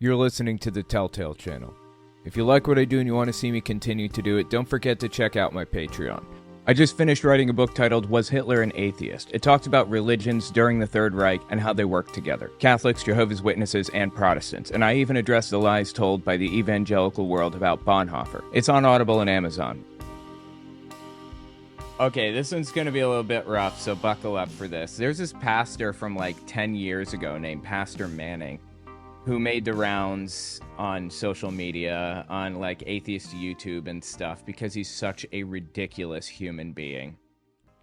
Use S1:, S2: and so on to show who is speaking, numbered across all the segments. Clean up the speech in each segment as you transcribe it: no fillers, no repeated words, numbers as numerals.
S1: You're listening to the Telltale Channel. If you like what I do and you want to see me continue to do it, don't forget to check out my Patreon. I just finished writing a book titled Was Hitler an Atheist? It talks about religions during the Third Reich and how they work together. Catholics, Jehovah's Witnesses, and Protestants. And I even address the lies told by the evangelical world about Bonhoeffer. It's on Audible and Amazon. Okay, this one's going to be a little bit rough, so buckle up for this. There's this pastor from like 10 years ago named Pastor Manning, who made the rounds on social media, on like atheist YouTube and stuff, because he's such a ridiculous human being.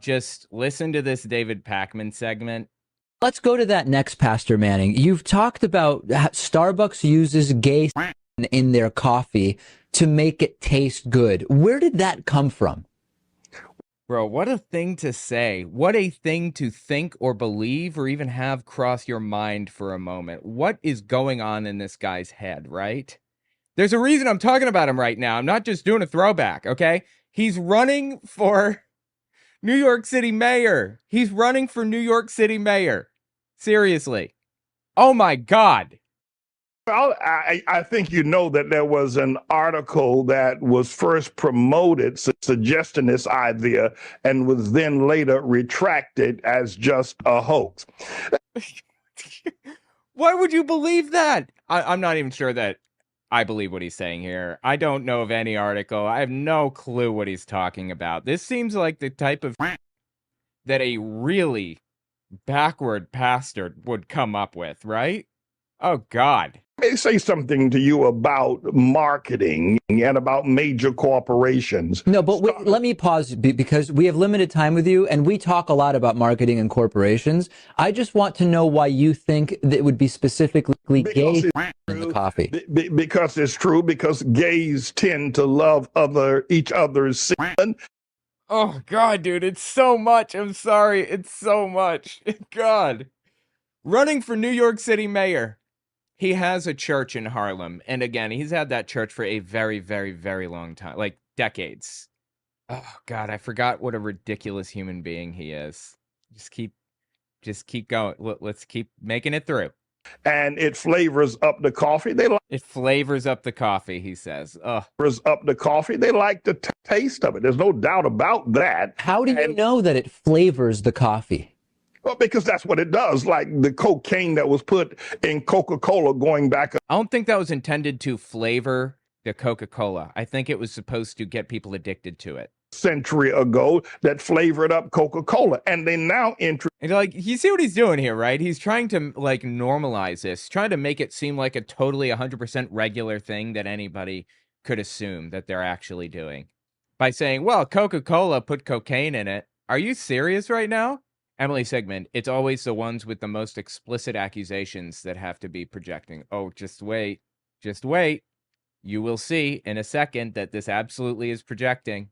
S1: Just listen to this David Pakman segment.
S2: Let's go to that next, Pastor Manning. You've talked about Starbucks uses gay in their coffee to make it taste good. Where did that come from?
S1: Bro, what a thing to say. What a thing to think or believe or even have cross your mind for a moment. What is going on in this guy's head, right? There's a reason I'm talking about him right now. I'm not just doing a throwback, okay? He's running for New York City mayor. He's running for New York City mayor. Seriously. Oh my God.
S3: Well, I think you know that there was an article that was first promoted suggesting this idea and was then later retracted as just a hoax.
S1: Why would you believe that? I'm not even sure that I believe what he's saying here. I don't know of any article. I have no clue what he's talking about. This seems like the type of that a really backward pastor would come up with, right? Oh, God.
S3: Let me say something to you about marketing and about major corporations.
S2: No, but wait, let me pause because we have limited time with you and we talk a lot about marketing and corporations. I just want to know why you think that it would be specifically gay in the coffee.
S3: Because it's true, because gays tend to love each other's sin.
S1: Oh, God, dude, it's so much. I'm sorry. It's so much. God. Running for New York City mayor. He has a church in Harlem, and again, he's had that church for a very, very, very long time, like decades. Oh, God, I forgot what a ridiculous human being he is. Just keep going. Let's keep making it through.
S3: And it flavors up the coffee.
S1: It flavors up the coffee, he says.
S3: Flavors up the coffee. They like the taste of it. There's no doubt about that.
S2: How do you know that it flavors the coffee?
S3: Well, because that's what it does, like the cocaine that was put in Coca-Cola going back.
S1: I don't think that was intended to flavor the Coca-Cola. I think it was supposed to get people addicted to it.
S3: Century ago that flavored up Coca-Cola, and they now
S1: like, you see what he's doing here, right? He's trying to like normalize this, trying to make it seem like a totally 100% regular thing that anybody could assume that they're actually doing by saying, well, Coca-Cola put cocaine in it. Are you serious right now? Emily Sigmund, it's always the ones with the most explicit accusations that have to be projecting. Oh, just wait. Just wait. You will see in a second that this absolutely is projecting.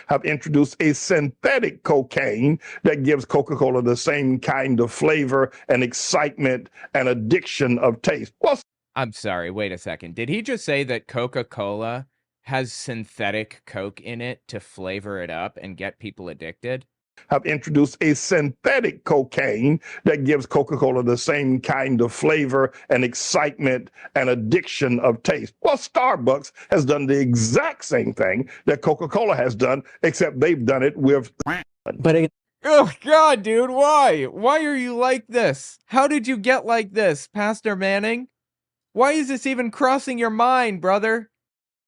S3: Have introduced a synthetic cocaine that gives Coca-Cola the same kind of flavor and excitement and addiction of taste. Well,
S1: I'm sorry, wait a second. Did he just say that Coca-Cola has synthetic Coke in it to flavor it up and get people addicted?
S3: Have introduced a synthetic cocaine that gives Coca-Cola the same kind of flavor and excitement and addiction of taste. Well, Starbucks has done the exact same thing that Coca-Cola has done, except they've done it with...
S1: Oh, God, dude, why? Why are you like this? How did you get like this, Pastor Manning? Why is this even crossing your mind, brother?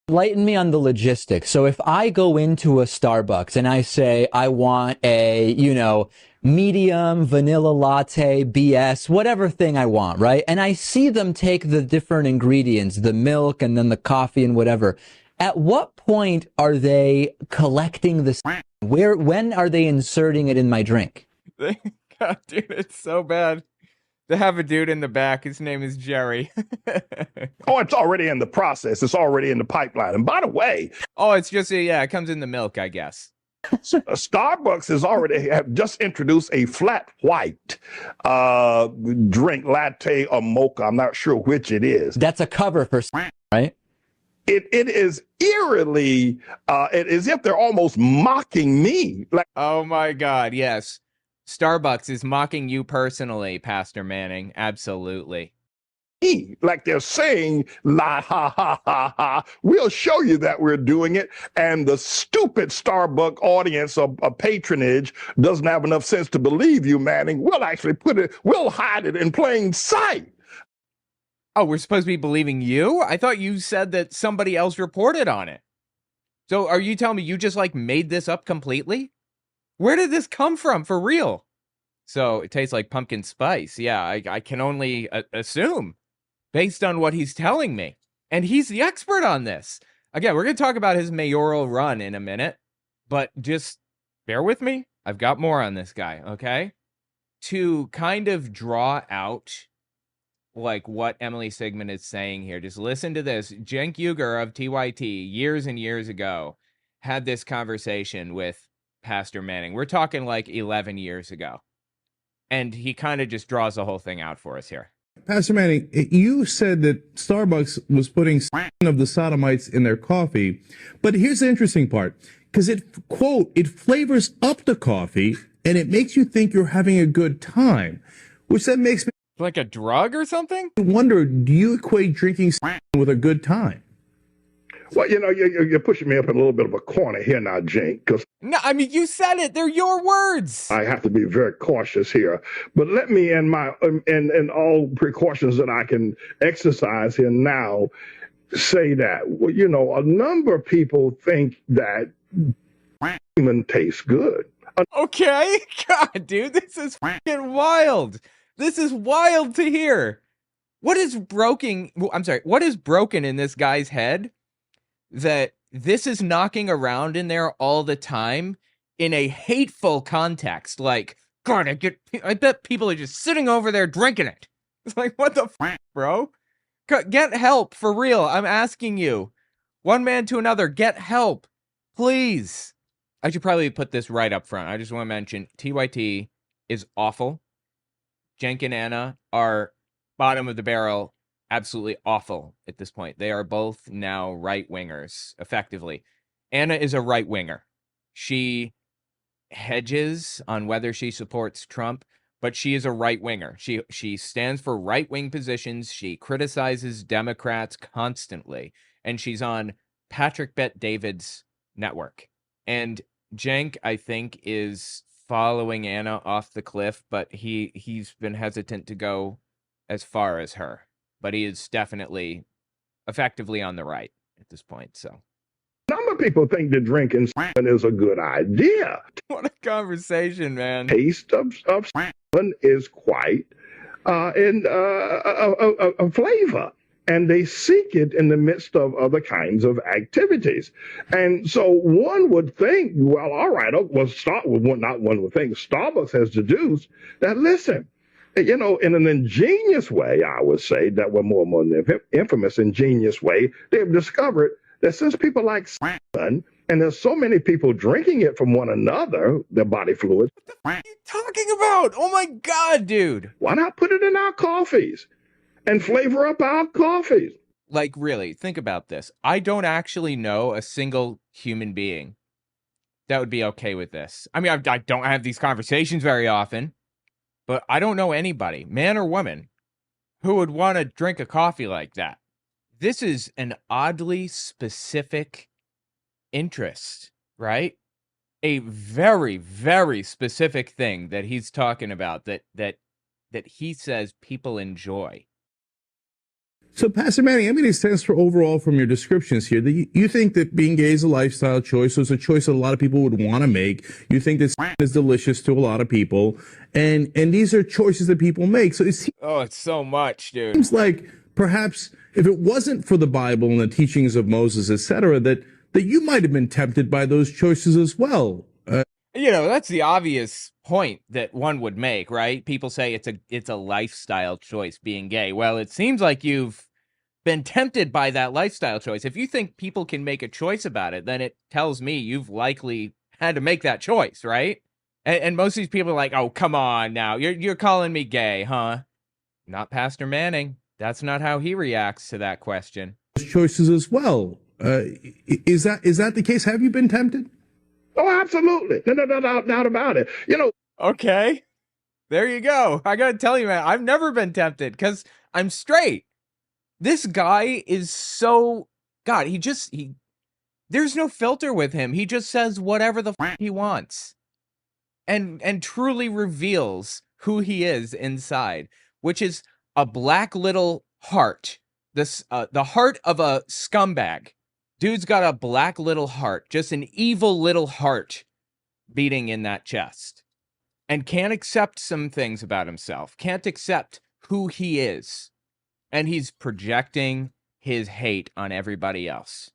S2: Enlighten me on the logistics. So if I go into a Starbucks and I say I want a, medium vanilla latte, BS, whatever thing I want, right? And I see them take the different ingredients, the milk and then the coffee and whatever. At what point are they collecting this? When are they inserting it in my drink?
S1: God, dude, it's so bad. They have a dude in the back. His name is Jerry.
S3: Oh, it's already in the process. It's already in the pipeline. And by the way...
S1: Oh, it's just, it comes in the milk, I guess.
S3: Starbucks have just introduced a flat white drink, latte or mocha. I'm not sure which it is.
S2: That's a cover for, right?
S3: It is eerily, as if they're almost mocking me. Like,
S1: oh, my God, yes. Starbucks is mocking you personally, Pastor Manning. Absolutely.
S3: like they're saying, la ha ha ha ha. We'll show you that we're doing it. And the stupid Starbucks audience of patronage doesn't have enough sense to believe you, Manning. We'll actually we'll hide it in plain sight.
S1: Oh, we're supposed to be believing you? I thought you said that somebody else reported on it. So are you telling me you just like made this up completely? Where did this come from for real? So it tastes like pumpkin spice. Yeah, I can only assume based on what he's telling me. And he's the expert on this. Again, we're going to talk about his mayoral run in a minute, but just bear with me. I've got more on this guy, okay? To kind of draw out like what Emily Sigmund is saying here, just listen to this. Cenk Uygur of TYT years and years ago had this conversation with Pastor Manning. We're talking like 11 years ago. And he kind of just draws the whole thing out for us here.
S4: Pastor Manning, you said that Starbucks was putting of the sodomites in their coffee, but here's the interesting part, because it, quote, it flavors up the coffee and it makes you think you're having a good time, which then makes me
S1: Like a drug or something?
S4: wonder, do you equate drinking with a good time?
S3: Well, you're pushing me up in a little bit of a corner here now, Cenk, because
S1: No, I mean, you said it. They're your words.
S3: I have to be very cautious here. But let me, in all precautions that I can exercise here now, say that, well, a number of people think that semen tastes good.
S1: Okay. God, dude, this is fucking wild. This is wild to hear. What is broken? What is broken in this guy's head that this is knocking around in there all the time in a hateful context? Like, God, I bet people are just sitting over there drinking it. It's like, what the fuck, bro? Get help, for real. I'm asking you. One man to another, get help. Please. I should probably put this right up front. I just want to mention TYT is awful. Cenk and Anna are bottom of the barrel, absolutely awful at this point. They are both now right-wingers, effectively. Anna is a right-winger. She hedges on whether she supports Trump, but she is a right-winger. She stands for right-wing positions. She criticizes Democrats constantly, and she's on Patrick Bet-David's network. And Cenk, I think, is following Anna off the cliff, but he's been hesitant to go as far as her. But he is definitely effectively on the right at this point. So
S3: A number of people think that drinking semen is a good idea.
S1: what a conversation, man.
S3: Taste of semen is quite a flavor. And they seek it in the midst of other kinds of activities. And so one would think, well, all right, not one would think, Starbucks has deduced that, listen, in an ingenious way, I would say, that we're more and more infamous, ingenious way, they've discovered that since people like semen, and there's so many people drinking it from one another, their body fluids.
S1: What are you talking about? Oh my God, dude.
S3: Why not put it in our coffees and flavor up our coffees?
S1: Like, really, think about this. I don't actually know a single human being that would be okay with this. I mean, I don't have these conversations very often, but I don't know anybody, man or woman, who would want to drink a coffee like that. This is an oddly specific interest, right? A very, very specific thing that he's talking about that he says people enjoy.
S4: So, Pastor Manning, I mean, it stands for overall from your descriptions here that you think that being gay is a lifestyle choice, so it's a choice that a lot of people would want to make. You think that is delicious to a lot of people, and these are choices that people make. So
S1: it's so much, dude.
S4: Seems like perhaps if it wasn't for the Bible and the teachings of Moses, etc., that you might have been tempted by those choices as well.
S1: That's the obvious point that one would make, right? People say it's a lifestyle choice being gay. Well, it seems like you've been tempted by that lifestyle choice. If you think people can make a choice about it, then it tells me you've likely had to make that choice, right? And most of these people are like, oh, come on now. You're calling me gay, huh? Not Pastor Manning. That's not how he reacts to that question.
S4: Choices as well. Is that the case? Have you been tempted?
S3: Oh, absolutely. No doubt about it.
S1: Okay. There you go. I got to tell you, man, I've never been tempted because I'm straight. This guy is so, God, there's no filter with him. He just says whatever the he wants. And truly reveals who he is inside, which is a black little heart. The heart of a scumbag. Dude's got a black little heart, just an evil little heart beating in that chest. And can't accept some things about himself. Can't accept who he is. And he's projecting his hate on everybody else.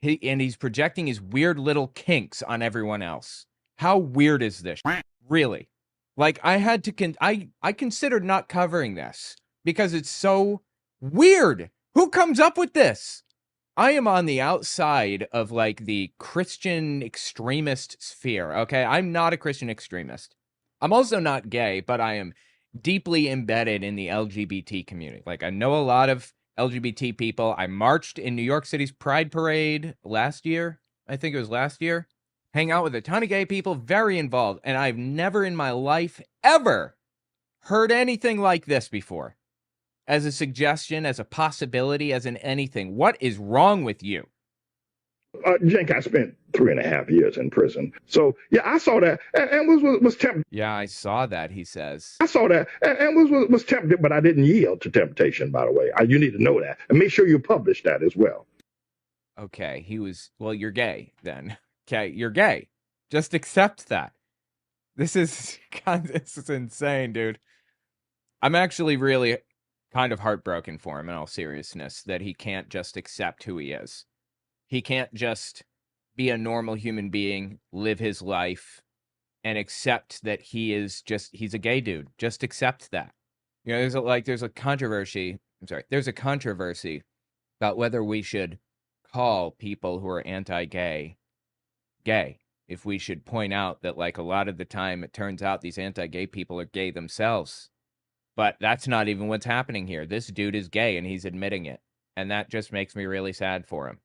S1: He's projecting his weird little kinks on everyone else. How weird is this? Really? Like, I had to I considered not covering this because it's so weird. Who comes up with this? I am on the outside of like the Christian extremist sphere, okay? I'm not a Christian extremist. I'm also not gay, but I am deeply embedded in the LGBT community. Like, I know a lot of LGBT people. I marched in New York City's Pride Parade last year. I think it was last year. Hang out with a ton of gay people, very involved. And I've never in my life ever heard anything like this before. As a suggestion, as a possibility, as in anything. What is wrong with you?
S3: Jenk, I spent 3.5 years in prison. So, yeah, I saw that and was tempted.
S1: Yeah, I saw that, he says.
S3: I saw that and was tempted, but I didn't yield to temptation, by the way. You need to know that. And make sure you publish that as well.
S1: Okay, well, you're gay then. Okay, you're gay. Just accept that. This is insane, dude. I'm actually really kind of heartbroken for him in all seriousness that he can't just accept who he is. He can't just be a normal human being, live his life, and accept that he's a gay dude. Just accept that. You know, there's a controversy about whether we should call people who are anti-gay gay. If we should point out that, like, a lot of the time it turns out these anti-gay people are gay themselves. But that's not even what's happening here. This dude is gay and he's admitting it. And that just makes me really sad for him.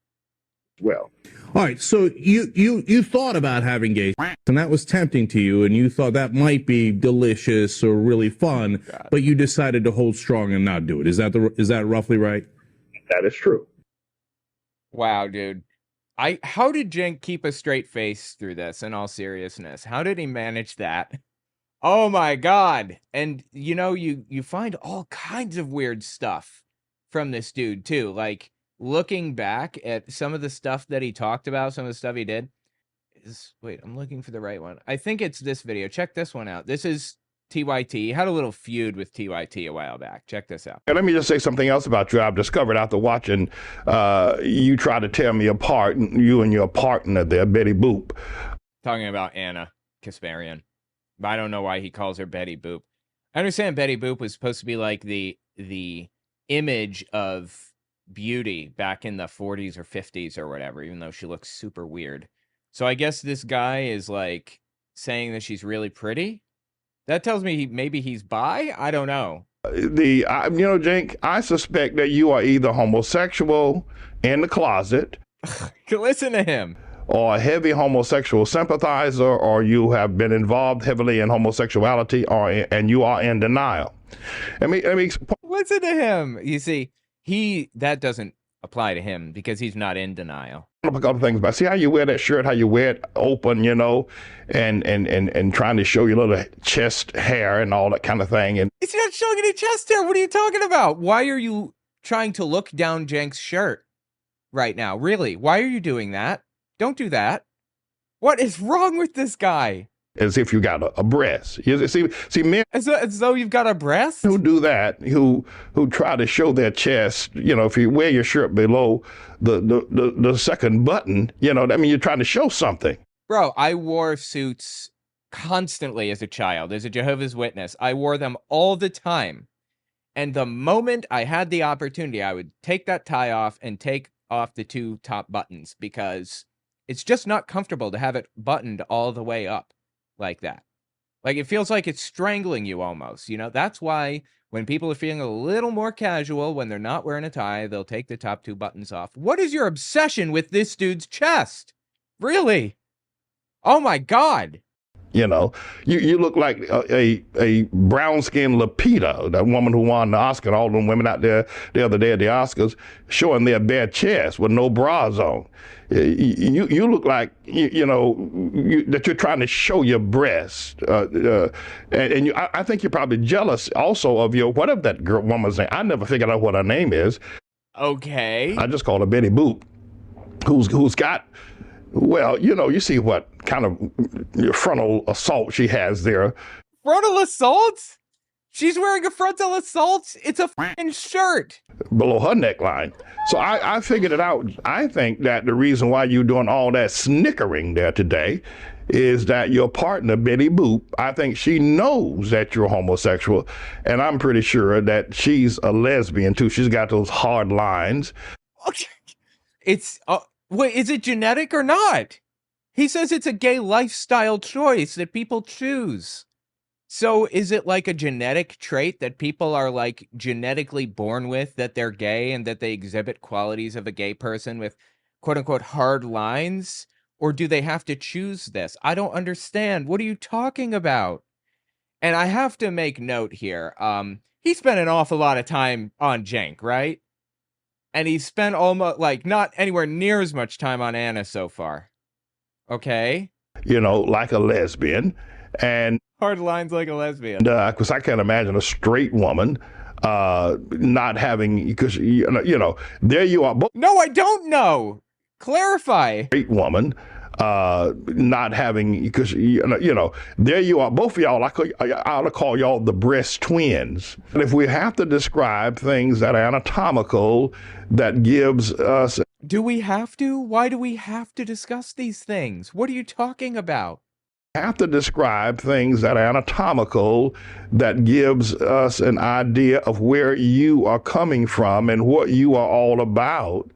S3: Well,
S4: all right. So you thought about having gay sex, and that was tempting to you, and you thought that might be delicious or really fun, but you decided to hold strong and not do it. Is that roughly right?
S3: That is true.
S1: Wow, dude. How did Jenk keep a straight face through this, in all seriousness? How did he manage that? Oh my God. And you know, you find all kinds of weird stuff from this dude too. Like, looking back at some of the stuff that he talked about, some of the stuff he did wait, I'm looking for the right one. I think it's this video. Check this one out. This is TYT. He had a little feud with TYT a while back. Check this out.
S3: And let me just say something else about you. I've discovered after watching you try to tear me apart, you and your partner there, Betty Boop.
S1: Talking about Anna Kasparian. But I don't know why he calls her Betty Boop. I understand Betty Boop was supposed to be like the image of beauty back in the 40s or 50s or whatever, even though she looks super weird. So I guess this guy is like saying that she's really pretty. That tells me maybe he's bi. I don't know.
S3: Jenk, I suspect that you are either homosexual in the closet.
S1: Listen to him.
S3: Or a heavy homosexual sympathizer, or you have been involved heavily in homosexuality, and you are in denial.
S1: Listen to him. You see, that doesn't apply to him because he's not in denial.
S3: A couple things about, see how you wear that shirt, how you wear it open, you know, and trying to show your little chest hair and all that kind of thing. And
S1: it's not showing any chest hair. What are you talking about? Why are you trying to look down Jenk's shirt right now? Really? Why are you doing that? Don't do that. What is wrong with this guy?
S3: As if you got a breast. You see, men
S1: as though you've got a breast?
S3: Who do that, who try to show their chest, you know, if you wear your shirt below the second button, you know, I mean, you're trying to show something.
S1: Bro, I wore suits constantly as a child, as a Jehovah's Witness. I wore them all the time. And the moment I had the opportunity, I would take that tie off and take off the two top buttons because it's just not comfortable to have it buttoned all the way up like that. Like, it feels like it's strangling you almost, you know? That's why when people are feeling a little more casual, when they're not wearing a tie, they'll take the top two buttons off. What is your obsession with this dude's chest? Really? Oh my God.
S3: You know, you look like a brown skinned Lupita, that woman who won the Oscar. All them women out there the other day at the Oscars showing their bare chest with no bras on. You look like that you're trying to show your breast, and I think you're probably jealous also of your whatever that girl woman's name. I never figured out what her name is.
S1: Okay.
S3: I just call her Betty Boop, who's got. Well, you see what kind of frontal assault she has there.
S1: Frontal assault? She's wearing a frontal assault? It's a f***ing shirt.
S3: Below her neckline. So I figured it out. I think that the reason why you're doing all that snickering there today is that your partner, Betty Boop, I think she knows that you're homosexual. And I'm pretty sure that she's a lesbian, too. She's got those hard lines.
S1: Okay. It's... wait, is it genetic or not? He says it's a gay lifestyle choice that people choose. So is it like a genetic trait that people are like genetically born with, that they're gay and that they exhibit qualities of a gay person with quote unquote hard lines? Or do they have to choose this? I don't understand. What are you talking about? And I have to make note here. He spent an awful lot of time on Cenk, right? And he spent almost like not anywhere near as much time on Anna so far. Okay.
S3: Like a lesbian. And
S1: hard lines like a lesbian.
S3: Because I can't imagine a straight woman not having, because, there you are.
S1: No, I don't know. Clarify.
S3: Straight woman not having, because, there you are. Both of y'all, I ought to call y'all the breast twins. And if we have to describe things that are anatomical, that gives us...
S1: Do we have to? Why do we have to discuss these things? What are you talking about?
S3: Have to describe things that are anatomical, that gives us an idea of where you are coming from and what you are all about.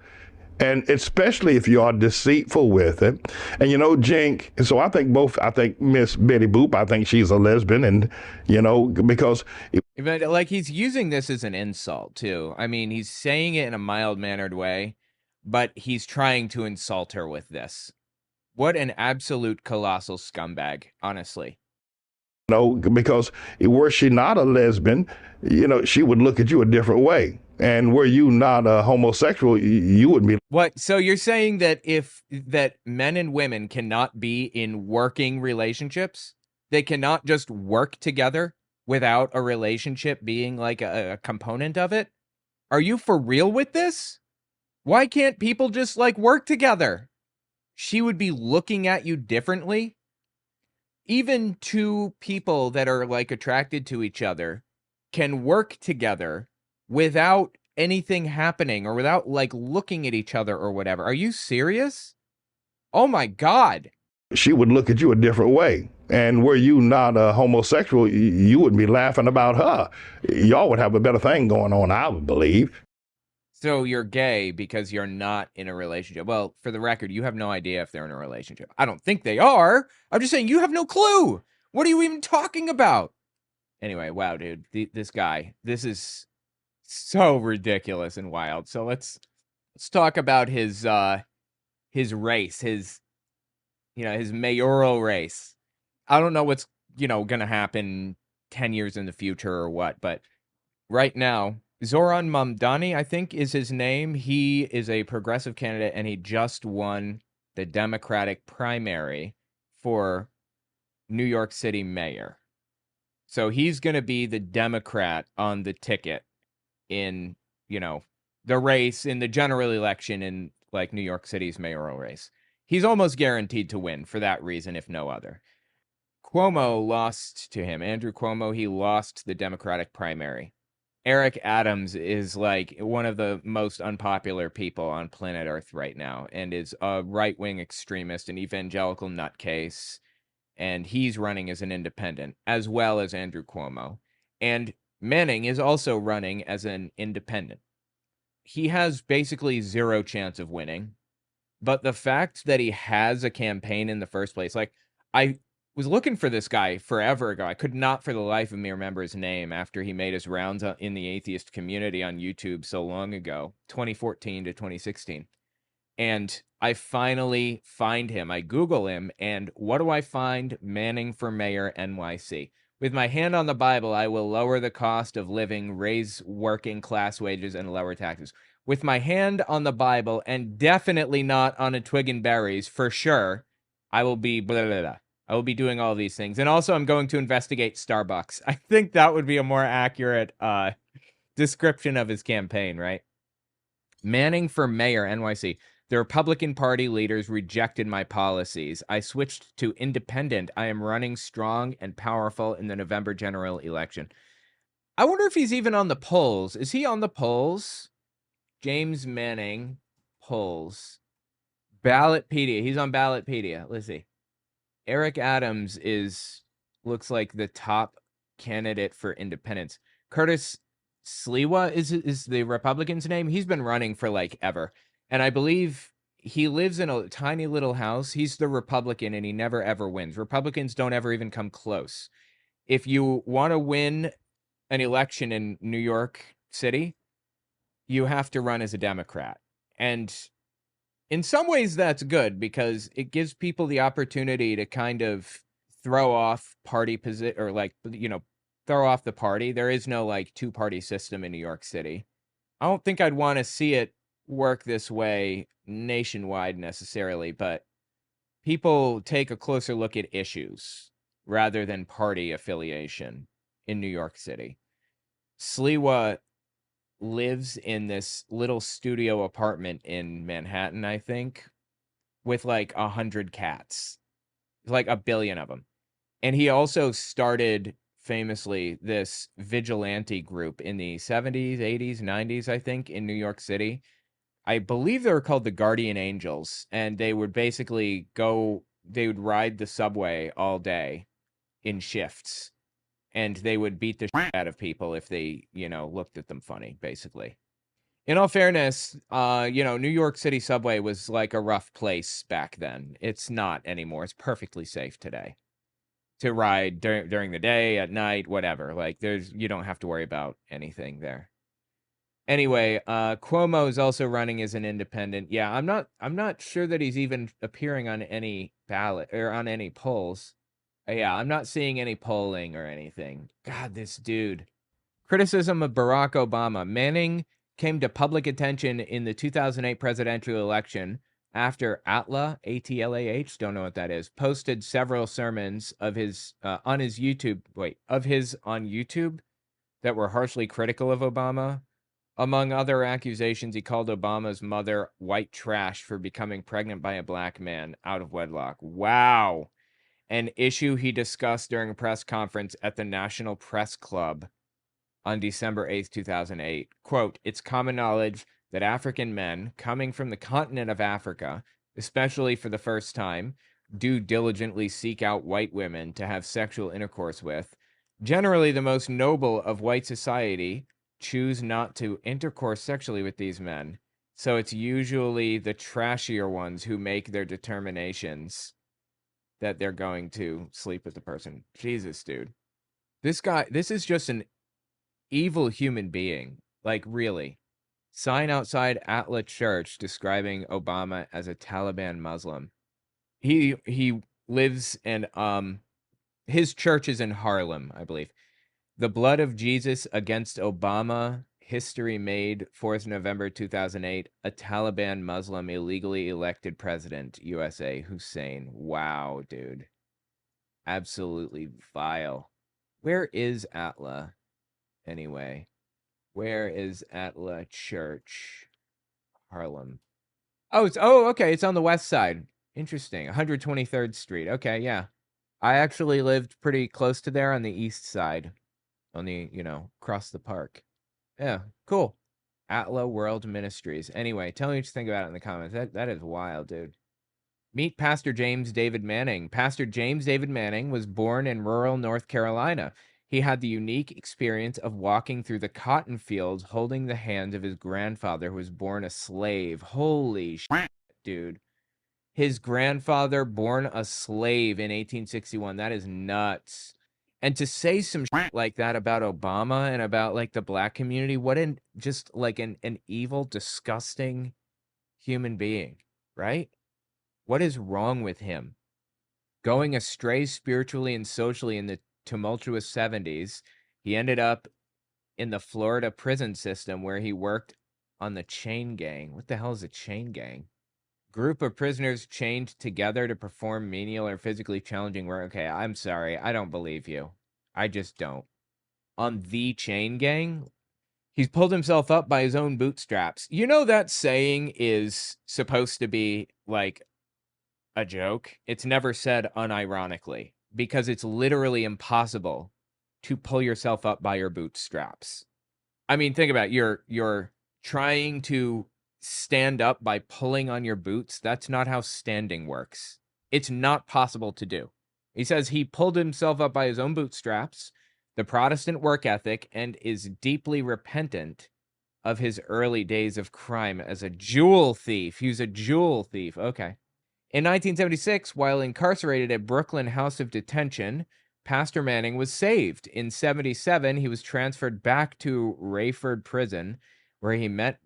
S3: And especially if you are deceitful with it. And Cenk, so I think Miss Betty Boop, I think she's a lesbian, and because
S1: like he's using this as an insult too. I mean, he's saying it in a mild-mannered way, but he's trying to insult her with this. What an absolute colossal scumbag, honestly.
S3: Because were she not a lesbian, she would look at you a different way. And were you not a homosexual, you would be.
S1: What? So you're saying that that men and women cannot be in working relationships? They cannot just work together without a relationship being like a component of it? Are you for real with this? Why can't people just like work together? She would be looking at you differently. Even two people that are like attracted to each other can work together without anything happening or without like looking at each other or whatever. Are you serious? Oh my God.
S3: She would look at you a different way. And were you not a homosexual, you would be laughing about her. Y'all would have a better thing going on, I would believe.
S1: So you're gay because you're not in a relationship. Well, for the record, you have no idea if they're in a relationship. I don't think they are. I'm just saying you have no clue. What are you even talking about? Anyway, wow, dude, this guy, this is so ridiculous and wild. So let's talk about his race, his mayoral race. I don't know what's, going to happen 10 years in the future or what, but right now, Zoran Mamdani, I think is his name. He is a progressive candidate, and he just won the Democratic primary for New York City mayor. So he's going to be the Democrat on the ticket in, the race, in the general election in, like, New York City's mayoral race. He's almost guaranteed to win for that reason, if no other. Cuomo lost to him. Andrew Cuomo, he lost the Democratic primary. Eric Adams is like one of the most unpopular people on planet Earth right now and is a right-wing extremist, an evangelical nutcase, and he's running as an independent, as well as Andrew Cuomo. And Manning is also running as an independent. He has basically zero chance of winning, but the fact that he has a campaign in the first place, like, I was looking for this guy forever ago. I could not for the life of me remember his name after he made his rounds in the atheist community on YouTube so long ago, 2014 to 2016. And I finally find him. I Google him, and what do I find? Manning for mayor, NYC. With my hand on the Bible, I will lower the cost of living, raise working class wages, and lower taxes. With my hand on the Bible, and definitely not on a twig and berries, for sure, I will be blah, blah, blah. I will be doing all these things. And also, I'm going to investigate Starbucks. I think that would be a more accurate description of his campaign, right? Manning for mayor, NYC. The Republican Party leaders rejected my policies. I switched to independent. I am running strong and powerful in the November general election. I wonder if he's even on the polls. Is he on the polls? James Manning polls. Ballotpedia. He's on Ballotpedia. Let's see. Eric Adams looks like the top candidate for independence. Curtis Sliwa is the Republican's name. He's been running for like ever. And I believe he lives in a tiny little house. He's the Republican and he never ever wins. Republicans don't ever even come close. If you want to win an election in New York City, you have to run as a Democrat. And in some ways that's good because it gives people the opportunity to kind of throw off party position or like, throw off the party. There is no like two-party system in New York City. I don't think I'd want to see it work this way nationwide necessarily, but people take a closer look at issues rather than party affiliation in New York City. Sliwa lives in this little studio apartment in Manhattan, I think, with like 100 cats, like a billion of them. And he also started famously this vigilante group in the 70s, 80s, 90s, I think, in New York City. I believe they were called the Guardian Angels, and they would basically they would ride the subway all day in shifts, and they would beat the shit out of people if they, looked at them funny, basically. In all fairness, New York City subway was like a rough place back then. It's not anymore. It's perfectly safe today to ride during the day, at night, whatever. Like you don't have to worry about anything there. Anyway, Cuomo is also running as an independent. Yeah, I'm not sure that he's even appearing on any ballot or on any polls. Yeah, I'm not seeing any polling or anything. God, this dude. Criticism of Barack Obama. Manning came to public attention in the 2008 presidential election after Atlah, A-T-L-A-H, don't know what that is, posted several sermons of his on YouTube that were harshly critical of Obama. Among other accusations, he called Obama's mother white trash for becoming pregnant by a black man out of wedlock. Wow. An issue he discussed during a press conference at the National Press Club on December 8th, 2008. Quote, "It's common knowledge that African men coming from the continent of Africa, especially for the first time, do diligently seek out white women to have sexual intercourse with. Generally, the most noble of white society choose not to intercourse sexually with these men. So it's usually the trashier ones who make their determinations that they're going to sleep with the person." Jesus, dude. This is just an evil human being. Like, really. Sign outside Atla Church describing Obama as a Taliban Muslim. He lives in his church is in Harlem, I believe. The blood of Jesus against Obama. History made 4th November 2008. A Taliban Muslim illegally elected president. USA Hussein. Wow, dude. Absolutely vile. Where is Atla? Anyway. Where is Atla Church? Harlem. Okay. It's on the west side. Interesting. 123rd Street. Okay, yeah. I actually lived pretty close to there on the east side. On the, across the park. Yeah, cool. Atla World Ministries. Anyway, tell me what you think about it in the comments. That is wild, dude. Meet Pastor James David Manning. Pastor James David Manning was born in rural North Carolina. He had the unique experience of walking through the cotton fields holding the hand of his grandfather who was born a slave. Holy shit, dude. His grandfather born a slave in 1861. That is nuts. And to say some shit like that about Obama and about like the black community, what just like an evil, disgusting human being. right? What is wrong with him? Going astray spiritually and socially in the tumultuous 70s, he ended up in the Florida prison system where he worked on the chain gang. What the hell is a chain gang? Group of prisoners chained together to perform menial or physically challenging work. Okay, I'm sorry. I don't believe you. I just don't. On the chain gang, he's pulled himself up by his own bootstraps. You know that saying is supposed to be like a joke. It's never said unironically because it's literally impossible to pull yourself up by your bootstraps. I mean, think about it. You're trying to stand up by pulling on your boots. That's not how standing works. It's not possible to do. He says he pulled himself up by his own bootstraps, the Protestant work ethic, and is deeply repentant of his early days of crime as a jewel thief. He was a jewel thief. Okay. In 1976, while incarcerated at Brooklyn House of Detention, Pastor Manning was saved. In 77, he was transferred back to Rayford Prison, where he met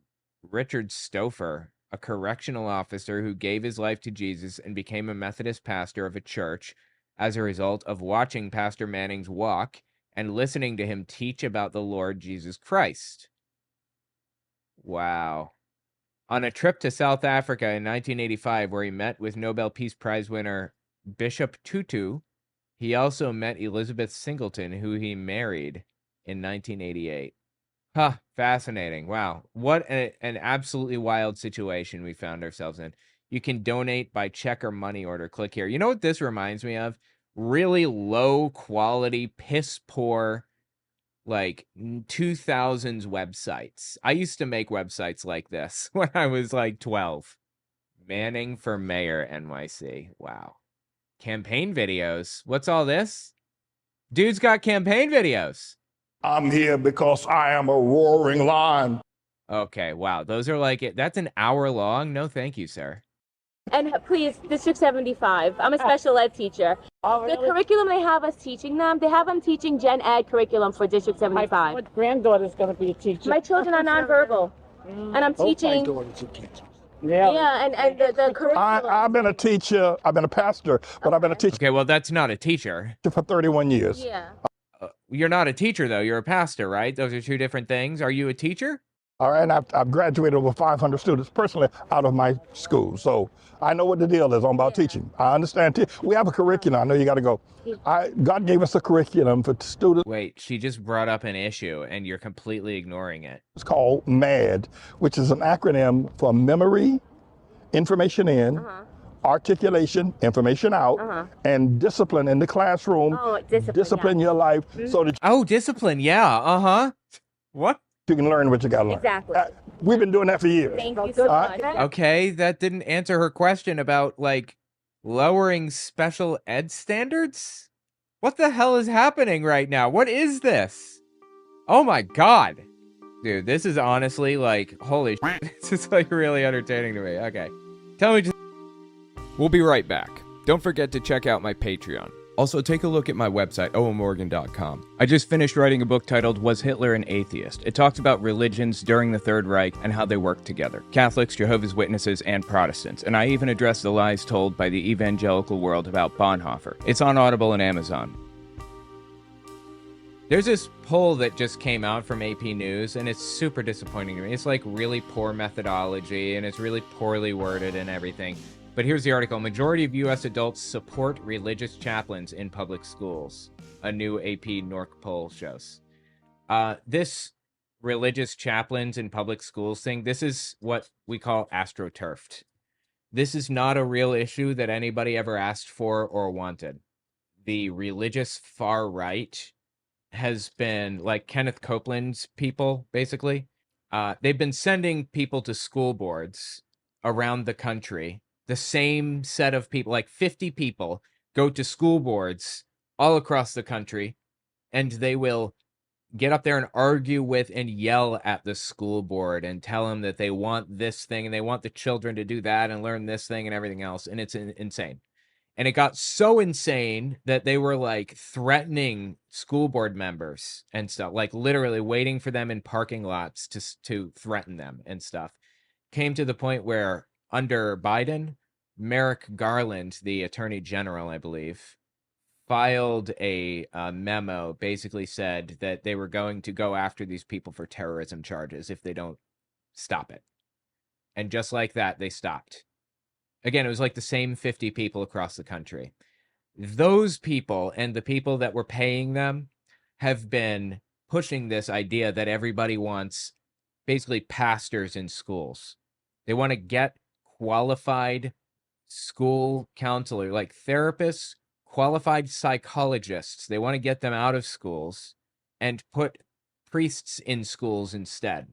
S1: Richard Stouffer, a correctional officer who gave his life to Jesus and became a Methodist pastor of a church as a result of watching Pastor Manning's walk and listening to him teach about the Lord Jesus Christ. Wow. On a trip to South Africa in 1985, where he met with Nobel Peace Prize winner Bishop Tutu, he also met Elizabeth Singleton, who he married in 1988. Huh, fascinating. Wow. What an absolutely wild situation we found ourselves in. You can donate by check or money order. Click here. You know what this reminds me of? Really low quality, piss poor, like 2000s websites. I used to make websites like this when I was like 12. Manning for Mayor NYC. Wow. Campaign videos. What's all this? Dude's got campaign videos.
S3: I'm here because I am a roaring lion.
S1: Okay, wow. Those are like, that's an hour long? No, thank you, sir.
S5: And please, District 75. I'm a special ed teacher.
S6: Oh, really?
S5: The curriculum they have us teaching them, they have them teaching Gen Ed curriculum for District 75.
S6: My granddaughter's going to be a teacher.
S5: My children are nonverbal, and I'm teaching. Yeah, and the curriculum.
S3: I've been a teacher, I've been a pastor, but I've been a teacher
S1: Okay, well, that's not a teacher.
S3: for 31 years.
S5: Yeah.
S1: You're not a teacher, though. You're a pastor, right? Those are two different things. Are you a teacher?
S3: All right, and I've graduated over 500 students personally out of my school. So I know what the deal is on about teaching. I understand. We have a curriculum. I know you got to go. God gave us a curriculum for students.
S1: Wait, she just brought up an issue, and you're completely ignoring it.
S3: It's called MAD, which is an acronym for memory, information in, articulation, information out, and discipline in the classroom.
S5: Oh, discipline,
S3: your life so that
S1: Oh, discipline. Yeah. Uh-huh. What?
S3: you can learn what you got to learn.
S5: Exactly.
S3: We've been doing that for years.
S5: Thank you so much.
S1: Okay, that didn't answer her question about, like, lowering special ed standards? What the hell is happening right now? What is this? Oh my god. Dude, this is honestly, like, holy shit. This is, like, really entertaining to me. Okay. Tell me just... We'll be right back. Don't forget to check out my Patreon. Also, take a look at my website, owenmorgan.com. I just finished writing a book titled Was Hitler an Atheist? It talks about religions during the Third Reich and how they work together. Catholics, Jehovah's Witnesses, and Protestants. And I even address the lies told by the evangelical world about Bonhoeffer. It's on Audible and Amazon. There's this poll that just came out from AP News, and it's super disappointing to me. It's like really poor methodology, and it's really poorly worded and everything. But here's the article. Majority of U.S. adults support religious chaplains in public schools. A new AP NORC poll shows. This religious chaplains in public schools thing, this is what we call astroturfed. This is not a real issue that anybody ever asked for or wanted. The religious far right has been, like Kenneth Copeland's people, basically. They've been sending people to school boards around the country. The same set of people, like 50 people, go to school boards all across the country, and they will get up there and argue with and yell at the school board and tell them that they want this thing and they want the children to do that and learn this thing and everything else. And it's insane. And it got so insane that they were like threatening school board members and stuff, like literally waiting for them in parking lots to threaten them and stuff. Came to the point where under Biden, Merrick Garland, the attorney general, I believe, filed a memo, basically said that they were going to go after these people for terrorism charges if they don't stop it. And just like that, they stopped. Again, it was like the same 50 people across the country. Those people and the people that were paying them have been pushing this idea that everybody wants basically pastors in schools. They want to get qualified school counselor, like therapists, qualified psychologists. They want to get them out of schools and put priests in schools instead.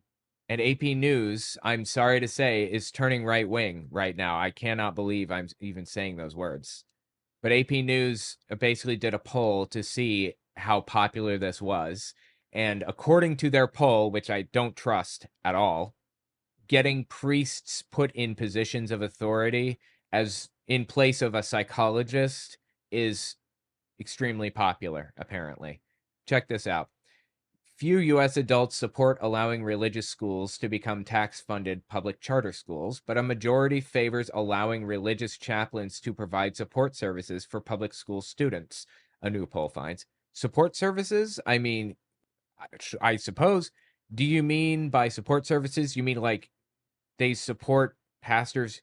S1: And AP News, I'm sorry to say, is turning right wing right now. I cannot believe I'm even saying those words. But AP News basically did a poll to see how popular this was. And according to their poll, which I don't trust at all, getting priests put in positions of authority as in place of a psychologist is extremely popular, apparently. Check this out. Few U.S. adults support allowing religious schools to become tax-funded public charter schools, but a majority favors allowing religious chaplains to provide support services for public school students, a new poll finds. Support services? I mean, I suppose. Do you mean by support services, you mean like they support pastors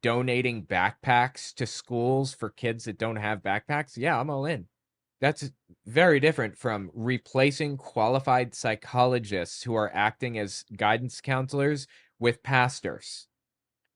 S1: donating backpacks to schools for kids that don't have backpacks? Yeah, I'm all in. That's very different from replacing qualified psychologists who are acting as guidance counselors with pastors.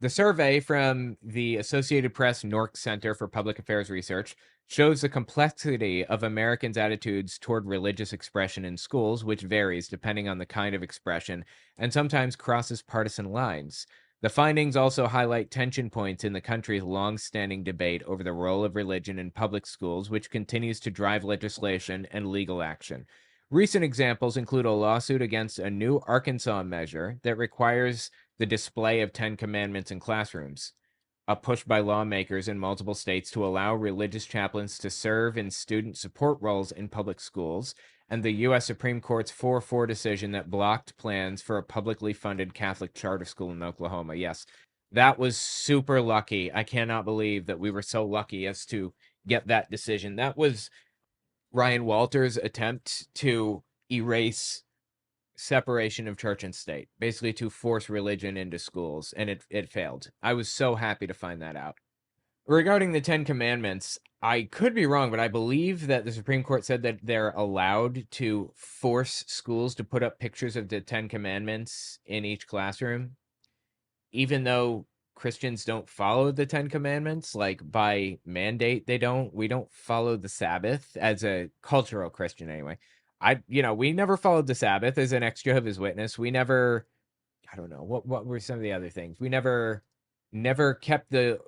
S1: The survey from the Associated Press Nork Center for Public Affairs Research shows the complexity of Americans' attitudes toward religious expression in schools, which varies depending on the kind of expression and sometimes crosses partisan lines. The findings also highlight tension points in the country's long-standing debate over the role of religion in public schools, which continues to drive legislation and legal action. Recent examples include a lawsuit against a new Arkansas measure that requires the display of 10 Commandments in classrooms, a push by lawmakers in multiple states to allow religious chaplains to serve in student support roles in public schools, and the U.S. Supreme Court's 4-4 decision that blocked plans for a publicly funded Catholic charter school in Oklahoma. Yes, that was super lucky. I cannot believe that we were so lucky as to get that decision. That was Ryan Walters' attempt to erase separation of church and state, basically to force religion into schools, and it failed. I was so happy to find that out. Regarding the 10 Commandments, I could be wrong, but I believe that the Supreme Court said that they're allowed to force schools to put up pictures of the 10 Commandments in each classroom, even though Christians don't follow the 10 Commandments, like by mandate, we don't follow the Sabbath as a cultural Christian anyway. We never followed the Sabbath as an ex-Jehovah's Witness. We never, I don't know, what were some of the other things? We never kept the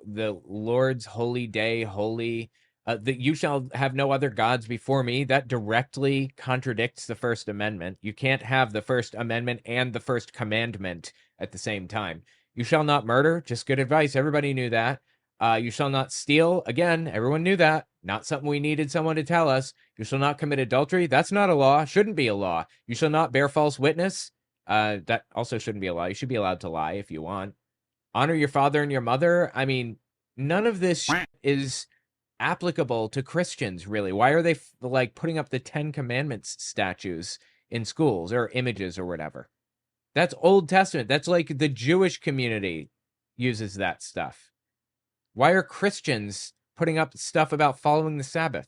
S1: Lord's holy day holy. That you shall have no other gods before me. That directly contradicts the First Amendment. You can't have the First Amendment and the First Commandment at the same time. You shall not murder. Just good advice. Everybody knew that. You shall not steal. Again, everyone knew that. Not something we needed someone to tell us. You shall not commit adultery. That's not a law. Shouldn't be a law. You shall not bear false witness. That also shouldn't be a law. You should be allowed to lie if you want. Honor your father and your mother. I mean, none of this is applicable to Christians, really. Why are they like putting up the 10 Commandments statues in schools or images or whatever? That's Old Testament. That's like the Jewish community uses that stuff. Why are Christians putting up stuff about following the Sabbath?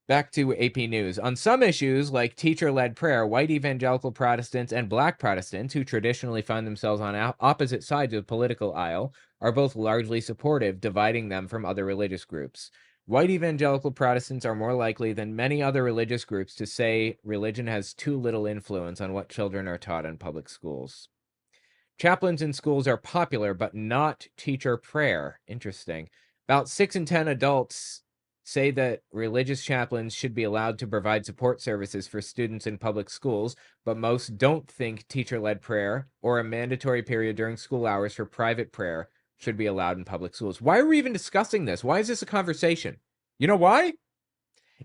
S1: Back to AP News. On some issues, like teacher-led prayer, white evangelical Protestants and black Protestants, who traditionally find themselves on opposite sides of the political aisle, are both largely supportive, dividing them from other religious groups. White evangelical Protestants are more likely than many other religious groups to say religion has too little influence on what children are taught in public schools. Chaplains in schools are popular, but not teacher prayer. Interesting. About 6 in 10 adults say that religious chaplains should be allowed to provide support services for students in public schools, but most don't think teacher-led prayer or a mandatory period during school hours for private prayer should be allowed in public schools. Why are we even discussing this? Why is this a conversation? You know why?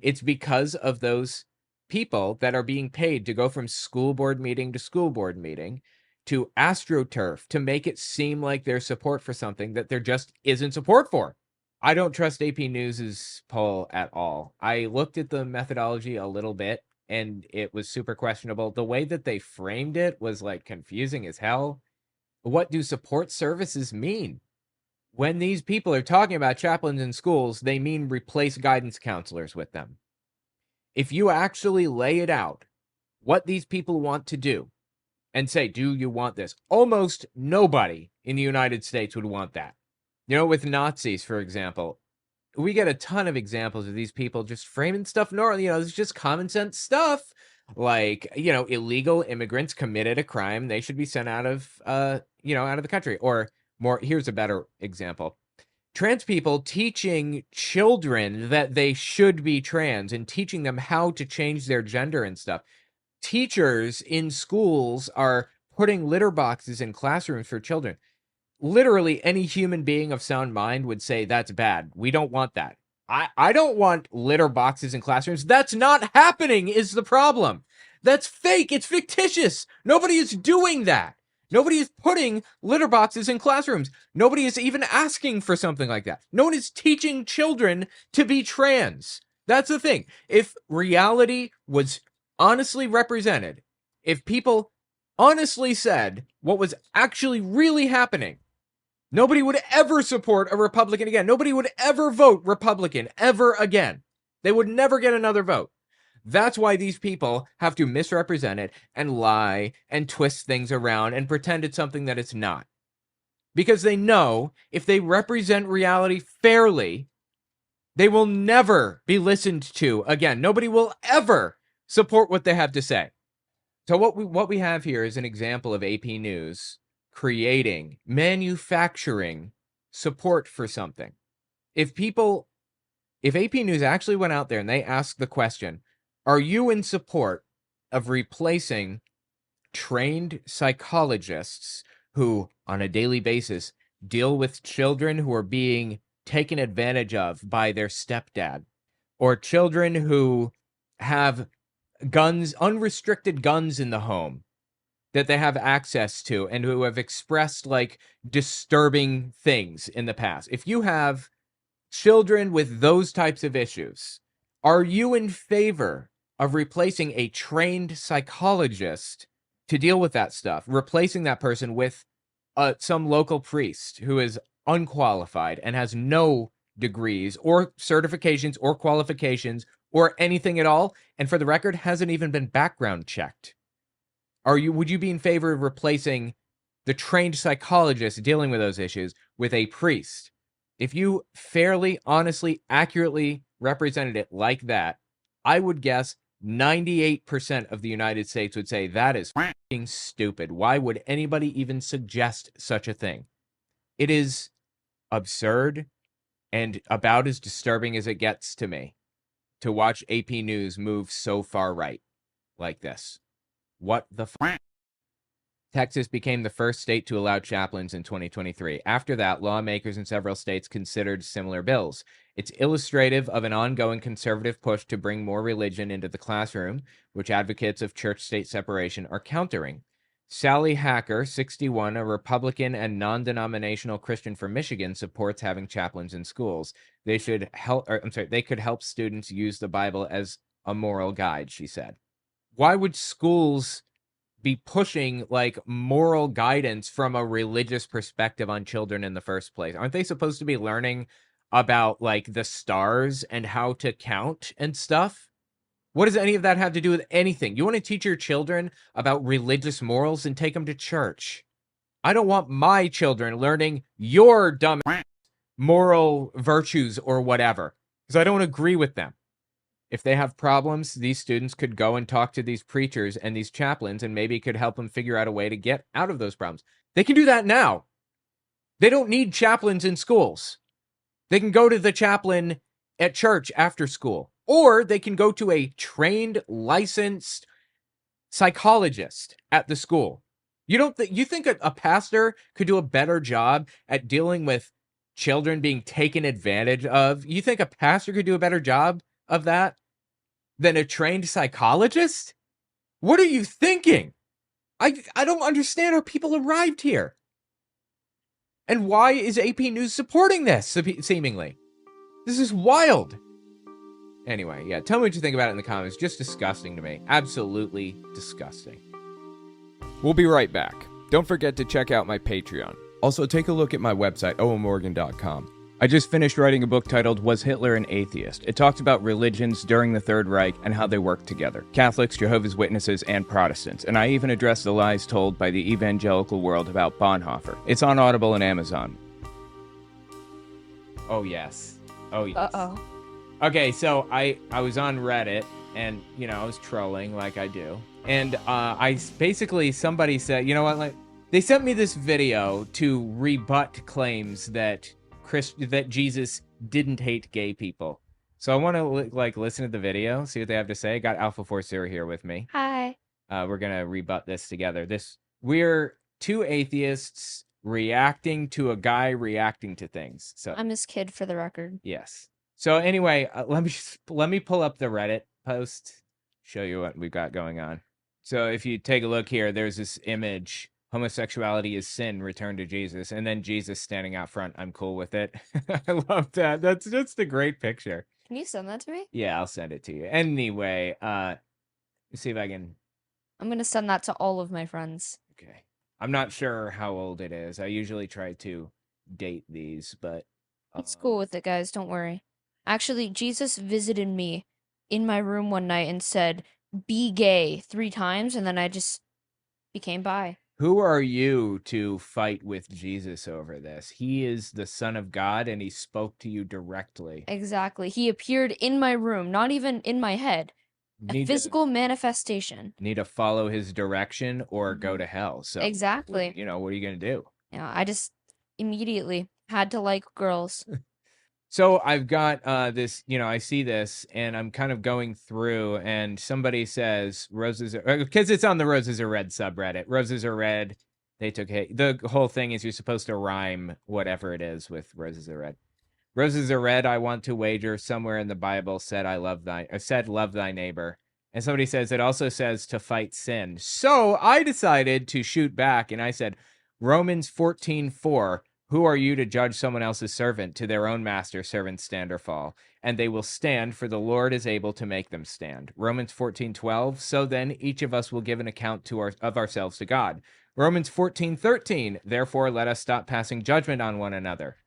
S1: It's because of those people that are being paid to go from school board meeting to school board meeting to astroturf to make it seem like there's support for something that there just isn't support for. I don't trust AP News's poll at all. I looked at the methodology a little bit, and it was super questionable. The way that they framed it was like confusing as hell. What do support services mean? When these people are talking about chaplains in schools, they mean replace guidance counselors with them. If you actually lay it out, what these people want to do, and say, do you want this? Almost nobody in the United States would want that. With Nazis, for example, we get a ton of examples of these people just framing stuff normally. It's just common sense stuff. Like, illegal immigrants committed a crime. They should be sent out of the country. Or more, here's a better example. Trans people teaching children that they should be trans and teaching them how to change their gender and stuff. Teachers in schools are putting litter boxes in classrooms for children. Literally any human being of sound mind would say that's bad. We don't want that. I don't want litter boxes in classrooms. That's not happening is the problem. That's fake. It's fictitious. Nobody is doing that. Nobody is putting litter boxes in classrooms. Nobody is even asking for something like that. No one is teaching children to be trans. That's the thing. If reality was honestly represented, if people honestly said what was actually really happening, nobody would ever support a Republican again. Nobody would ever vote Republican ever again. They would never get another vote. That's why these people have to misrepresent it and lie and twist things around and pretend it's something that it's not. Because they know if they represent reality fairly, they will never be listened to again. Nobody will ever support what they have to say. So what we have here is an example of AP News manufacturing support for something. If AP News actually went out there and they asked the question, are you in support of replacing trained psychologists who, on a daily basis, deal with children who are being taken advantage of by their stepdad, or children who have guns, unrestricted guns in the home that they have access to and who have expressed like disturbing things in the past? If you have children with those types of issues, are you in favor of replacing a trained psychologist to deal with that stuff, replacing that person with some local priest who is unqualified and has no degrees or certifications or qualifications or anything at all, and for the record, hasn't even been background checked? Would you be in favor of replacing the trained psychologist dealing with those issues with a priest? If you fairly, honestly, accurately represented it like that, I would guess 98% of the United States would say that is fucking stupid. Why would anybody even suggest such a thing? It is absurd and about as disturbing as it gets to me to watch AP News move so far right like this. What the fuck? Texas became the first state to allow chaplains in 2023. After that, lawmakers in several states considered similar bills. It's illustrative of an ongoing conservative push to bring more religion into the classroom, which advocates of church-state separation are countering. Sally Hacker, 61, a Republican and non-denominational Christian from Michigan, supports having chaplains in schools. They could help students use the Bible as a moral guide, she said. Why would schools be pushing like moral guidance from a religious perspective on children in the first place? Aren't they supposed to be learning about like the stars and how to count and stuff? What does any of that have to do with anything? You want to teach your children about religious morals and take them to church. I don't want my children learning your dumb moral virtues or whatever, because I don't agree with them. If they have problems, these students could go and talk to these preachers and these chaplains and maybe could help them figure out a way to get out of those problems. They can do that now. They don't need chaplains in schools. They can go to the chaplain at church after school, or they can go to a trained, licensed psychologist at the school. You think a pastor could do a better job at dealing with children being taken advantage of? You think a pastor could do a better job of that than a trained psychologist? What are you thinking? I don't understand how people arrived here. And why is AP News supporting this, seemingly? This is wild. Anyway, yeah, tell me what you think about it in the comments. Just disgusting to me. Absolutely disgusting. We'll be right back. Don't forget to check out my Patreon. Also, take a look at my website, owenmorgan.com. I just finished writing a book titled Was Hitler an Atheist? It talks about religions during the Third Reich and how they work together. Catholics, Jehovah's Witnesses, and Protestants. And I even address the lies told by the evangelical world about Bonhoeffer. It's on Audible and Amazon. Oh, yes. Oh, yes.
S5: Uh-oh.
S1: Okay, so I was on Reddit, and, you know, I was trolling like I do. And basically, somebody said, you know what, like, they sent me this video to rebut claims that that Jesus didn't hate gay people. So I want to listen to the video, see what they have to say. I got Alpha Force Zero here with me.
S5: Hi.
S1: We're gonna rebut this together. We're two atheists reacting to a guy reacting to things. So
S5: I'm his kid, for the record.
S1: yes. So anyway, let me pull up the Reddit post, show you what we've got going on. So if you take a look here, there's this image. Homosexuality is sin, return to Jesus. And then Jesus standing out front. I'm cool with it. I love that. That's just a great picture.
S5: Can you send that to me?
S1: Yeah, I'll send it to you. Anyway, see if I can.
S5: I'm going to send that to all of my friends.
S1: Okay. I'm not sure how old it is. I usually try to date these, but.
S5: It's cool with it, guys. Don't worry. Actually, Jesus visited me in my room one night and said, "Be gay" 3 times, and then I just became bi.
S1: Who are you to fight with Jesus over this? He is the Son of God, and he spoke to you directly.
S5: Exactly. He appeared in my room, not even in my head. A physical manifestation.
S1: Need to follow his direction or go to hell. So
S5: exactly.
S1: You know, what are you going to do?
S5: Yeah, I just immediately had to like girls.
S1: So I've got this, you know, I see this and I'm kind of going through and somebody says roses are, because it's on the Roses Are Red subreddit. Roses are red. They took hate. The whole thing is you're supposed to rhyme whatever it is with roses are red. Roses are red. I want to wager somewhere in the Bible said love thy neighbor. And somebody says it also says to fight sin. So I decided to shoot back and I said Romans 14:4. Who are you to judge someone else's servant? To their own master, servants stand or fall. And they will stand, for the Lord is able to make them stand. Romans 14:12. So then each of us will give an account of ourselves to God. Romans 14:13. Therefore, let us stop passing judgment on one another.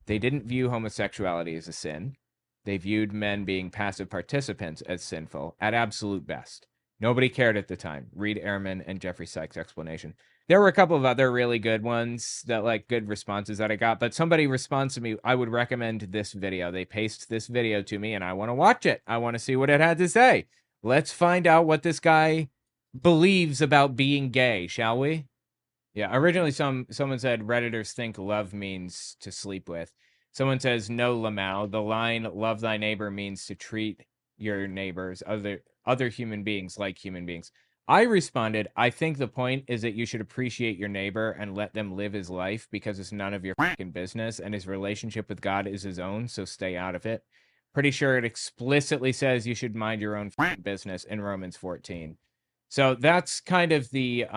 S1: They didn't view homosexuality as a sin. They viewed men being passive participants as sinful, at absolute best. Nobody cared at the time. Read Ehrman and Jeffrey Sykes' explanation. There were a couple of other really good ones that good responses that I got, but somebody responds to me, I would recommend this video. They paste this video to me and I want to watch it. I want to see what it had to say. Let's find out what this guy believes about being gay, shall we? Yeah, originally someone said Redditors think love means to sleep with. Someone says, no, Lamau. The line, love thy neighbor, means to treat your neighbors, other human beings like human beings. I responded, I think the point is that you should appreciate your neighbor and let them live his life because it's none of your fucking business and his relationship with God is his own, so stay out of it. Pretty sure it explicitly says you should mind your own fucking business in Romans 14. So that's kind of the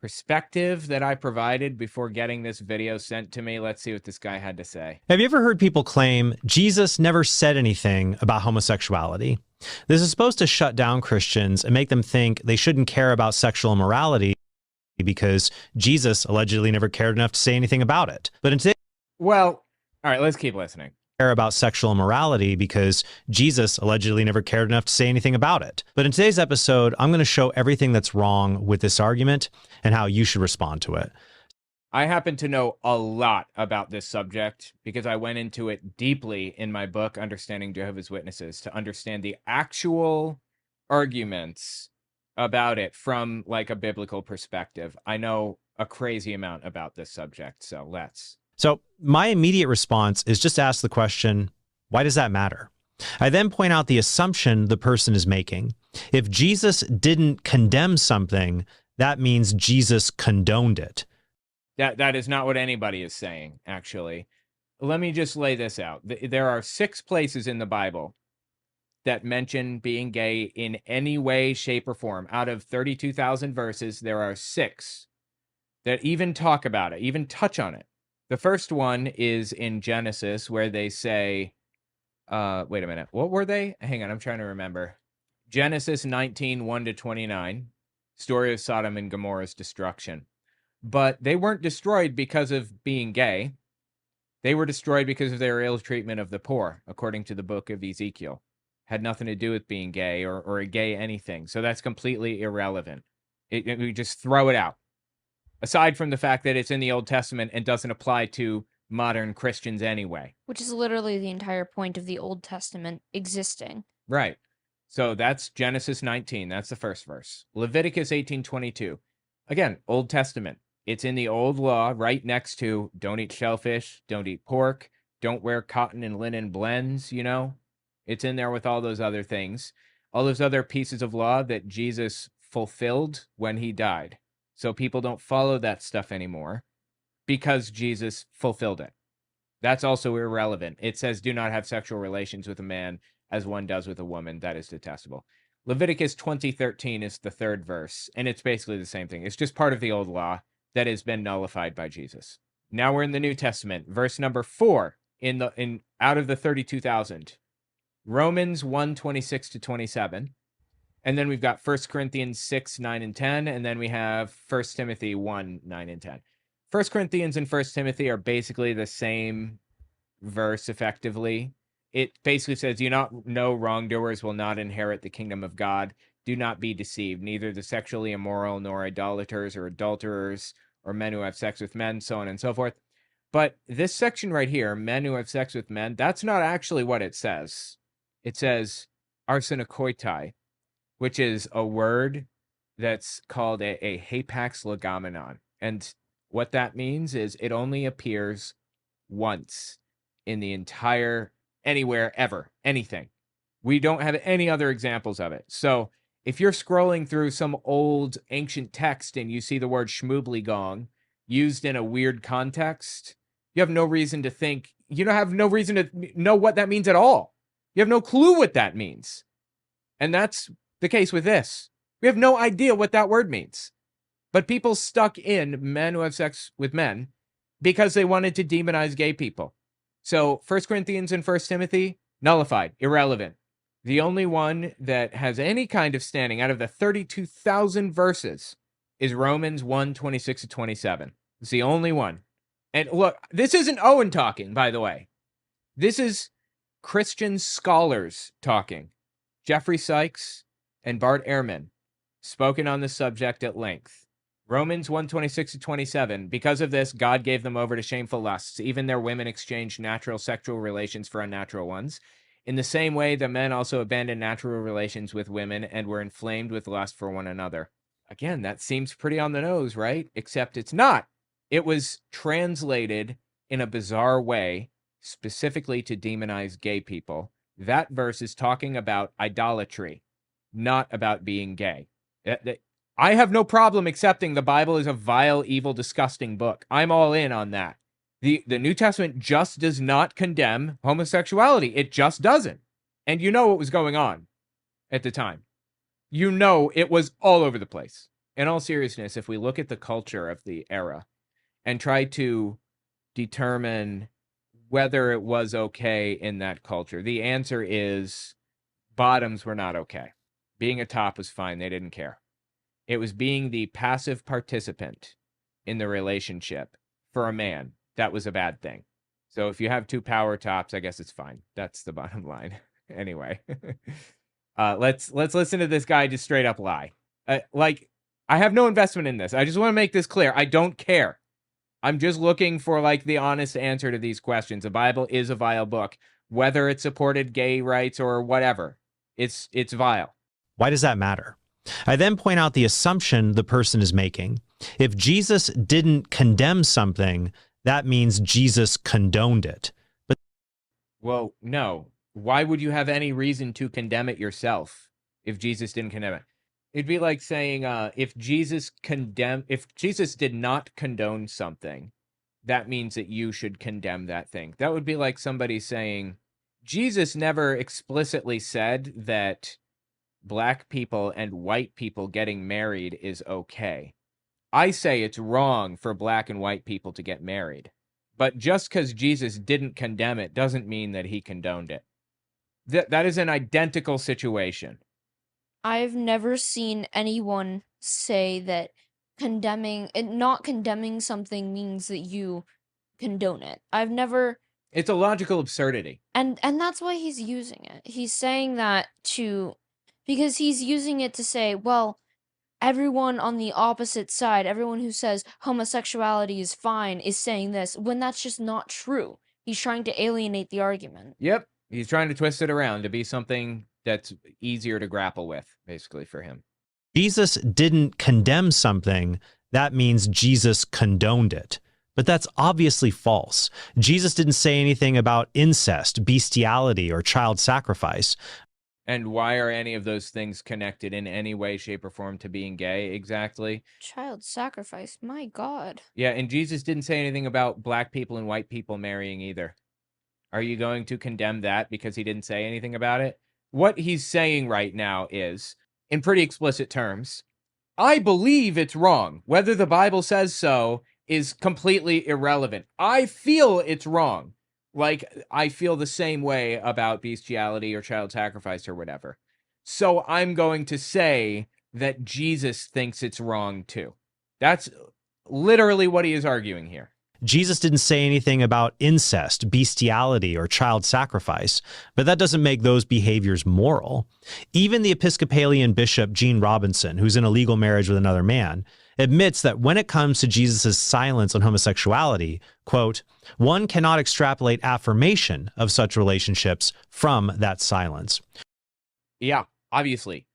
S1: perspective that I provided before getting this video sent to me. Let's see what this guy had to say.
S7: Have you ever heard people claim Jesus never said anything about homosexuality? This is supposed to shut down Christians and make them think they shouldn't care about sexual immorality because Jesus allegedly never cared enough to say anything about it. But instead,
S1: well, all right, let's keep listening.
S7: Care about sexual immorality because Jesus allegedly never cared enough to say anything about it. But in today's episode, I'm going to show everything that's wrong with this argument and how you should respond to it.
S1: I happen to know a lot about this subject because I went into it deeply in my book, Understanding Jehovah's Witnesses, to understand the actual arguments about it from a biblical perspective. I know a crazy amount about this subject, so let's.
S7: So my immediate response is just ask the question, why does that matter? I then point out the assumption the person is making. If Jesus didn't condemn something, that means Jesus condoned it.
S1: That is not what anybody is saying, actually. Let me just lay this out. There are 6 places in the Bible that mention being gay in any way, shape, or form. Out of 32,000 verses, there are 6 that even talk about it, even touch on it. The first one is in Genesis, where they say, wait a minute, what were they? Hang on, I'm trying to remember. Genesis 19, 1-29, story of Sodom and Gomorrah's destruction. But they weren't destroyed because of being gay. They were destroyed because of their ill treatment of the poor, according to the book of Ezekiel. Had nothing to do with being gay or a gay anything. So that's completely irrelevant. We just throw it out. Aside from the fact that it's in the Old Testament and doesn't apply to modern Christians anyway.
S5: Which is literally the entire point of the Old Testament existing.
S1: Right. So that's Genesis 19. That's the first verse. Leviticus 18:22. Again, Old Testament. It's in the old law right next to don't eat shellfish, don't eat pork, don't wear cotton and linen blends, you know? It's in there with all those other things. All those other pieces of law that Jesus fulfilled when he died. So people don't follow that stuff anymore because Jesus fulfilled it. That's also irrelevant. It says do not have sexual relations with a man as one does with a woman. That is detestable. Leviticus 20:13 is the third verse, and it's basically the same thing. It's just part of the old law that has been nullified by Jesus. Now we're in the New Testament. Verse number 4 in out of the 32,000. Romans 1:26-27. And then we've got 1 Corinthians 6, 9, and 10. And then we have 1 Timothy 1, 9, and 10. 1 Corinthians and 1 Timothy are basically the same verse, effectively. It basically says, do not know wrongdoers will not inherit the kingdom of God. Do not be deceived. Neither the sexually immoral, nor idolaters, or adulterers, or men who have sex with men, so on and so forth. But this section right here, men who have sex with men, that's not actually what it says. It says arsenokoitai, which is a word that's called a hapax legomenon. And what that means is it only appears once in the entire, anywhere, ever, anything. We don't have any other examples of it. So if you're scrolling through some old ancient text and you see the word schmoobligong used in a weird context, you have no reason to think, you don't have no reason to know what that means at all. You have no clue what that means. And that's the case with this. We have no idea what that word means. But people stuck in men who have sex with men because they wanted to demonize gay people. So 1 Corinthians and 1 Timothy, nullified, irrelevant. The only one that has any kind of standing out of the 32,000 verses is Romans 1:26-27. It's the only one. And look, this isn't Owen talking, by the way. This is Christian scholars talking. Jeffrey Sykes and Bart Ehrman, spoken on the subject at length. Romans 1:26-27. Because of this, God gave them over to shameful lusts. Even their women exchanged natural sexual relations for unnatural ones. In the same way, the men also abandoned natural relations with women and were inflamed with lust for one another. Again, that seems pretty on the nose, right? Except it's not. It was translated in a bizarre way, specifically to demonize gay people. That verse is talking about idolatry, not about being gay. I have no problem accepting the Bible is a vile, evil, disgusting book. I'm all in on that. The New Testament just does not condemn homosexuality. It just doesn't. And you know what was going on at the time. You know it was all over the place. In all seriousness, if we look at the culture of the era and try to determine whether it was okay in that culture, the answer is bottoms were not okay. Being a top was fine. They didn't care. It was being the passive participant in the relationship for a man that was a bad thing. So if you have 2 power tops, I guess it's fine. That's the bottom line. Anyway, let's listen to this guy just straight up lie. I have no investment in this. I just want to make this clear. I don't care. I'm just looking for the honest answer to these questions. The Bible is a vile book, whether it supported gay rights or whatever. It's vile.
S7: Why does that matter? I then point out the assumption the person is making. If Jesus didn't condemn something, that means Jesus condoned it. But
S1: well, no. Why would you have any reason to condemn it yourself if Jesus didn't condemn it? It'd be like saying if Jesus did not condone something, that means that you should condemn that thing. That would be like somebody saying Jesus never explicitly said that black people and white people getting married is okay. I say it's wrong for black and white people to get married. But just because Jesus didn't condemn it doesn't mean that he condoned it. That is an identical situation.
S5: I've never seen anyone say that not condemning something means that you condone it. I've never.
S1: It's a logical absurdity.
S5: And that's why he's using it. He's saying that because he's using it to say, well, everyone on the opposite side, everyone who says homosexuality is fine is saying this, when that's just not true. He's trying to alienate the argument.
S1: Yep. He's trying to twist it around to be something that's easier to grapple with, basically, for him.
S7: Jesus didn't condemn something. That means Jesus condoned it. But that's obviously false. Jesus didn't say anything about incest, bestiality, or child sacrifice.
S1: And why are any of those things connected in any way, shape, or form to being gay, exactly?
S5: Child sacrifice, my God.
S1: Yeah, and Jesus didn't say anything about black people and white people marrying either. Are you going to condemn that because he didn't say anything about it? What he's saying right now is, in pretty explicit terms, I believe it's wrong. Whether the Bible says so is completely irrelevant. I feel it's wrong. Like, I feel the same way about bestiality or child sacrifice or whatever. So I'm going to say that Jesus thinks it's wrong too. That's literally what he is arguing here.
S7: Jesus didn't say anything about incest, bestiality, or child sacrifice, but that doesn't make those behaviors moral. Even the Episcopalian bishop Gene Robinson, who's in a legal marriage with another man, admits that when it comes to Jesus' silence on homosexuality, quote, one cannot extrapolate affirmation of such relationships from that silence.
S1: Yeah, obviously.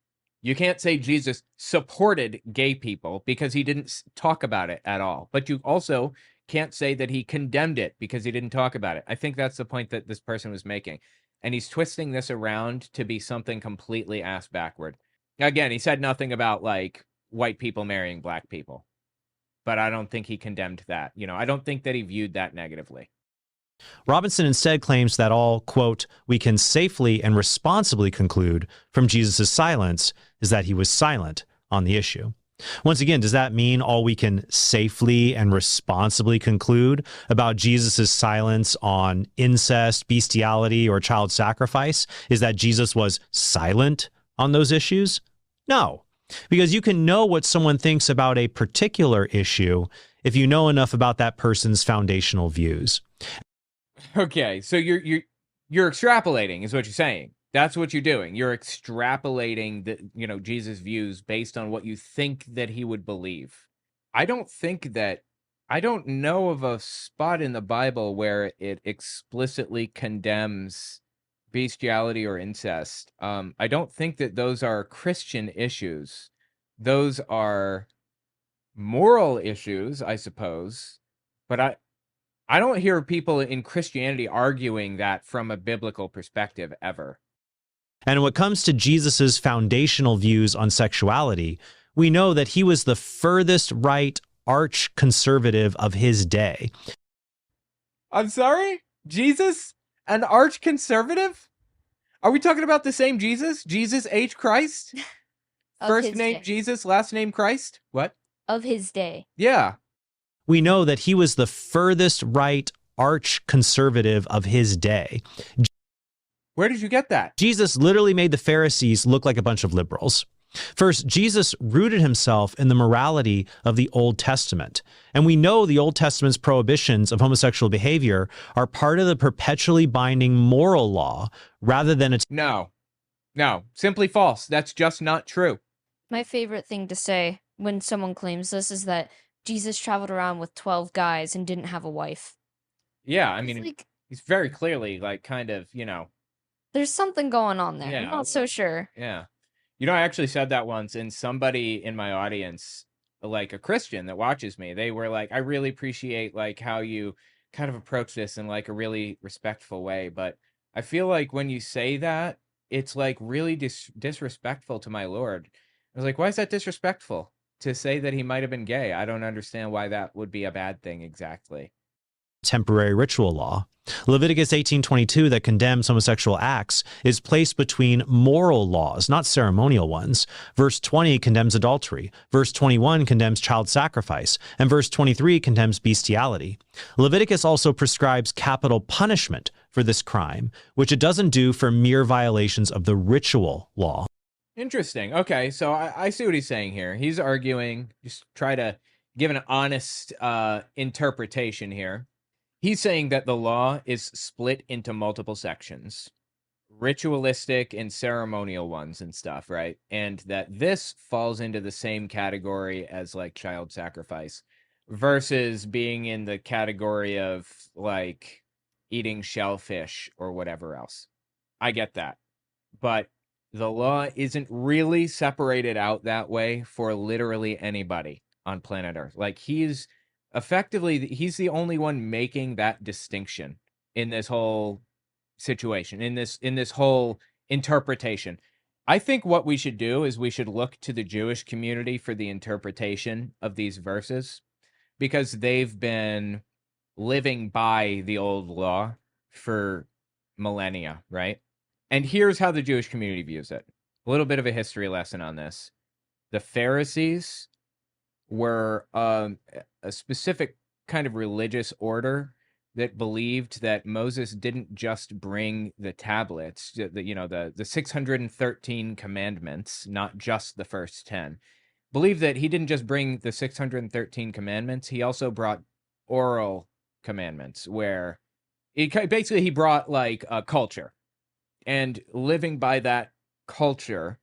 S1: You can't say Jesus supported gay people because he didn't talk about it at all. But you also can't say that he condemned it because he didn't talk about it. I think that's the point that this person was making. And he's twisting this around to be something completely ass backward. Again, he said nothing about like white people marrying black people. But I don't think he condemned that. You know, I don't think that he viewed that negatively.
S7: Robinson instead claims that all, quote, we can safely and responsibly conclude from Jesus' silence is that he was silent on the issue. Once again, does that mean all we can safely and responsibly conclude about Jesus' silence on incest, bestiality, or child sacrifice is that Jesus was silent on those issues? No, because you can know what someone thinks about a particular issue if you know enough about that person's foundational views.
S1: Okay, so you're extrapolating is what you're saying. That's what you're doing. You're extrapolating the, Jesus' views based on what you think that he would believe. I don't know of a spot in the Bible where it explicitly condemns bestiality or incest. I don't think that those are Christian issues. Those are moral issues, I suppose. But I don't hear people in Christianity arguing that from a biblical perspective ever.
S7: And when it comes to Jesus' foundational views on sexuality, we know that he was the furthest right arch-conservative of his day.
S1: I'm sorry? Jesus? An arch-conservative? Are we talking about the same Jesus? Jesus H. Christ? First name
S5: day.
S1: Jesus, last name Christ? What?
S5: Of his day.
S1: Yeah.
S7: We know that he was the furthest right arch-conservative of his day.
S1: Where did you get that?
S7: Jesus literally made the Pharisees look like a bunch of liberals. First, Jesus rooted himself in the morality of the Old Testament. And we know the Old Testament's prohibitions of homosexual behavior are part of the perpetually binding moral law rather than a...
S1: No, simply false. That's just not true.
S5: My favorite thing to say when someone claims this is that Jesus traveled around with 12 guys and didn't have a wife.
S1: Yeah, I
S5: It's
S1: mean,
S5: like,
S1: he's very clearly kind of,
S5: there's something going on there.
S1: Yeah,
S5: I'm not so sure.
S1: Yeah. I actually said that once, and somebody in my audience, like a Christian that watches me, they were like, I really appreciate how you kind of approach this in a really respectful way. But I feel like when you say that, it's really disrespectful to my Lord. I was like, why is that disrespectful? To say that he might have been gay. I don't understand why that would be a bad thing exactly.
S7: Temporary ritual law. Leviticus 18:22 that condemns homosexual acts is placed between moral laws, not ceremonial ones. Verse 20 condemns adultery. Verse 21 condemns child sacrifice. And verse 23 condemns bestiality. Leviticus also prescribes capital punishment for this crime, which it doesn't do for mere violations of the ritual law.
S1: Interesting. Okay, so I see what he's saying here. He's arguing, just try to give an honest interpretation here. He's saying that the law is split into multiple sections, ritualistic and ceremonial ones and stuff, right? And that this falls into the same category as like child sacrifice versus being in the category of like eating shellfish or whatever else. I get that. But the law isn't really separated out that way for literally anybody on planet Earth. Like he's the only one making that distinction in this whole situation, in this whole interpretation. I think what we should do is we should look to the Jewish community for the interpretation of these verses, because they've been living by the old law for millennia, right? And here's how the Jewish community views it. A little bit of a history lesson on this. The Pharisees were a specific kind of religious order that believed that Moses didn't just bring the tablets, the 613 commandments, not just the first 10. Believed that he didn't just bring the 613 commandments, he also brought oral commandments, where he brought like a culture. And living by that culture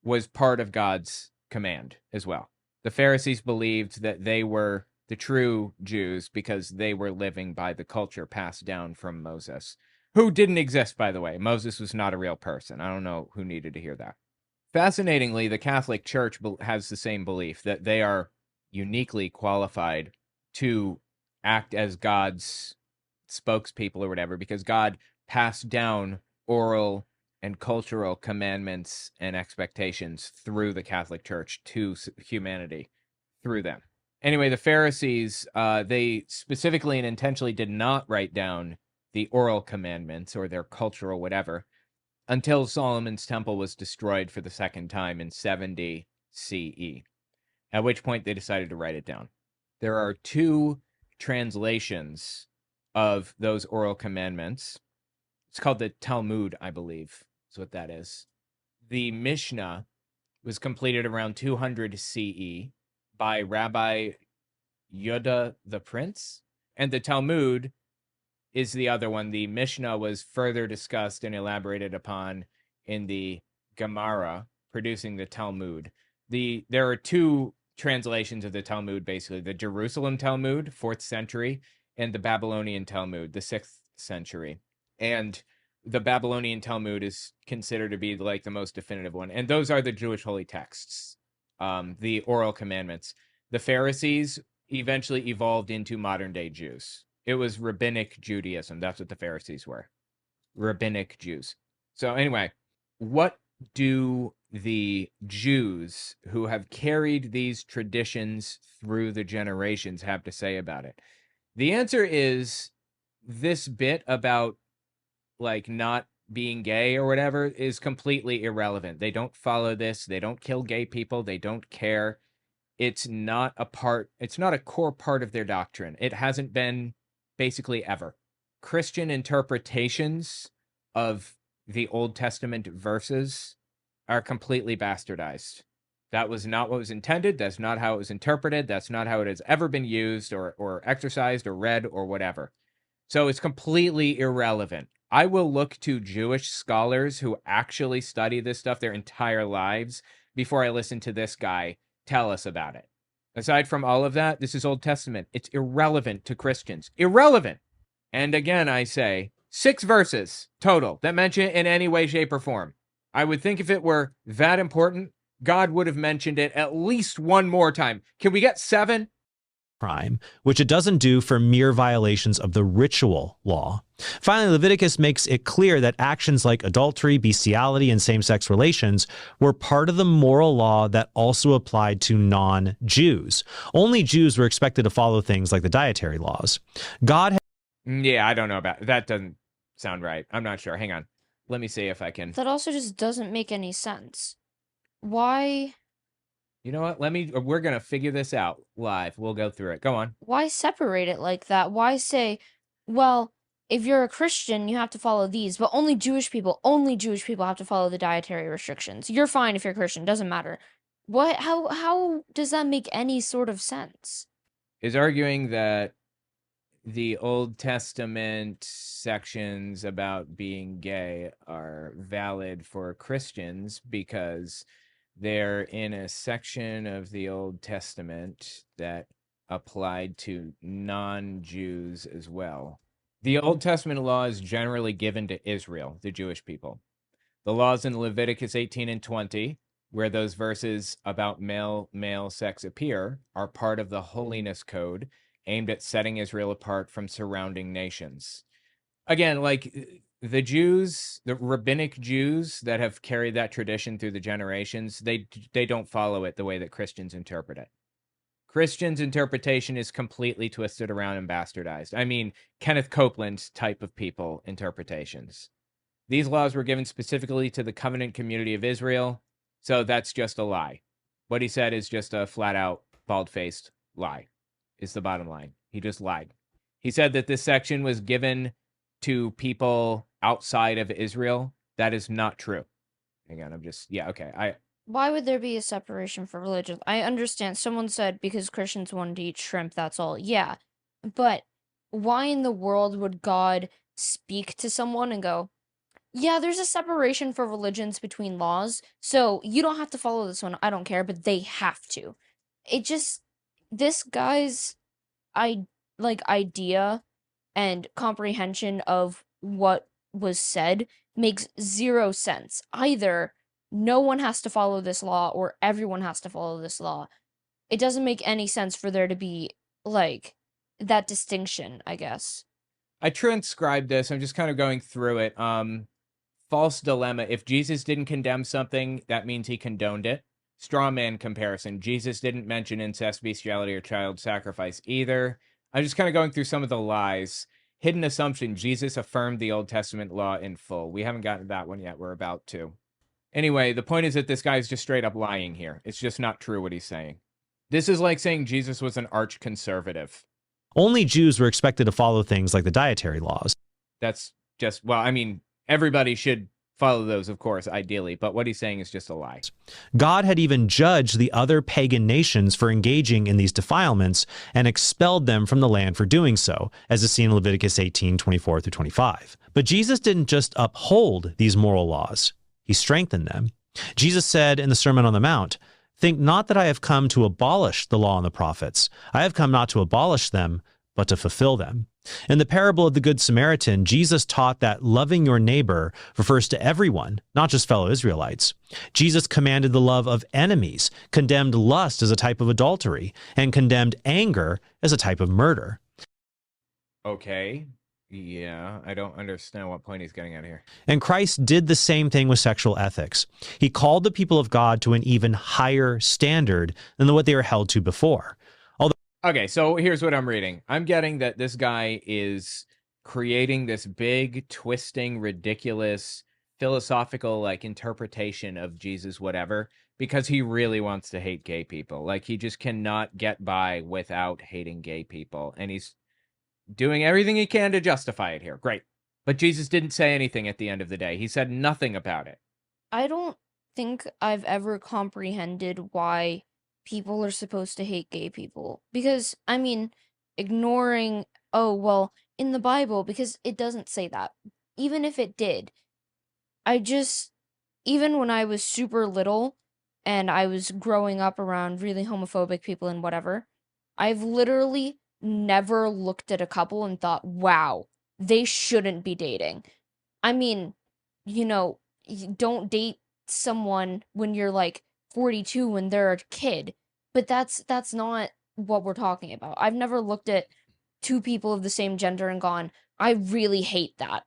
S1: was part of God's command as well. The Pharisees believed that they were the true Jews because they were living by the culture passed down from Moses, who didn't exist, by the way. Moses was not a real person. I don't know who needed to hear that. Fascinatingly, the Catholic Church has the same belief, that they are uniquely qualified to act as God's spokespeople or whatever, because God passed down oral and cultural commandments and expectations through the Catholic Church to humanity through them. Anyway, the Pharisees, they specifically and intentionally did not write down the oral commandments or their cultural whatever until Solomon's temple was destroyed for the second time in 70 CE, at which point they decided to write it down. There are two translations of those oral commandments. It's called the Talmud, I believe, is what that is. The Mishnah was completed around 200 CE by Rabbi Yehuda the Prince, and the Talmud is the other one. The Mishnah was further discussed and elaborated upon in the Gemara, producing the Talmud. There are two translations of the Talmud, basically. The Jerusalem Talmud, 4th century, and the Babylonian Talmud, the 6th century. And the Babylonian Talmud is considered to be like the most definitive one. And those are the Jewish holy texts, the oral commandments. The Pharisees eventually evolved into modern day Jews. It was rabbinic Judaism. That's what the Pharisees were. Rabbinic Jews. So anyway, what do the Jews who have carried these traditions through the generations have to say about it? The answer is this bit about like not being gay or whatever is completely irrelevant. They don't follow this. They don't kill gay people. They don't care. It's not a core part of their doctrine. It hasn't been basically ever. Christian interpretations of the Old Testament verses are completely bastardized. That was not what was intended. That's not how it was interpreted. That's not how it has ever been used or exercised or read or whatever. So it's completely irrelevant. I will look to Jewish scholars who actually study this stuff their entire lives before I listen to this guy tell us about it. Aside from all of that, this is Old Testament. It's irrelevant to Christians. Irrelevant. And again, I say 6 verses total that mention it in any way, shape, or form. I would think if it were that important, God would have mentioned it at least one more time. Can we get 7?
S7: Crime, which it doesn't do for mere violations of the ritual law. Finally, Leviticus makes it clear that actions like adultery, bestiality, and same-sex relations were part of the moral law that also applied to non-Jews. Only Jews were expected to follow things like the dietary laws. God
S1: Yeah, I don't know about that. Doesn't sound right. I'm not sure. Hang on. Let me see if I can.
S5: That also just doesn't make any sense. Why
S1: You know what? We're going to figure this out live. We'll go through it. Go on.
S5: why separate it like that? Why say, well, if you're a Christian, you have to follow these, but only Jewish people have to follow the dietary restrictions. You're fine if you're Christian, doesn't matter. What how does that make any sort of sense?
S1: Is arguing that the Old Testament sections about being gay are valid for Christians because they're in a section of the Old Testament that applied to non-Jews as well. The Old Testament law is generally given to Israel, the Jewish people. The laws in Leviticus 18 and 20, where those verses about male sex appear, are part of the holiness code aimed at setting Israel apart from surrounding nations. Again, like the Jews, the rabbinic Jews that have carried that tradition through the generations, they don't follow it the way that Christians interpret it. Christians' interpretation is completely twisted around and bastardized. I mean, Kenneth Copeland's type of people interpretations. These laws were given specifically to the covenant community of Israel, so that's just a lie. What he said is just a flat-out, bald-faced lie, is the bottom line. He just lied. He said that this section was given to people outside of Israel. That is not true. Hang on, okay.
S5: Why would there be a separation for religion? I understand someone said because Christians wanted to eat shrimp, that's all. Yeah. But why in the world would God speak to someone and go, yeah, there's a separation for religions between laws, so you don't have to follow this one. I don't care, but they have to. It just this guy's idea and comprehension of what was said makes zero sense. Either no one has to follow this law or everyone has to follow this law. It doesn't make any sense for there to be like that distinction, I guess.
S1: I transcribed this. I'm just kind of going through it. False dilemma. If Jesus didn't condemn something, that means he condoned it. Straw man comparison. Jesus didn't mention incest, bestiality, or child sacrifice either. I'm just kind of going through some of the lies. Hidden assumption. Jesus affirmed the Old Testament law in full. We haven't gotten that one yet. We're about to. Anyway, the point is that this guy's just straight up lying here. It's just not true what he's saying. This is like saying Jesus was an arch conservative.
S7: Only Jews were expected to follow things like the dietary laws.
S1: That's just, well, I mean, everybody should follow those, of course, ideally, but what he's saying is just a lie.
S7: God had even judged the other pagan nations for engaging in these defilements and expelled them from the land for doing so, as is seen in Leviticus 18, 24 through 25. But Jesus didn't just uphold these moral laws, he strengthened them. Jesus said in the Sermon on the Mount, "Think not that I have come to abolish the law and the prophets. I have come not to abolish them, but to fulfill them." In the parable of the Good Samaritan, Jesus taught that loving your neighbor refers to everyone, not just fellow Israelites. Jesus commanded the love of enemies, condemned lust as a type of adultery, and condemned anger as a type of murder.
S1: Okay. Yeah, I don't understand what point he's getting at here.
S7: And Christ did the same thing with sexual ethics. He called the people of God to an even higher standard than what they were held to before.
S1: Okay, so here's what I'm reading. I'm getting that this guy is creating this big, twisting, ridiculous, philosophical, like, interpretation of Jesus, whatever, because he really wants to hate gay people. Like, he just cannot get by without hating gay people. And he's doing everything he can to justify it here. Great. But Jesus didn't say anything at the end of the day. He said nothing about it.
S5: I don't think I've ever comprehended why people are supposed to hate gay people. Because, I mean, ignoring, oh, well, in the Bible, because it doesn't say that. Even if it did, even when I was super little and I was growing up around really homophobic people and whatever, I've literally never looked at a couple and thought, wow, they shouldn't be dating. I mean, you don't date someone when you're like 42 when they're a kid, but that's not what we're talking about. I've never looked at two people of the same gender and gone, I really hate that.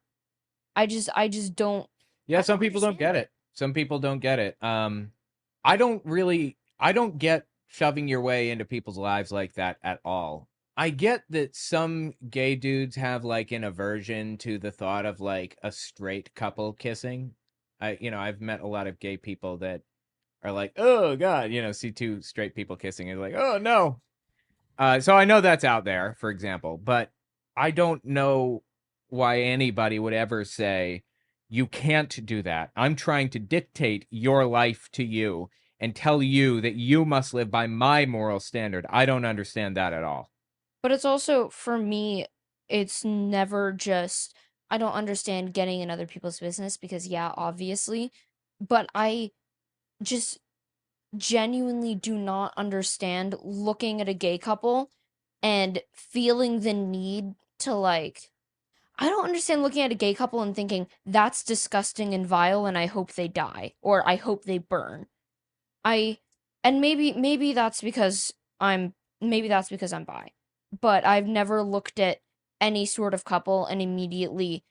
S5: I just don't.
S1: Yeah, some people don't get it. Some people don't get it. I don't get shoving your way into people's lives like that at all. I get that some gay dudes have like an aversion to the thought of like a straight couple kissing. I've met a lot of gay people that are like, oh God, see two straight people kissing and like, oh no. So I know that's out there, for example, but I don't know why anybody would ever say, you can't do that. I'm trying to dictate your life to you and tell you that you must live by my moral standard. I don't understand that at all.
S5: But it's also, for me, it's never just, I don't understand getting in other people's business because, yeah, obviously, but I just genuinely do not understand looking at a gay couple and feeling the need to, like, I don't understand looking at a gay couple and thinking, that's disgusting and vile and I hope they die or I hope they burn. I and maybe that's because I'm bi. But I've never looked at any sort of couple and immediately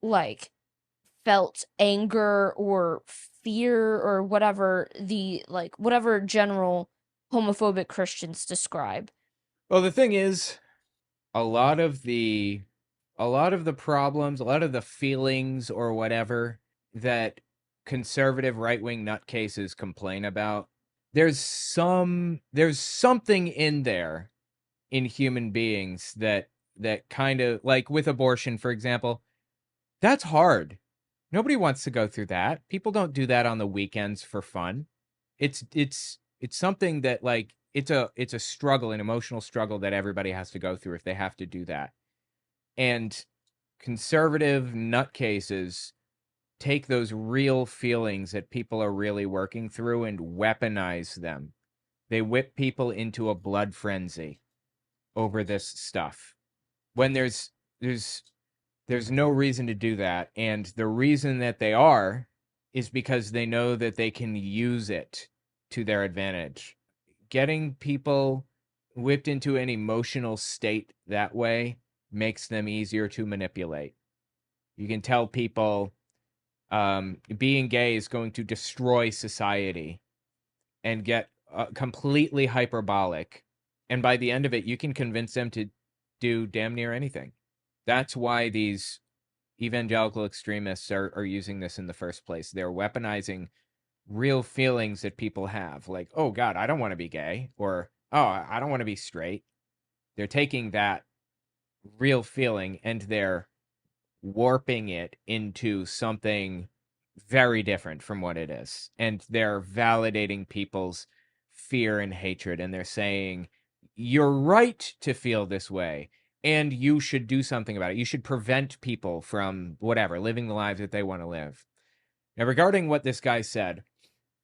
S5: like felt anger or fear or whatever general homophobic Christians describe.
S1: Well, the thing is, a lot of the problems, a lot of the feelings or whatever that conservative right-wing nutcases complain about, there's something in there in human beings that kind of, like with abortion, for example, that's hard. Nobody wants to go through that. People don't do that on the weekends for fun. It's something that, like, it's a struggle, an emotional struggle that everybody has to go through if they have to do that. And conservative nutcases take those real feelings that people are really working through and weaponize them. They whip people into a blood frenzy over this stuff when there's no reason to do that. And the reason that they are is because they know that they can use it to their advantage. Getting people whipped into an emotional state that way makes them easier to manipulate. You can tell people being gay is going to destroy society and get completely hyperbolic. And by the end of it, you can convince them to do damn near anything. That's why these evangelical extremists are using this in the first place. They're weaponizing real feelings that people have, like, oh God, I don't want to be gay, or oh, I don't want to be straight. They're taking that real feeling and they're warping it into something very different from what it is. And they're validating people's fear and hatred. And they're saying, you're right to feel this way. And you should do something about it. You should prevent people from whatever, living the lives that they want to live. Now, regarding what this guy said,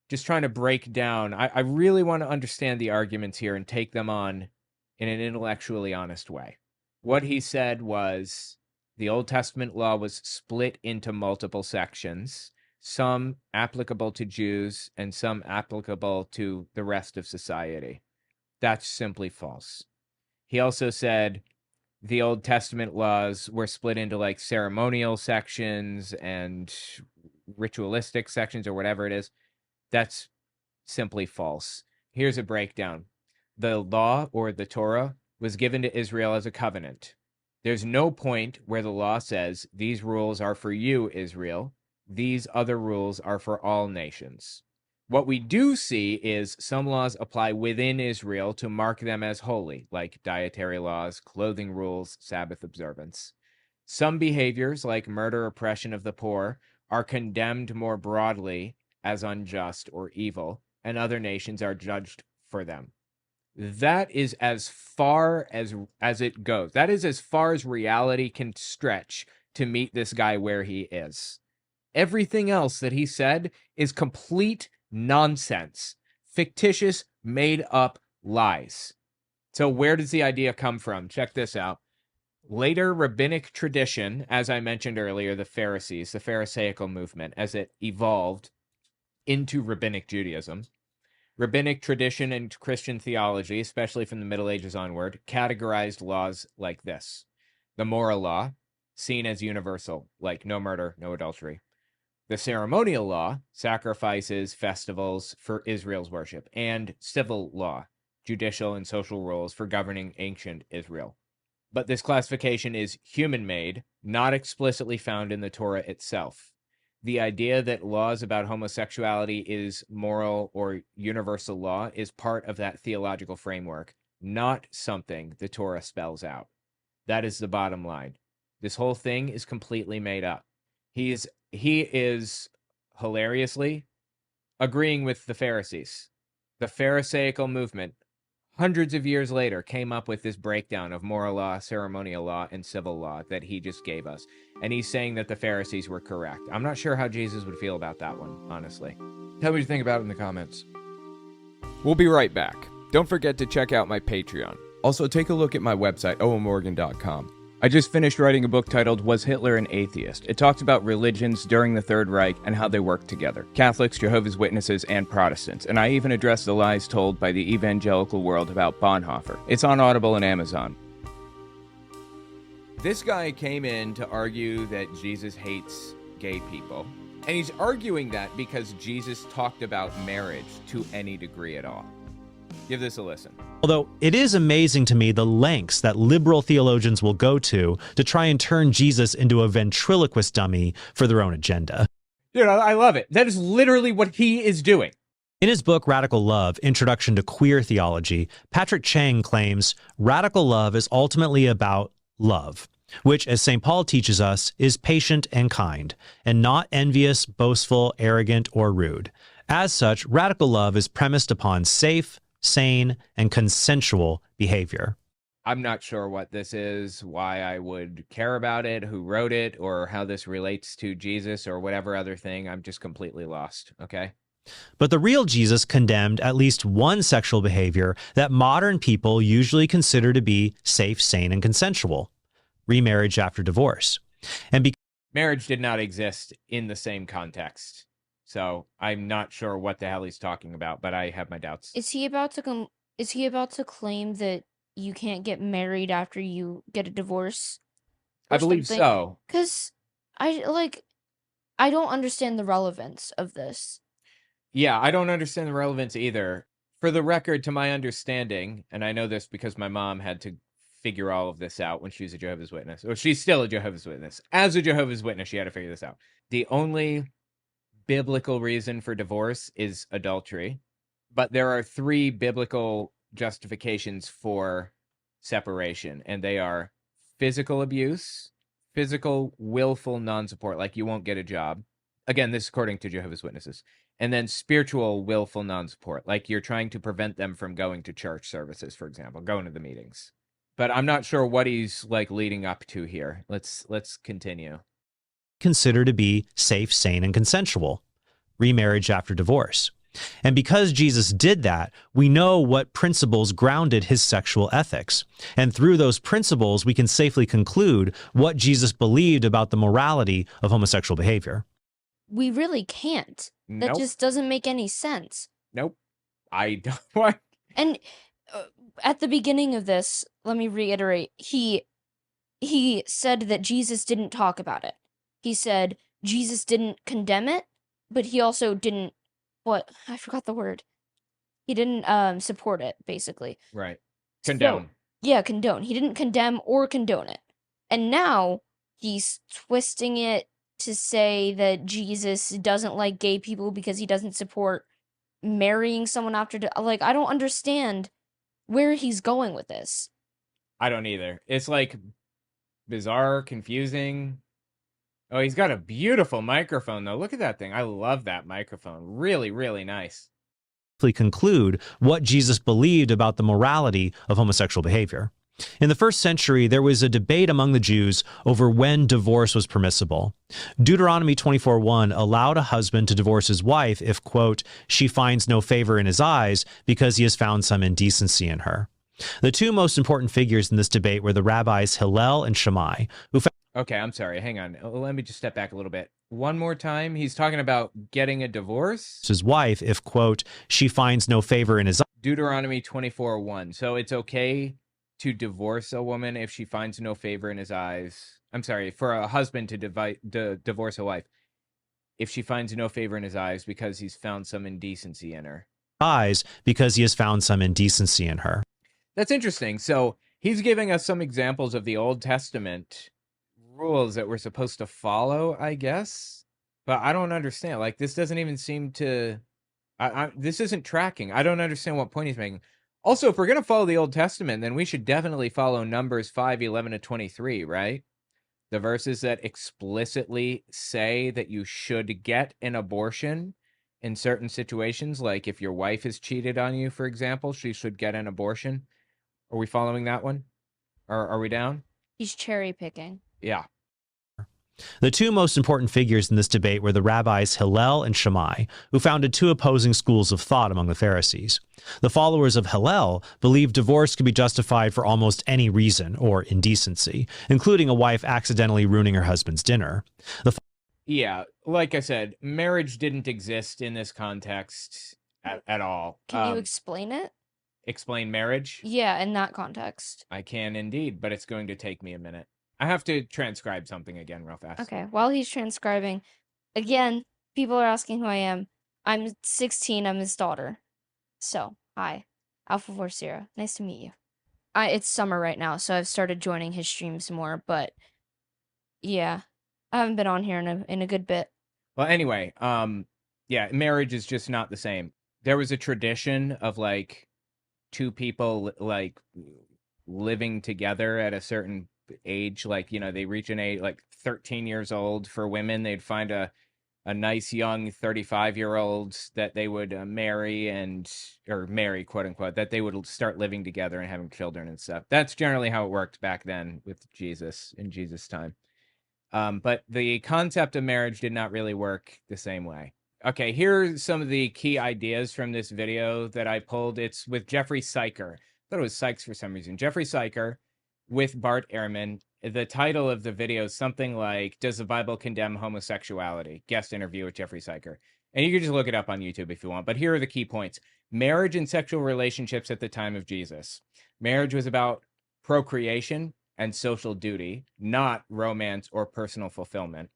S1: just trying to break down, I really want to understand the arguments here and take them on in an intellectually honest way. What he said was the Old Testament law was split into multiple sections, some applicable to Jews and some applicable to the rest of society. That's simply false. He also said the Old Testament laws were split into like ceremonial sections and ritualistic sections or whatever it is. That's simply false. Here's a breakdown. The law, or the Torah, was given to Israel as a covenant. There's no point where the law says, these rules are for you, Israel. These other rules are for all nations. What we do see is some laws apply within Israel to mark them as holy, like dietary laws, clothing rules, Sabbath observance. Some behaviors, like murder, oppression of the poor, are condemned more broadly as unjust or evil, and other nations are judged for them. That is as far as it goes. That is as far as reality can stretch to meet this guy where he is. Everything else that he said is complete nonsense, fictitious, made up lies. So where does the idea come from? Check this out. Later rabbinic tradition, as I mentioned earlier, the Pharisees, the Pharisaical movement, as it evolved into rabbinic Judaism, rabbinic tradition and Christian theology, especially from the Middle Ages onward, categorized laws like this. The moral law, seen as universal, like no murder, no adultery. The ceremonial law, sacrifices, festivals for Israel's worship. And civil law, judicial, and social rules for governing ancient Israel. But this classification is human-made, not explicitly found in the Torah itself. The idea that laws about homosexuality is moral or universal law is part of that theological framework, not something the Torah spells out. That is the bottom line. This whole thing is completely made up. He is hilariously agreeing with the Pharisees. The Pharisaical movement, hundreds of years later, came up with this breakdown of moral law, ceremonial law, and civil law that he just gave us. And he's saying that the Pharisees were correct. I'm not sure how Jesus would feel about that one, honestly. Tell me what you think about it in the comments. We'll be right back. Don't forget to check out my Patreon. Also, take a look at my website, owenmorgan.com. I just finished writing a book titled Was Hitler an Atheist? It talks about religions during the Third Reich and how they work together. Catholics, Jehovah's Witnesses, and Protestants. And I even address the lies told by the evangelical world about Bonhoeffer. It's on Audible and Amazon. This guy came in to argue that Jesus hates gay people. And he's arguing that because Jesus talked about marriage to any degree at all. Give this a listen.
S7: Although it is amazing to me the lengths that liberal theologians will go to try and turn Jesus into a ventriloquist dummy for their own agenda.
S1: Dude, I love it. That is literally what he is doing.
S7: In his book, Radical Love, Introduction to Queer Theology, Patrick Chang claims radical love is ultimately about love, which, as St. Paul teaches us, is patient and kind, and not envious, boastful, arrogant, or rude. As such, radical love is premised upon safe, sane, and consensual behavior.
S1: I'm not sure what this is, why I would care about it, who wrote it, or how this relates to Jesus or whatever other thing. I'm just completely lost, okay?
S7: But the real Jesus condemned at least one sexual behavior that modern people usually consider to be safe, sane, and consensual: remarriage after divorce. And
S1: marriage did not exist in the same context. So I'm not sure what the hell he's talking about, but I have my doubts.
S5: Is he about to claim that you can't get married after you get a divorce?
S1: I believe so.
S5: Because I don't understand the relevance of this.
S1: Yeah, I don't understand the relevance either. For the record, to my understanding, and I know this because my mom had to figure all of this out when she was a Jehovah's Witness. Or she's still a Jehovah's Witness. As a Jehovah's Witness, she had to figure this out. The only biblical reason for divorce is adultery, but there are 3 biblical justifications for separation, and they are physical abuse, physical willful non-support, like you won't get a job. Again, this is according to Jehovah's Witnesses. And then spiritual willful non-support, like you're trying to prevent them from going to church services, for example, going to the meetings. But I'm not sure what he's leading up to here. Let's continue.
S7: Consider to be safe, sane, and consensual: remarriage after divorce. And because Jesus did that, we know what principles grounded his sexual ethics. And through those principles, we can safely conclude what Jesus believed about the morality of homosexual behavior.
S5: We really can't. That
S1: Nope.
S5: just doesn't make any sense.
S1: Nope. I don't. What?
S5: And at the beginning of this, let me reiterate, he said that Jesus didn't talk about it. He said Jesus didn't condemn it, but he also didn't, I forgot the word. He didn't support it, basically.
S1: Right. Condone.
S5: Yeah, condone. He didn't condemn or condone it. And now he's twisting it to say that Jesus doesn't like gay people because he doesn't support marrying someone after I don't understand where he's going with this.
S1: I don't either. It's bizarre, confusing. Oh, he's got a beautiful microphone, though. Look at that thing. I love that microphone. Really, really nice.
S7: Conclude what Jesus believed about the morality of homosexual behavior. In the first century, there was a debate among the Jews over when divorce was permissible. Deuteronomy 24:1 allowed a husband to divorce his wife if, quote, she finds no favor in his eyes because he has found some indecency in her. The 2 most important figures in this debate were the rabbis Hillel and Shammai, who found...
S1: Okay, I'm sorry. Hang on. Let me just step back a little bit. One more time. He's talking about getting a divorce?
S7: His wife if, quote, she finds no favor in his eyes.
S1: Deuteronomy 24:1. So it's okay to divorce a woman if she finds no favor in his eyes. I'm sorry, for a husband to divorce a wife if she finds no favor in his eyes because he's found some indecency in her.
S7: eyes because he has found some indecency in her.
S1: That's interesting. So he's giving us some examples of the Old Testament rules that we're supposed to follow, I guess. But I don't understand. Like, this doesn't even seem to... this isn't tracking. I don't understand what point he's making. Also, if we're going to follow the Old Testament, then we should definitely follow Numbers 5:11-23, right? The verses that explicitly say that you should get an abortion in certain situations, like if your wife has cheated on you, for example, she should get an abortion. Are we following that one? Or are we down?
S5: He's cherry picking.
S1: Yeah.
S7: The two most important figures in this debate were the rabbis Hillel and Shammai, who founded two opposing schools of thought among the Pharisees. The followers of Hillel believed divorce could be justified for almost any reason or indecency, including a wife accidentally ruining her husband's dinner.
S1: Yeah, like I said, marriage didn't exist in this context at all.
S5: Can you explain it?
S1: Explain marriage?
S5: Yeah, in that context.
S1: I can indeed, but it's going to take me a minute. I have to transcribe something again real fast.
S5: Okay, while he's transcribing, again, people are asking who I am. I'm 16, I'm his daughter. So, hi, Alpha Force Zero. Nice to meet you. It's summer right now, so I've started joining his streams more, but yeah, I haven't been on here in a good bit.
S1: Well, anyway, yeah, marriage is just not the same. There was a tradition of like two people like living together at a certain age, like, you know, they reach an age like 13 years old. For women, they'd find a nice young 35-year-old that they would marry or marry, quote unquote, that they would start living together and having children and stuff. That's generally how it worked back then with Jesus, in Jesus' time. But the concept of marriage did not really work the same way. Okay, here are some of the key ideas from this video that I pulled. It's with Jeffrey Syker. I thought it was Sykes for some reason. Jeffrey Syker with Bart Ehrman. The title of the video is something like, "Does the Bible condemn homosexuality?" Guest interview with Jeffrey Syker. And you can just look it up on YouTube if you want. But here are the key points. Marriage and sexual relationships at the time of Jesus. Marriage was about procreation and social duty, not romance or personal fulfillment.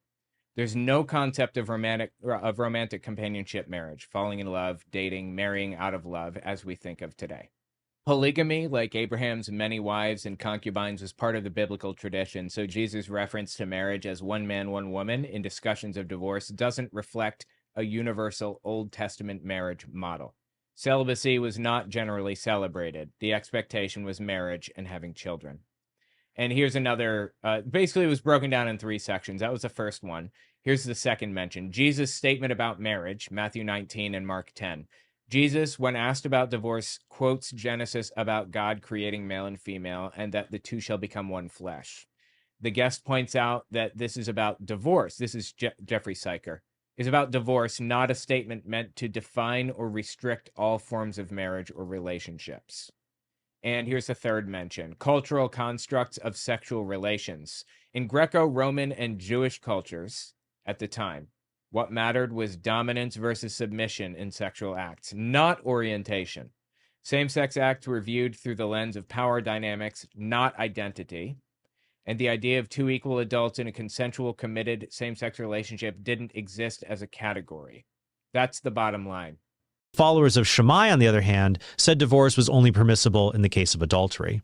S1: There's no concept of romantic companionship marriage, falling in love, dating, marrying out of love, as we think of today. Polygamy, like Abraham's many wives and concubines, was part of the biblical tradition, so Jesus' reference to marriage as one man, one woman in discussions of divorce doesn't reflect a universal Old Testament marriage model. Celibacy was not generally celebrated. The expectation was marriage and having children. And here's another, basically it was broken down in 3 sections. That was the first one. Here's the second mention. Jesus' statement about marriage, Matthew 19 and Mark 10. Jesus, when asked about divorce, quotes Genesis about God creating male and female and that the two shall become one flesh. The guest points out that this is about divorce. This is Jeffrey Syker. Is about divorce, not a statement meant to define or restrict all forms of marriage or relationships. And here's the third mention. Cultural constructs of sexual relations. In Greco-Roman and Jewish cultures at the time, what mattered was dominance versus submission in sexual acts, not orientation. Same-sex acts were viewed through the lens of power dynamics, not identity. And the idea of 2 equal adults in a consensual, committed same-sex relationship didn't exist as a category. That's the bottom line.
S7: Followers of Shammai, on the other hand, said divorce was only permissible in the case of adultery.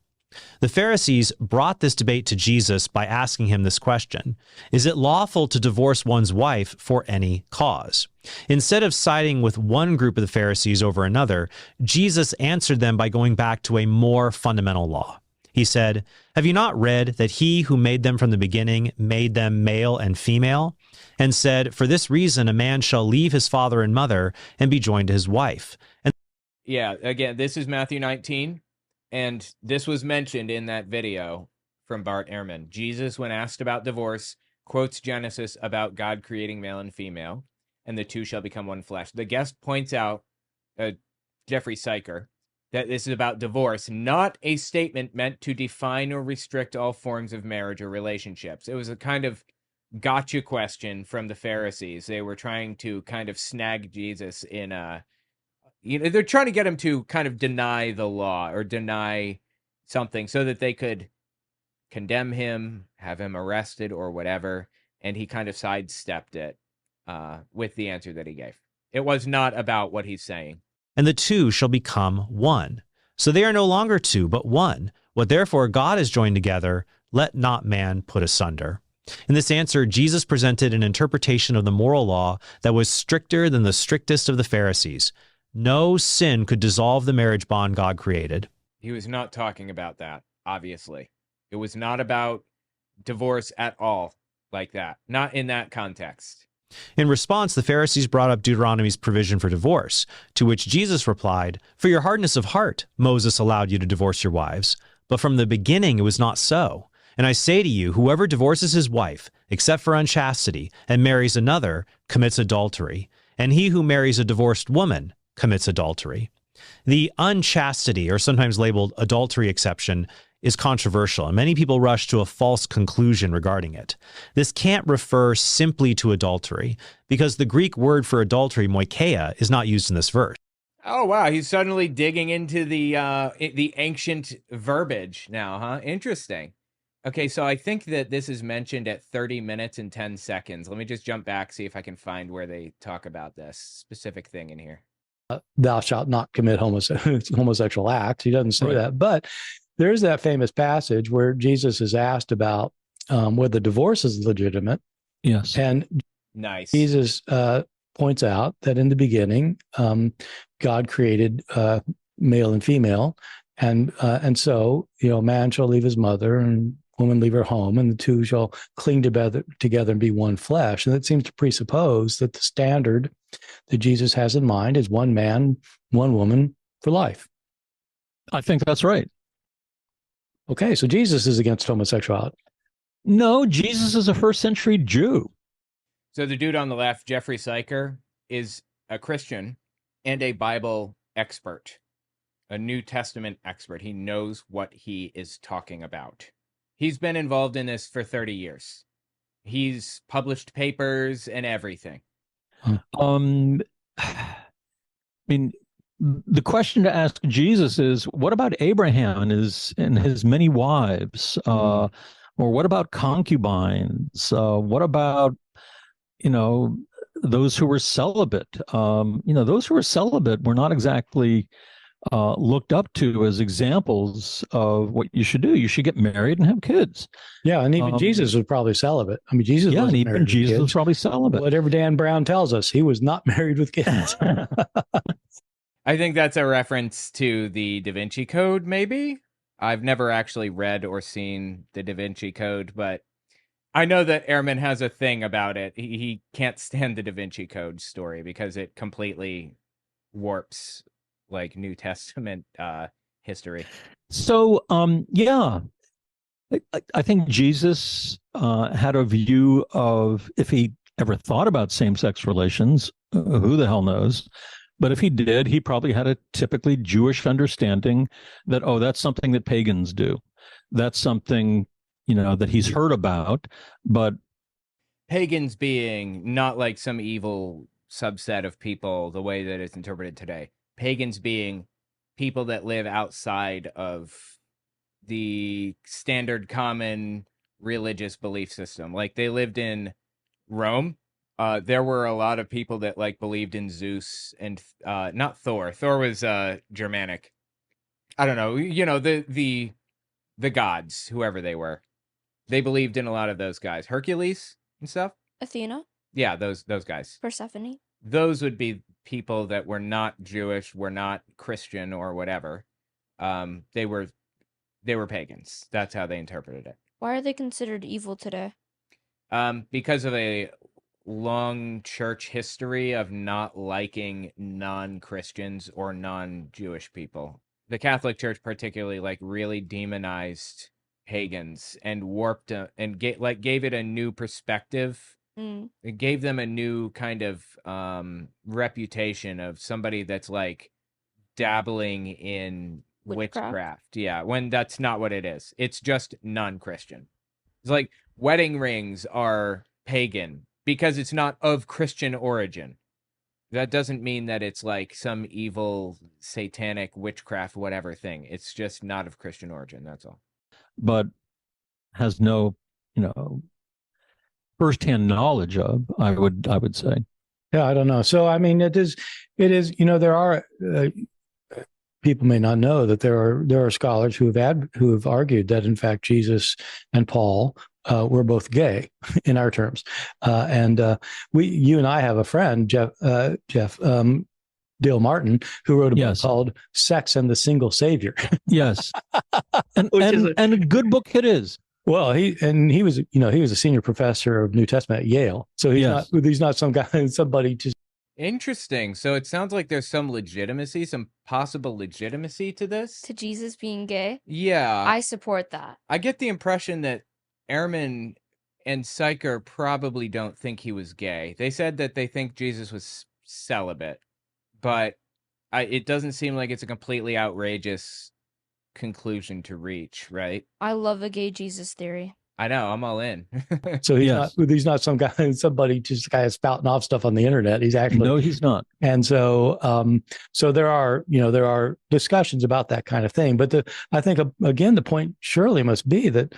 S7: The Pharisees brought this debate to Jesus by asking him this question: is it lawful to divorce one's wife for any cause? Instead of siding with one group of the Pharisees over another, Jesus answered them by going back to a more fundamental law. He said, "Have you not read that he who made them from the beginning made them male and female? And said, for this reason a man shall leave his father and mother and be joined to his wife." And
S1: yeah, again, this is Matthew 19. And this was mentioned in that video from Bart Ehrman. Jesus, when asked about divorce, quotes Genesis about God creating male and female, and the two shall become one flesh. The guest points out, Jeffrey Syker, that this is about divorce, not a statement meant to define or restrict all forms of marriage or relationships. It was a kind of gotcha question from the Pharisees. They were trying to kind of snag Jesus in a... You know, they're trying to get him to kind of deny the law or deny something so that they could condemn him, have him arrested or whatever. And he kind of sidestepped it with the answer that he gave. It was not about what he's saying.
S7: and the two shall become one. So they are no longer two, but one. What therefore God has joined together, let not man put asunder. In this answer, Jesus presented an interpretation of the moral law that was stricter than the strictest of the Pharisees. No sin could dissolve the marriage bond God created.
S1: He was not talking about that, obviously. It was not about divorce at all like that. Not in that context.
S7: In response, the Pharisees brought up Deuteronomy's provision for divorce, to which Jesus replied, "For your hardness of heart, Moses allowed you to divorce your wives, but from the beginning it was not so. And I say to you, whoever divorces his wife, except for unchastity, and marries another, commits adultery. And he who marries a divorced woman commits adultery." The unchastity, or sometimes labeled adultery exception, is controversial, and many people rush to a false conclusion regarding it. This can't refer simply to adultery, because the Greek word for adultery, moikeia, is not used in this verse.
S1: Oh, wow. He's suddenly digging into the ancient verbiage now, huh? Interesting. Okay, so I think that this is mentioned at 30 minutes and 10 seconds. Let me just jump back, see if I can find where they talk about this specific thing in here.
S8: Thou shalt not commit homosexual acts. He doesn't say that. But there's that famous passage where Jesus is asked about whether divorce is legitimate.
S9: Yes.
S8: And
S1: nice.
S8: Jesus points out that in the beginning, God created male and female. And so, man shall leave his mother and woman leave her home, and the two shall cling together and be one flesh. And that seems to presuppose that the standard that Jesus has in mind is one man, one woman for life.
S9: I think that's right.
S8: Okay, so Jesus is against homosexuality.
S9: No, Jesus is a first century Jew.
S1: So the dude on the left, Jeffrey Syker, is a Christian and a Bible expert, a New Testament expert. He knows what he is talking about. He's been involved in this for 30 years. He's published papers and everything.
S9: I mean, the question to ask Jesus is, what about Abraham and his many wives? Or what about concubines? What about, those who were celibate? Those who were celibate were not exactly looked up to as examples of what you should do. You should get married and have kids.
S8: Yeah, and even Jesus was probably celibate. I mean, Jesus
S9: yeah,
S8: wasn't
S9: and
S8: married
S9: even
S8: with
S9: Jesus
S8: kids.
S9: was probably celibate.
S8: Whatever Dan Brown tells us, he was not married with kids.
S1: I think that's a reference to the Da Vinci Code, maybe? I've never actually read or seen the Da Vinci Code, but I know that Ehrman has a thing about it. He can't stand the Da Vinci Code story because it completely warps like New Testament history.
S9: So, yeah, I think Jesus had a view of, if he ever thought about same-sex relations, who the hell knows? But if he did, he probably had a typically Jewish understanding that, that's something that pagans do. That's something, that he's heard about, but
S1: pagans being not like some evil subset of people the way that it's interpreted today. Pagans being people that live outside of the standard common religious belief system. Like they lived in Rome. There were a lot of people that like believed in Zeus and not Thor. Thor was Germanic. I don't know. The gods, whoever they were. They believed in a lot of those guys. Hercules and stuff.
S5: Athena.
S1: Yeah, those guys.
S5: Persephone.
S1: Those would be people that were not Jewish, were not Christian or whatever. They were pagans. That's how they interpreted it.
S5: Why are they considered evil today?
S1: Because of a long church history of not liking non-Christians or non-Jewish people. The Catholic Church particularly really demonized pagans and warped and gave it a new perspective. It gave them a new kind of reputation of somebody that's like dabbling in witchcraft. Yeah, when that's not what it is. It's just non-Christian. It's like wedding rings are pagan because it's not of Christian origin. That doesn't mean that it's like some evil satanic witchcraft whatever thing. It's just not of Christian origin, that's all.
S9: But has no, firsthand knowledge of, I would say.
S8: I don't know. So, I mean, it is, there are, people may not know that there are scholars who have argued that in fact Jesus and Paul were both gay in our terms, and you and I have a friend, Jeff Dale Martin, who wrote a book called "Sex and the Single Savior."
S9: Yes, and a good book it is.
S8: Well, he was a senior professor of New Testament at Yale, so he's not some guy, somebody just.
S1: Interesting. So it sounds like there's some legitimacy, some possible legitimacy to this.
S5: To Jesus being gay?
S1: Yeah.
S5: I support that.
S1: I get the impression that Ehrman and Syker probably don't think he was gay. They said that they think Jesus was celibate, but it doesn't seem like it's a completely outrageous conclusion to reach, right?
S5: I love a gay Jesus theory.
S1: I know, I'm all in.
S8: So he's not some guy, somebody just kind of spouting off stuff on the internet. He's actually,
S9: no, he's not.
S8: And so, so there are discussions about that kind of thing. But I think again, the point surely must be that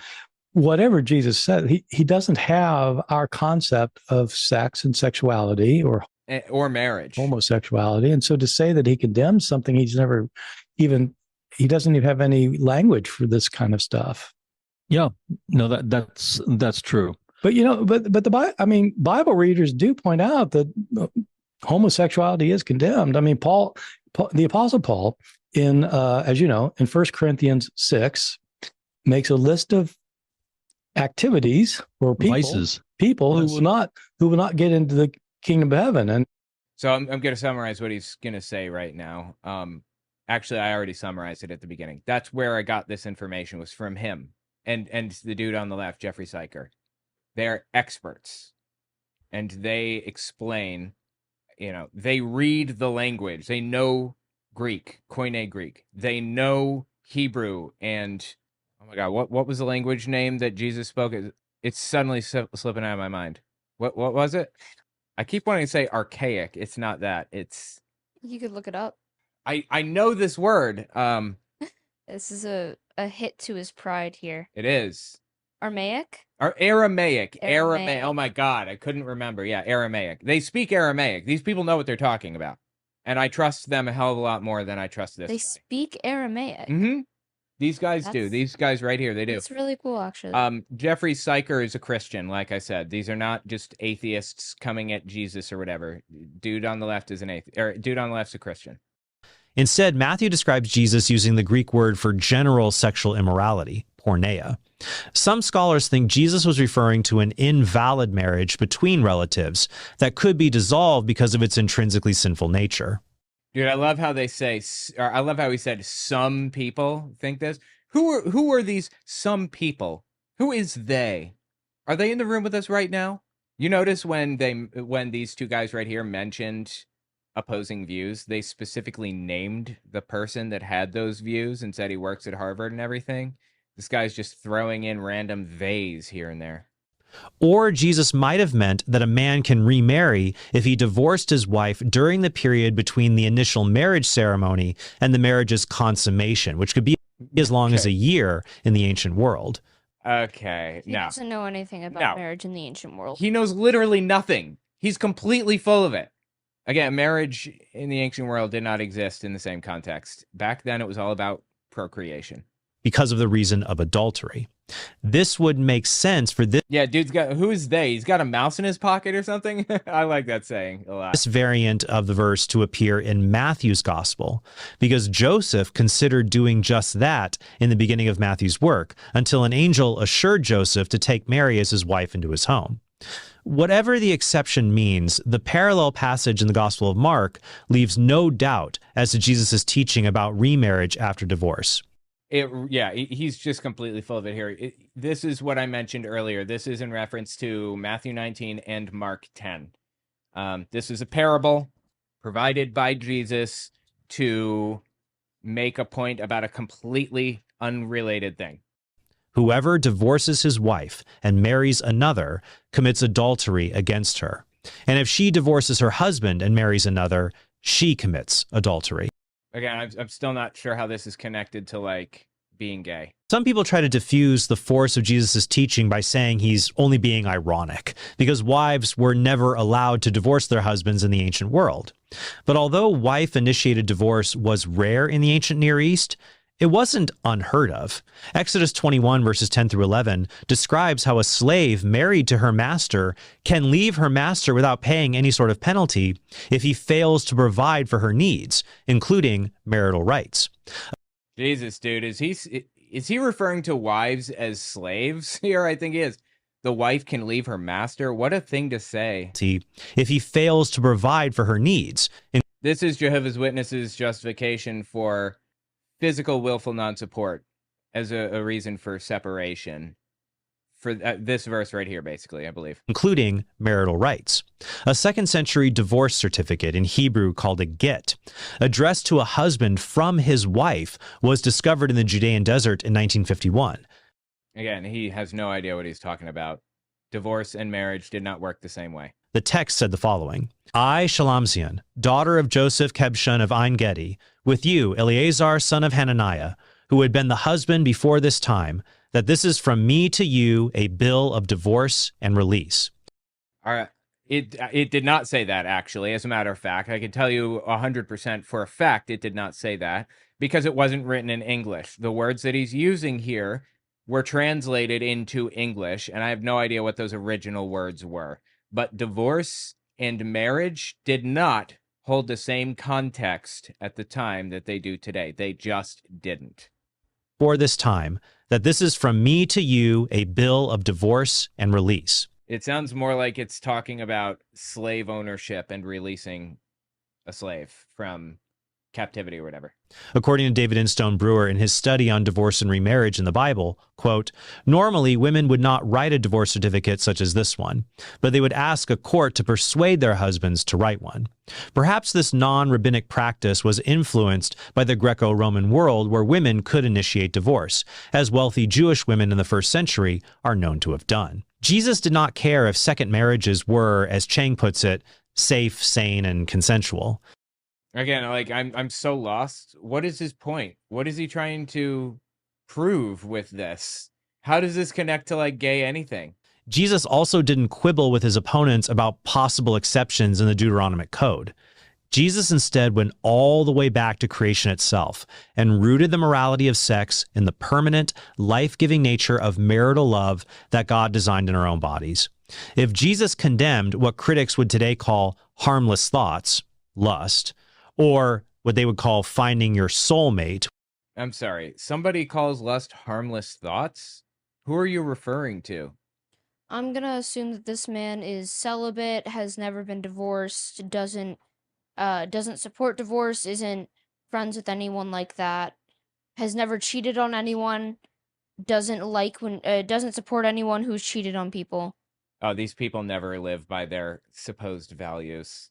S8: whatever Jesus said, he doesn't have our concept of sex and sexuality or
S1: marriage,
S8: homosexuality. And so to say that he condemns something he doesn't even have any language for this kind of stuff.
S9: Yeah, no, that's true.
S8: But Bible readers do point out that homosexuality is condemned. I mean, Paul, the Apostle Paul, in 1 Corinthians 6, makes a list of activities or
S9: vices,
S8: people who will not get into the kingdom of heaven. And
S1: so I'm going to summarize what he's going to say right now. Actually, I already summarized it at the beginning. That's where I got this information, was from him. And the dude on the left, Jeffrey Syker. They're experts. And they explain, they read the language. They know Greek, Koine Greek. They know Hebrew. And, oh my God, what was the language name that Jesus spoke? It's suddenly slipping out of my mind. What was it? I keep wanting to say archaic. It's not that. It's...
S5: You could look it up.
S1: I know this word.
S5: This is a hit to his pride here.
S1: It is.
S5: Aramaic?
S1: Aramaic. Oh my God, I couldn't remember. Yeah, Aramaic. They speak Aramaic. These people know what they're talking about. And I trust them a hell of a lot more than I trust this
S5: They
S1: guy.
S5: speak Aramaic.
S1: Mm-hmm. These guys do. These guys right here, they do.
S5: It's really cool, actually.
S1: Jeffrey Syker is a Christian, like I said. These are not just atheists coming at Jesus or whatever. Dude on the left is dude on the left's a Christian.
S7: Instead, Matthew describes Jesus using the Greek word for general sexual immorality, porneia. Some scholars think Jesus was referring to an invalid marriage between relatives that could be dissolved because of its intrinsically sinful nature.
S1: Dude, I love how they say, or I love how he said some people think this. Who are these some people? Who is they? Are they in the room with us right now? You notice when these two guys right here mentioned opposing views, they specifically named the person that had those views and said he works at Harvard and everything. This guy's just throwing in random theys here and there.
S7: Or Jesus might have meant that a man can remarry if he divorced his wife during the period between the initial marriage ceremony and the marriage's consummation, which could be as long as a year in the ancient world.
S1: Okay,
S5: He doesn't know anything about marriage in the ancient world.
S1: He knows literally nothing. He's completely full of it. Again, marriage in the ancient world did not exist in the same context. Back then, it was all about procreation.
S7: Because of the reason of adultery. This would make sense for this.
S1: Yeah, dude's got, who is they? He's got a mouse in his pocket or something? I like that saying a lot.
S7: This variant of the verse to appear in Matthew's gospel, because Joseph considered doing just that in the beginning of Matthew's work, until an angel assured Joseph to take Mary as his wife into his home. Whatever the exception means, the parallel passage in the Gospel of Mark leaves no doubt as to Jesus' teaching about remarriage after divorce.
S1: He's just completely full of it here. This is what I mentioned earlier. This is in reference to Matthew 19 and Mark 10. This is a parable provided by Jesus to make a point about a completely unrelated thing.
S7: Whoever divorces his wife and marries another commits adultery against her. And if she divorces her husband and marries another, she commits adultery.
S1: Again, I'm still not sure how this is connected to like being gay.
S7: Some people try to diffuse the force of Jesus' teaching by saying he's only being ironic, because wives were never allowed to divorce their husbands in the ancient world. But although wife-initiated divorce was rare in the ancient Near East, it wasn't unheard of. Exodus 21 verses 10 through 11 describes how a slave married to her master can leave her master without paying any sort of penalty if he fails to provide for her needs, including marital rights.
S1: Jesus, dude, is he referring to wives as slaves here? I think he is. The wife can leave her master. What a thing to say.
S7: If he fails to provide for her needs.
S1: This is Jehovah's Witnesses' justification for physical willful non-support as a reason for separation. For this verse right here, basically, I believe.
S7: Including marital rights. A 2nd century divorce certificate, in Hebrew called a get, addressed to a husband from his wife, was discovered in the Judean desert in 1951.
S1: Again, he has no idea what he's talking about. Divorce and marriage did not work the same way.
S7: The text said the following: I, Shalamzian, daughter of Joseph Kebshon of Ein Gedi, with you, Eleazar, son of Hananiah, who had been the husband before this time, that this is from me to you a bill of divorce and release.
S1: All right. It did not say that, actually. As a matter of fact, I can tell you 100% for a fact it did not say that, because it wasn't written in English. The words that he's using here were translated into English, and I have no idea what those original words were. But divorce and marriage did not hold the same context at the time that they do today. They just didn't.
S7: For this time, that this is from me to you a bill of divorce and release.
S1: It sounds more like it's talking about slave ownership and releasing a slave from captivity or whatever.
S7: According to David Instone Brewer in his study on divorce and remarriage in the Bible, quote, normally women would not write a divorce certificate such as this one, but they would ask a court to persuade their husbands to write one. Perhaps this non-rabbinic practice was influenced by the Greco-Roman world where women could initiate divorce, as wealthy Jewish women in the 1st century are known to have done. Jesus did not care if second marriages were, as Chang puts it, safe, sane, and consensual.
S1: Again, like, I'm so lost. What is his point? What is he trying to prove with this? How does this connect to, like, gay anything?
S7: Jesus also didn't quibble with his opponents about possible exceptions in the Deuteronomic Code. Jesus instead went all the way back to creation itself and rooted the morality of sex in the permanent, life-giving nature of marital love that God designed in our own bodies. If Jesus condemned what critics would today call harmless thoughts, lust, or what they would call finding your soulmate.
S1: I'm sorry, somebody calls lust harmless thoughts? Who are you referring to?
S5: I'm gonna assume that this man is celibate, has never been divorced, doesn't support divorce, isn't friends with anyone like that, has never cheated on anyone, doesn't support anyone who's cheated on people.
S1: Oh, these people never live by their supposed values.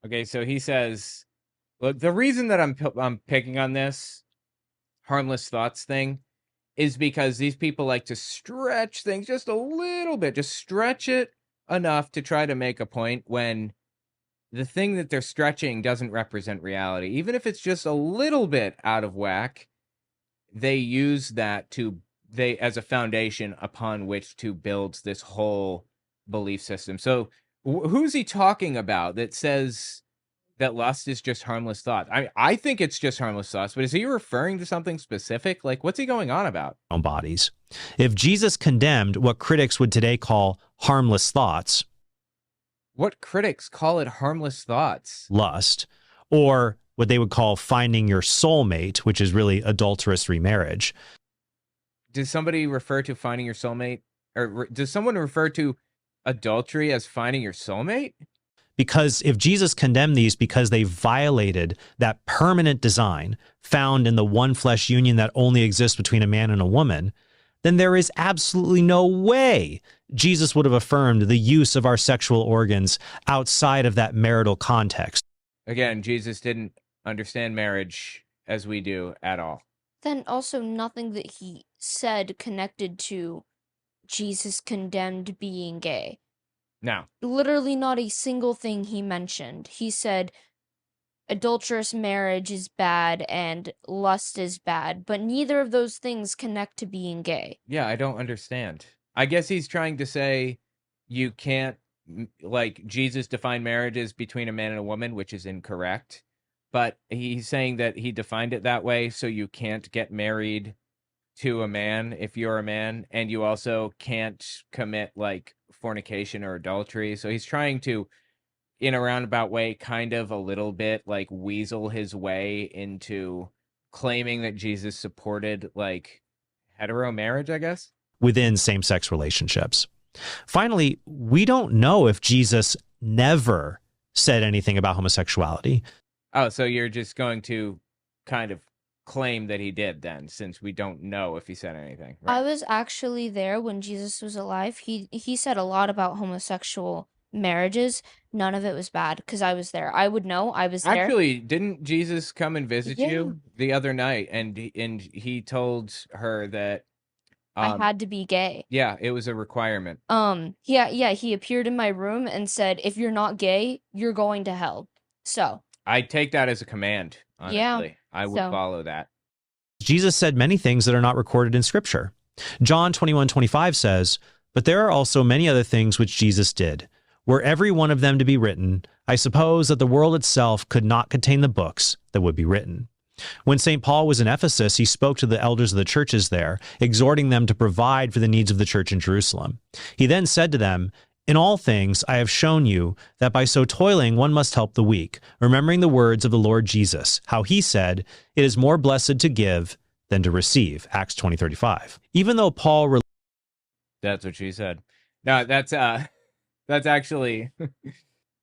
S1: Okay, so he says, look, the reason that I'm picking on this harmless thoughts thing is because these people like to stretch things just a little bit, just stretch it enough to try to make a point when the thing that they're stretching doesn't represent reality. Even if it's just a little bit out of whack, they use that as a foundation upon which to build this whole belief system. So who's he talking about that says that lust is just harmless thought? I think it's just harmless thoughts, but is he referring to something specific? Like, what's he going on about?
S7: Own bodies. If Jesus condemned what critics would today call harmless thoughts,
S1: what critics call it harmless thoughts,
S7: lust, or what they would call finding your soulmate, which is really adulterous remarriage.
S1: Does somebody refer to finding your soulmate, or does someone refer to adultery as finding your soulmate?
S7: Because if Jesus condemned these because they violated that permanent design found in the one flesh union that only exists between a man and a woman, then there is absolutely no way Jesus would have affirmed the use of our sexual organs outside of that marital context.
S1: Again, Jesus didn't understand marriage as we do at all.
S5: Then also nothing that he said connected to Jesus condemned being gay.
S1: No.
S5: Literally not a single thing he mentioned. He said, adulterous marriage is bad and lust is bad, but neither of those things connect to being gay.
S1: Yeah, I don't understand. I guess he's trying to say you can't, like, Jesus defined marriages between a man and a woman, which is incorrect. But he's saying that he defined it that way, so you can't get married to a man if you're a man, and you also can't commit, like, fornication or adultery. So he's trying to, in a roundabout way, kind of a little bit, like, weasel his way into claiming that Jesus supported, like, hetero marriage, I guess.
S7: within same-sex relationships. Finally, we don't know if Jesus never said anything about homosexuality.
S1: Oh, so you're just going to kind of claim that he did then, since we don't know if he said anything, right?
S5: I was actually there when Jesus was alive. He said a lot about homosexual marriages. None of it was bad because I was there. I would know. I was there.
S1: Actually, didn't Jesus come and visit
S5: Yeah.
S1: you the other night, and he told her that
S5: I had to be gay.
S1: yeah, it was a requirement.
S5: Yeah, he appeared in my room and said, if you're not gay, you're going to hell. So,
S1: I take that as a command, honestly.
S5: Yeah,
S1: I would
S5: so-
S1: follow that.
S7: Jesus said many things that are not recorded in Scripture. John 21:25 says, "But there are also many other things which Jesus did. Were every one of them to be written, I suppose that the world itself could not contain the books that would be written." When St. Paul was in Ephesus, he spoke to the elders of the churches there, exhorting them to provide for the needs of the church in Jerusalem. He then said to them, "In all things I have shown you that by so toiling one must help the weak, remembering the words of the Lord Jesus, how he said, 'It is more blessed to give than to receive,'" Acts 20:35. Even though Paul
S1: That's what she said. No, that's actually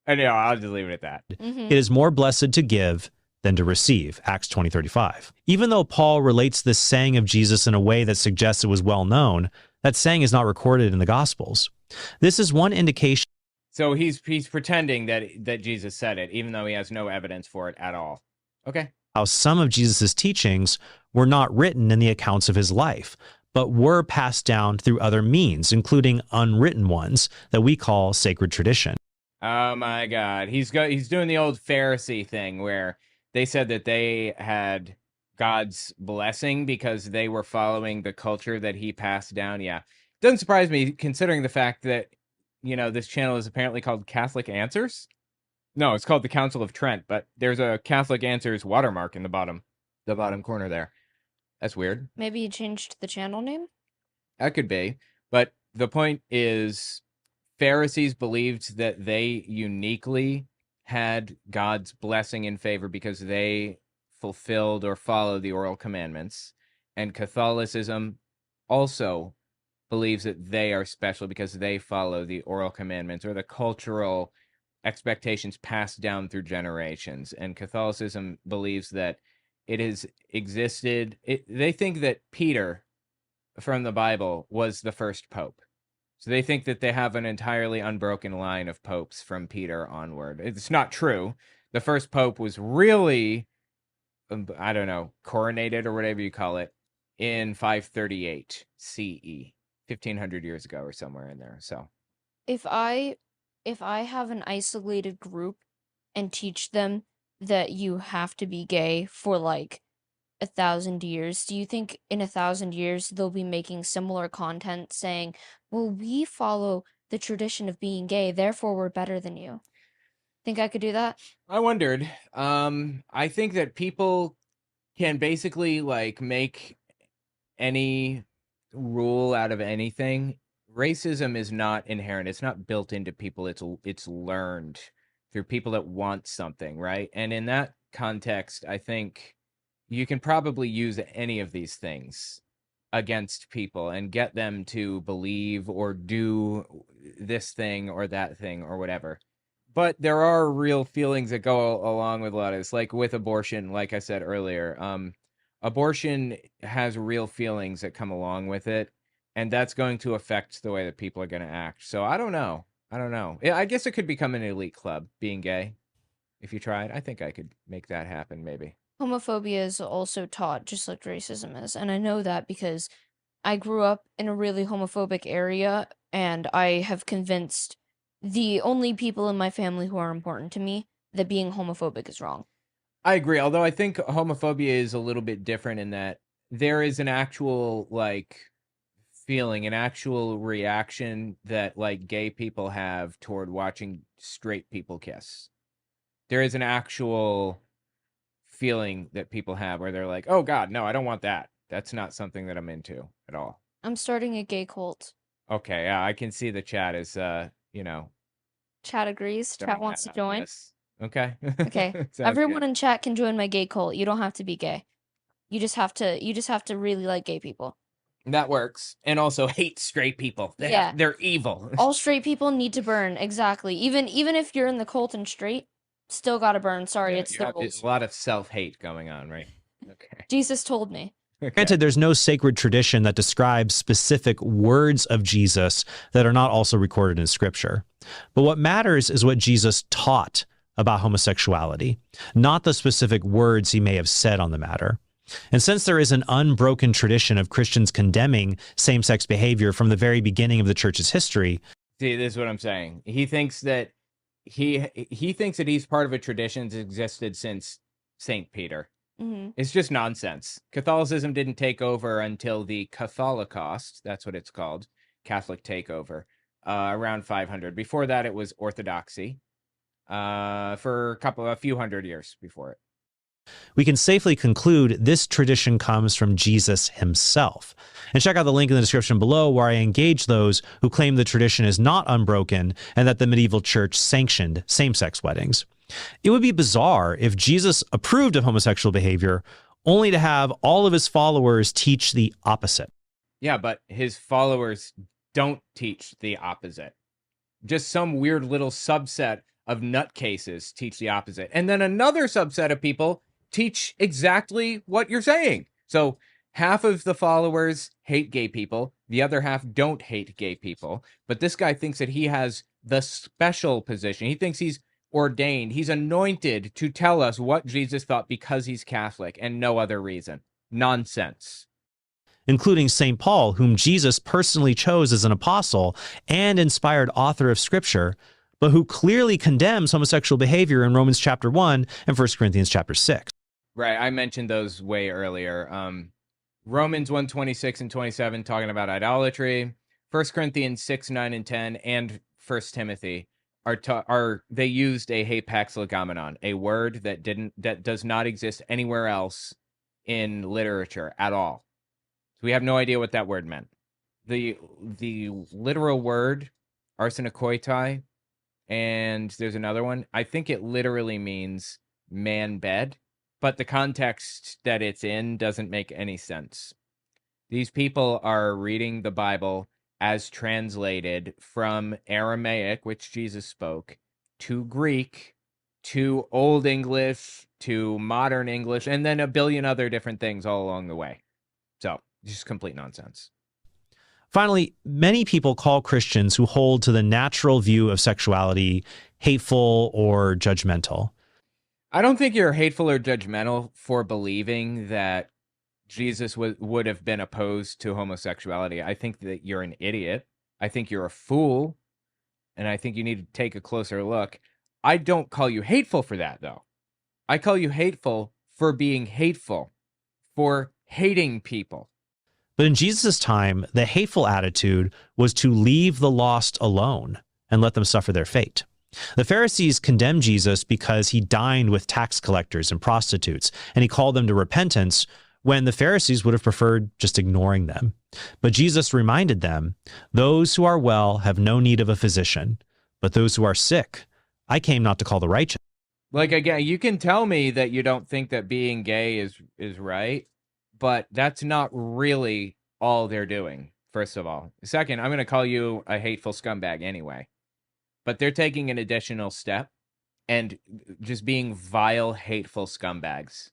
S1: I know, I'll just leave it at that.
S7: It is more blessed to give than to receive, Acts 20:35. Even though Paul relates this saying of Jesus in a way that suggests it was well known, that saying is not recorded in the Gospels. This is one indication
S1: So he's pretending that Jesus said it, even though he has no evidence for it at all. Okay.
S7: how some of Jesus' teachings were not written in the accounts of his life, but were passed down through other means, including unwritten ones that we call sacred tradition.
S1: Oh my God, he's doing the old Pharisee thing where they said that they had God's blessing because they were following the culture that he passed down. Yeah, doesn't surprise me considering the fact that this channel is apparently called Catholic Answers. No, it's called the Council of Trent, but there's a Catholic Answers watermark in the bottom corner there. That's weird.
S5: Maybe you changed the channel name?
S1: That could be, but the point is, Pharisees believed that they uniquely had God's blessing and favor because they fulfilled or followed the oral commandments. And Catholicism also believes that they are special because they follow the oral commandments or the cultural expectations passed down through generations. And Catholicism believes that it has existed. They think that Peter from the Bible was the first pope. So they think that they have an entirely unbroken line of popes from Peter onward. It's not true. The first pope was really, I don't know, coronated or whatever you call it, in 538 CE, 1500 years ago or somewhere in there. So
S5: If I have an isolated group and teach them that you have to be gay for like 1,000 years, do you think in 1,000 years they'll be making similar content saying, well, we follow the tradition of being gay, therefore we're better than you? Think I could do that?
S1: I wondered. I think that people can basically like make any rule out of anything. Racism is not inherent. It's not built into people. It's learned through people that want something, right? And in that context, I think you can probably use any of these things against people and get them to believe or do this thing or that thing or whatever. But there are real feelings that go along with a lot of this, like with abortion, like I said earlier. Abortion has real feelings that come along with it, and that's going to affect the way that people are going to act. So I don't know. I guess it could become an elite club, being gay. If you tried, I think I could make that happen, maybe.
S5: Homophobia is also taught just like racism is, and I know that because I grew up in a really homophobic area, and I have convinced the only people in my family who are important to me that being homophobic is wrong.
S1: I agree. Although I think homophobia is a little bit different in that there is an actual like feeling, an actual reaction that like gay people have toward watching straight people kiss. There is an actual feeling that people have where they're like, "Oh God, no, I don't want that. That's not something that I'm into at all."
S5: I'm starting a gay cult.
S1: Okay, yeah, I can see the chat is, you know,
S5: Chat agrees. Chat
S1: going
S5: wants to
S1: on
S5: join.
S1: this. Okay.
S5: Okay.
S1: Sounds
S5: Everyone
S1: good.
S5: in chat can join my gay cult. You don't have to be gay. You just have to really like gay people.
S1: That works. And also hate straight people.
S5: Yeah.
S1: They're evil.
S5: All straight people need to burn. Exactly. Even if you're in the cult and straight, still gotta burn. Sorry,
S1: Yeah,
S5: it's
S1: you
S5: the
S1: have
S5: rules.
S1: a lot of self-hate going on, right? Okay.
S5: Jesus told me.
S1: Okay.
S7: Granted, there's no sacred tradition that describes specific words of Jesus that are not also recorded in Scripture. But what matters is what Jesus taught about homosexuality, not the specific words he may have said on the matter. And since there is an unbroken tradition of Christians condemning same-sex behavior from the very beginning of the church's history.
S1: See, this is what I'm saying. He thinks that he thinks that he's part of a tradition that's existed since St. Peter.
S5: Mm-hmm.
S1: It's just nonsense. Catholicism didn't take over until the Catholicost, that's what it's called, Catholic takeover, around 500. Before that, it was Orthodoxy, for a few hundred years before it.
S7: We can safely conclude this tradition comes from Jesus himself. And check out the link in the description below where I engage those who claim the tradition is not unbroken and that the medieval church sanctioned same-sex weddings. It would be bizarre if Jesus approved of homosexual behavior only to have all of his followers teach the opposite.
S1: Yeah, but his followers don't teach the opposite. Just some weird little subset of nutcases teach the opposite. And then another subset of people teach exactly what you're saying. So half of the followers hate gay people. The other half don't hate gay people. But this guy thinks that he has the special position. He thinks he's ordained. He's anointed to tell us what Jesus thought because he's Catholic and no other reason. Nonsense.
S7: Including St. Paul, whom Jesus personally chose as an apostle and inspired author of Scripture, but who clearly condemns homosexual behavior in Romans chapter 1 and 1 Corinthians chapter 6.
S1: Right, I mentioned those way earlier. Romans 1:26 and 27 talking about idolatry. 1 Corinthians 6, 9, and 10, and 1 Timothy they used a hapax legomenon, a word that does not exist anywhere else in literature at all. So we have no idea what that word meant. The literal word arsenokoitai, and there's another one. I think it literally means man bed, but the context that it's in doesn't make any sense. These people are reading the Bible as translated from Aramaic, which Jesus spoke, to Greek, to Old English, to modern English, and then a billion other different things all along the way. So, just complete nonsense.
S7: Finally, many people call Christians who hold to the natural view of sexuality hateful or judgmental.
S1: I don't think you're hateful or judgmental for believing that Jesus would have been opposed to homosexuality. I think that you're an idiot. I think you're a fool. And I think you need to take a closer look. I don't call you hateful for that, though. I call you hateful for being hateful, for hating people.
S7: But in Jesus' time, the hateful attitude was to leave the lost alone and let them suffer their fate. The Pharisees condemned Jesus because he dined with tax collectors and prostitutes, and he called them to repentance when the Pharisees would have preferred just ignoring them. But Jesus reminded them, "Those who are well have no need of a physician, but those who are sick, I came not to call the righteous."
S1: Like, again, you can tell me that you don't think that being gay is right, but that's not really all they're doing, first of all. Second, I'm going to call you a hateful scumbag anyway. But they're taking an additional step and just being vile, hateful scumbags.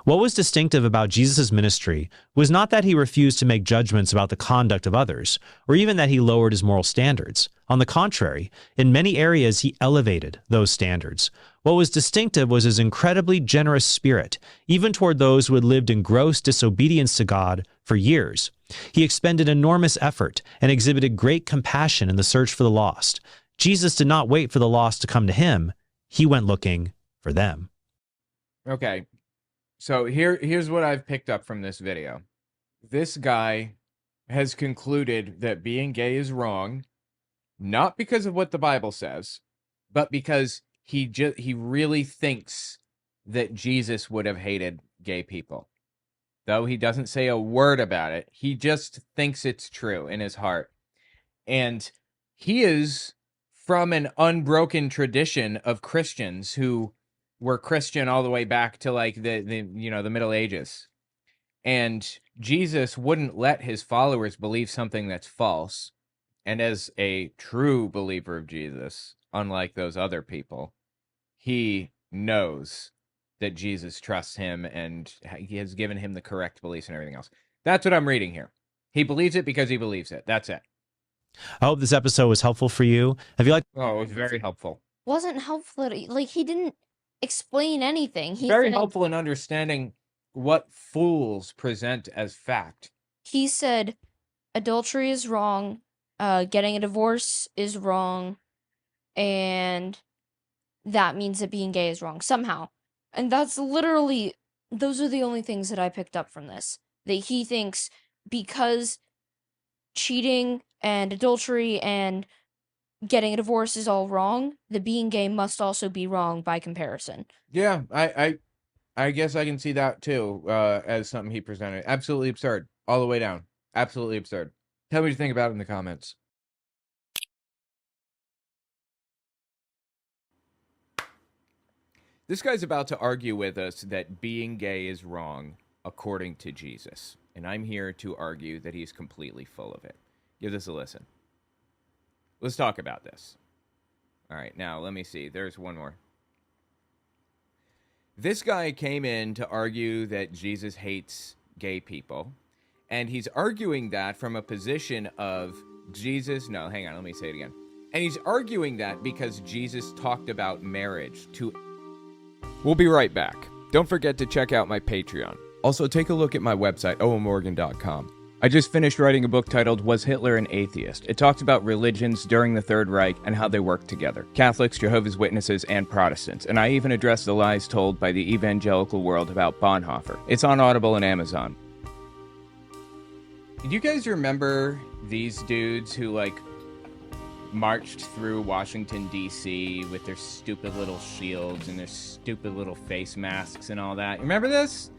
S7: What was distinctive about Jesus' ministry was not that he refused to make judgments about the conduct of others, or even that he lowered his moral standards. On the contrary, in many areas he elevated those standards. What was distinctive was his incredibly generous spirit, even toward those who had lived in gross disobedience to God for years. He expended enormous effort and exhibited great compassion in the search for the lost. Jesus did not wait for the lost to come to him. He went looking for them.
S1: Okay. So here's what I've picked up from this video. This guy has concluded that being gay is wrong, not because of what the Bible says, but because he really thinks that Jesus would have hated gay people. Though he doesn't say a word about it, he just thinks it's true in his heart. And he is from an unbroken tradition of Christians who were Christian all the way back to like the Middle Ages. And Jesus wouldn't let his followers believe something that's false. And as a true believer of Jesus, unlike those other people, he knows that Jesus trusts him and he has given him the correct beliefs and everything else. That's what I'm reading here. He believes it because he believes it. That's it.
S7: I hope this episode was helpful for you. Have you liked?
S1: Oh, it was very helpful.
S5: Wasn't helpful. Like, he didn't explain anything. He
S1: Very
S5: said,
S1: helpful in understanding what fools present as fact.
S5: He said adultery is wrong, getting a divorce is wrong, and that means that being gay is wrong somehow. And those are the only things that I picked up from this. That he thinks because cheating and adultery and getting a divorce is all wrong, that being gay must also be wrong by comparison.
S1: Yeah, I guess I can see that too, as something he presented. Absolutely absurd. All the way down. Absolutely absurd. Tell me what you think about it in the comments. This guy's about to argue with us that being gay is wrong according to Jesus. And I'm here to argue that he's completely full of it. Give this a listen. Let's talk about this. All right, now let me see. There's one more. This guy came in to argue that Jesus hates gay people. And he's arguing that from a position of Jesus. No, hang on. Let me say it again. And he's arguing that because Jesus talked about marriage to... We'll be right back. Don't forget to check out my Patreon. Also, take a look at my website, owenmorgan.com. I just finished writing a book titled Was Hitler an Atheist? It talks about religions during the Third Reich and how they work together. Catholics, Jehovah's Witnesses, and Protestants. And I even address the lies told by the evangelical world about Bonhoeffer. It's on Audible and Amazon. Do you guys remember these dudes who, like, marched through Washington, D.C. with their stupid little shields and their stupid little face masks and all that? You remember this?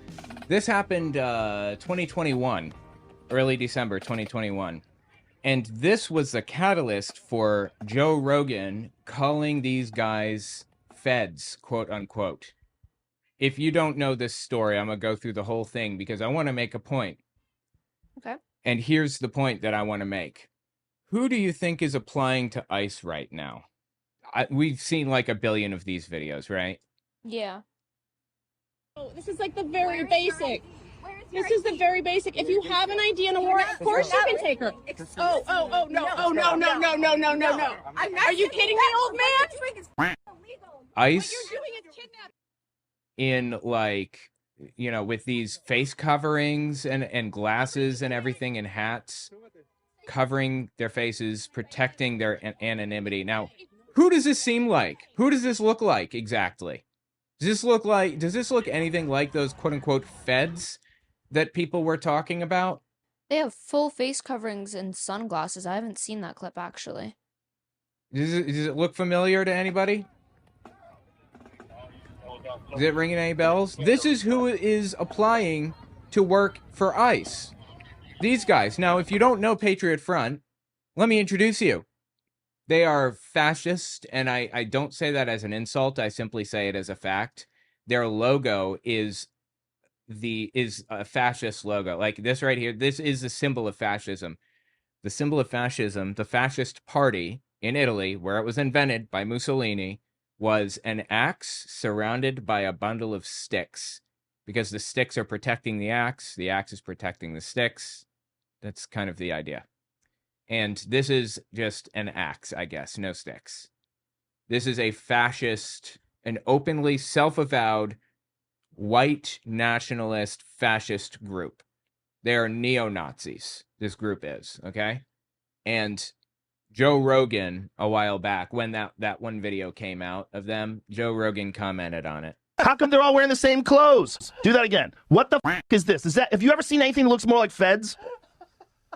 S1: This happened 2021. Early December 2021. And this was the catalyst for Joe Rogan calling these guys feds, quote unquote. If you don't know this story, I'm going to go through the whole thing because I want to make a point.
S5: Okay.
S1: And here's the point that I want to make. Who do you think is applying to ICE right now? We've seen like a billion of these videos, right?
S5: Yeah.
S6: Oh, this is like the very basic. This is the very basic. If you have an ID and a warrant, of course you can take her. No. Are you kidding me, old man?
S1: ICE
S6: What you're doing is kidnapping.
S1: in like, you know, with these face coverings and glasses and everything and hats, covering their faces, protecting their anonymity. Now, who does this seem like? Who does this look like exactly? Does this look anything like those quote unquote feds that people were talking about?
S5: They have full face coverings and sunglasses. I haven't seen that clip, actually.
S1: Does it look familiar to anybody? Is it ringing any bells? This is who is applying to work for ICE. These guys. Now, if you don't know Patriot Front, let me introduce you. They are fascist, and I don't say that as an insult. I simply say it as a fact. Their logo is a fascist logo. Like this right here, this is the symbol of fascism. The symbol of fascism, the fascist party in Italy, where it was invented by Mussolini, was an axe surrounded by a bundle of sticks. Because the sticks are protecting the axe is protecting the sticks. That's kind of the idea. And this is just an axe, I guess, no sticks. This is a fascist, an openly self-avowed white nationalist fascist group. They are neo-Nazis, this group is, okay? And Joe Rogan, a while back, when that one video came out of them, Joe Rogan commented on it.
S10: How come they're all wearing the same clothes? Do that again. What the f is this? Have you ever seen anything that looks more like feds?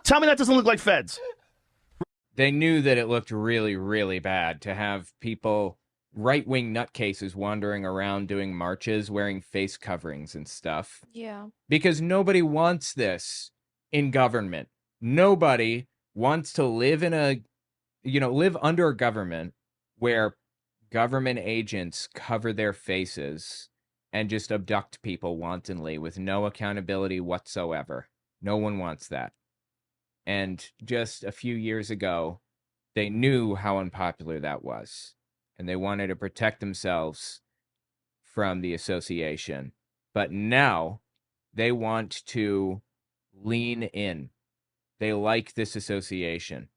S10: Tell me that doesn't look like feds.
S1: They knew that it looked really, really bad to have people, right-wing nutcases, wandering around doing marches wearing face coverings and stuff.
S5: Yeah.
S1: Because nobody wants this in government. Nobody wants to live in live under a government where government agents cover their faces and just abduct people wantonly with no accountability whatsoever. No one wants that. And just a few years ago, they knew how unpopular that was. And they wanted to protect themselves from the association. But now they want to lean in. They like this association.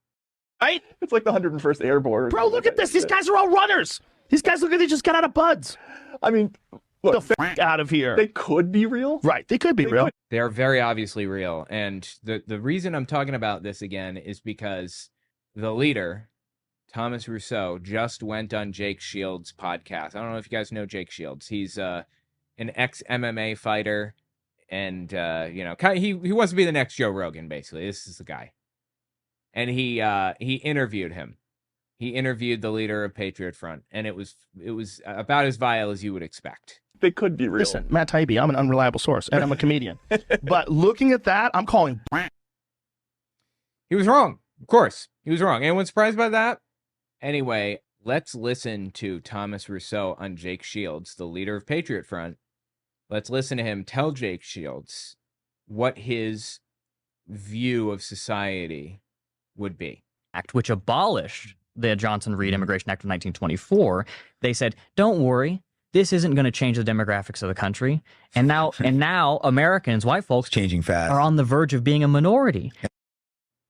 S10: Right?
S11: It's like the 101st Airborne.
S10: Bro, look at this. These guys are all runners. These guys look like they just got out of buds.
S11: I mean, look,
S10: the f out of here.
S11: They could be real.
S10: Right. They could be real.
S1: They are very obviously real. And the reason I'm talking about this again is because the leader, Thomas Rousseau, just went on Jake Shields' podcast. I don't know if you guys know Jake Shields. He's an ex-MMA fighter. And, he wants to be the next Joe Rogan, basically. This is the guy. And he interviewed him. He interviewed the leader of Patriot Front, and it was about as vile as you would expect.
S11: They could be real.
S10: Listen, Matt Taibbi, I'm an unreliable source, and I'm a comedian. But looking at that, I'm calling.
S1: He was wrong. Of course, he was wrong. Anyone surprised by that? Anyway, let's listen to Thomas Rousseau on Jake Shields, the leader of Patriot Front. Let's listen to him tell Jake Shields what his view of society would be.
S12: Act, which abolished the Johnson-Reed Immigration Act of 1924. They said, don't worry, this isn't going to change the demographics of the country. And now Americans, white folks,
S13: changing fast,
S12: are on the verge of being a minority.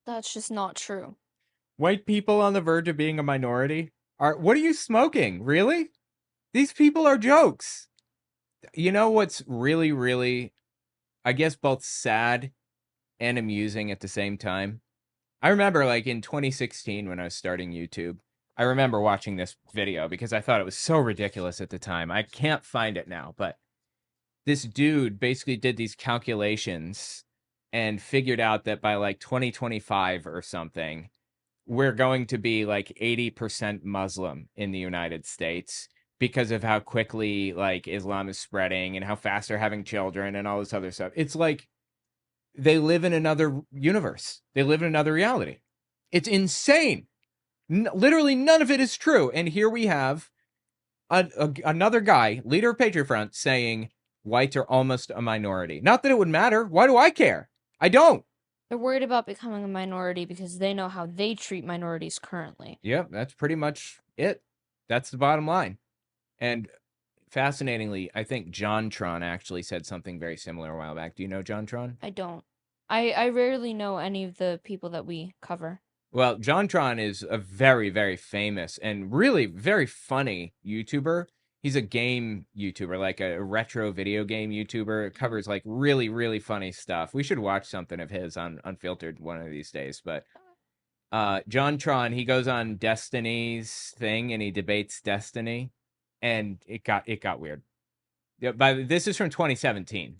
S5: That's just not true.
S1: White people on the verge of being a minority? What are you smoking? Really? These people are jokes. You know what's really, really, I guess, both sad and amusing at the same time? I remember, like, in 2016 when I was starting YouTube, I remember watching this video because I thought it was so ridiculous at the time. I can't find it now, but this dude basically did these calculations and figured out that by, like, 2025 or something, we're going to be, like, 80% Muslim in the United States because of how quickly, like, Islam is spreading and how fast they're having children and all this other stuff. It's like they live in another universe. They live in another reality. It's insane. Literally none of it is true. And here we have another guy, leader of Patriot Front, saying whites are almost a minority. Not that it would matter. Why do I care? I don't.
S5: They're worried about becoming a minority because they know how they treat minorities currently.
S1: Yep, that's pretty much it. That's the bottom line. And fascinatingly, I think JonTron actually said something very similar a while back. Do you know JonTron?
S5: I don't. I rarely know any of the people that we cover.
S1: Well, JonTron is a very, very famous and really very funny YouTuber. He's a game YouTuber, like a retro video game YouTuber. It covers like really, really funny stuff. We should watch something of his on Unfiltered one of these days. But JonTron, he goes on Destiny's thing and he debates Destiny, and it got weird. This is from 2017.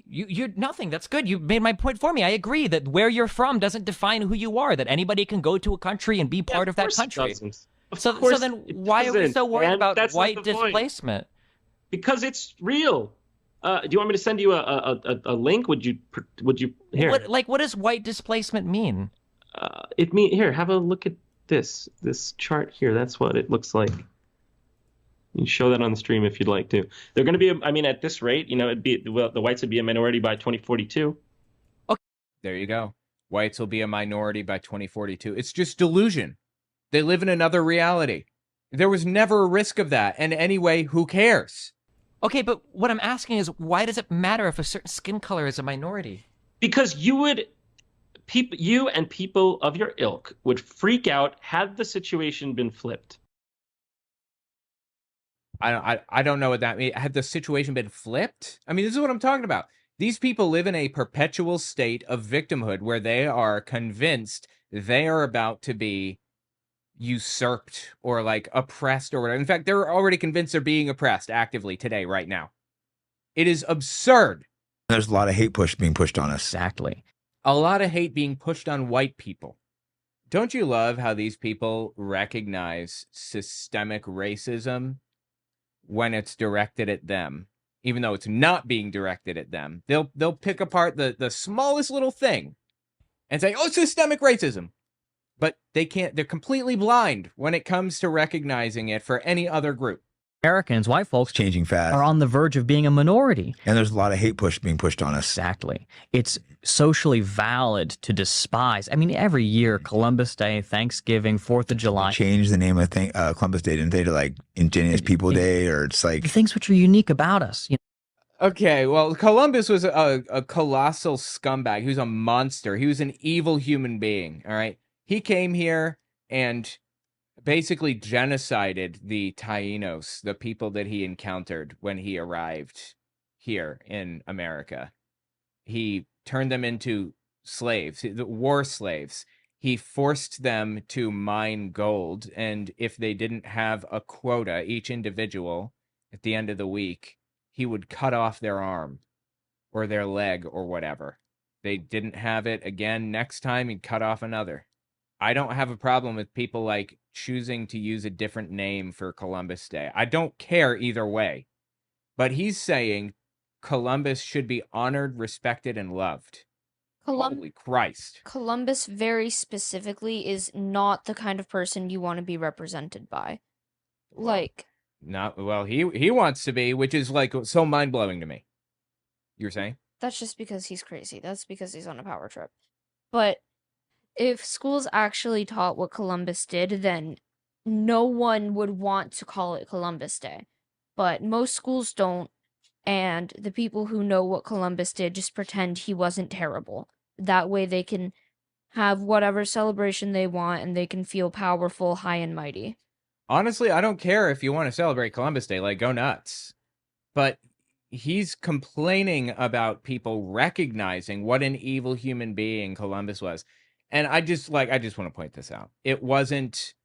S14: You're nothing. That's good. You made my point for me. I agree that where you're from doesn't define who you are, that anybody can go to a country and be part of that country. So then why are we so worried about white displacement?
S15: Because it's real. Do you want me to send you a link? Would you here?
S14: What does white displacement mean?
S15: It mean here, have a look at this chart here. That's what it looks like. You can show that on the stream if you'd like to. They're going to be, I mean, at this rate, the whites would be a minority by 2042.
S1: Okay. There you go. Whites will be a minority by 2042. It's just delusion. They live in another reality. There was never a risk of that. And anyway, who cares?
S14: Okay, but what I'm asking is, why does it matter if a certain skin color is a minority?
S15: Because you and people of your ilk would freak out had the situation been flipped.
S1: I don't know what that means. Had the situation been flipped? I mean, this is what I'm talking about. These people live in a perpetual state of victimhood where they are convinced they are about to be, usurped or like oppressed or whatever. In fact, they're already convinced they're being oppressed actively today, right now. It is absurd.
S13: There's a lot of hate being pushed on us.
S12: Exactly.
S1: A lot of hate being pushed on white people. Don't you love how these people recognize systemic racism when it's directed at them, even though it's not being directed at them? They'll pick apart the smallest little thing and say, "Oh, systemic racism." But they can't, they're completely blind when it comes to recognizing it for any other group.
S12: Americans, white folks,
S13: changing fast,
S12: are on the verge of being a minority.
S13: And there's a lot of hate being pushed on us.
S12: Exactly. It's socially valid to despise. I mean, every year, Columbus Day, Thanksgiving, 4th of July.
S13: Change the name of Columbus Day, didn't they, to like Indigenous People Day, or it's like...
S12: The things which are unique about us. You
S1: know? Okay, well, Columbus was a colossal scumbag. He was a monster. He was an evil human being, all right? He came here and basically genocided the Taínos, the people that he encountered when he arrived here in America. He turned them into slaves, war slaves. He forced them to mine gold, and if they didn't have a quota, each individual, at the end of the week, he would cut off their arm or their leg or whatever. They didn't have it again. Next time, he'd cut off another. I don't have a problem with people like choosing to use a different name for Columbus Day. I don't care either way. But he's saying Columbus should be honored, respected, and loved. Holy Christ.
S5: Columbus very specifically is not the kind of person you want to be represented by. Like,
S1: not well, he wants to be, which is like so mind-blowing to me. You're saying?
S5: That's just because he's crazy. That's because he's on a power trip. But if schools actually taught what Columbus did, then no one would want to call it Columbus Day. But most schools don't, and the people who know what Columbus did just pretend he wasn't terrible. That way they can have whatever celebration they want, and they can feel powerful, high and mighty.
S1: Honestly, I don't care if you want to celebrate Columbus Day, like, go nuts. But he's complaining about people recognizing what an evil human being Columbus was. And I just want to point this out. It wasn't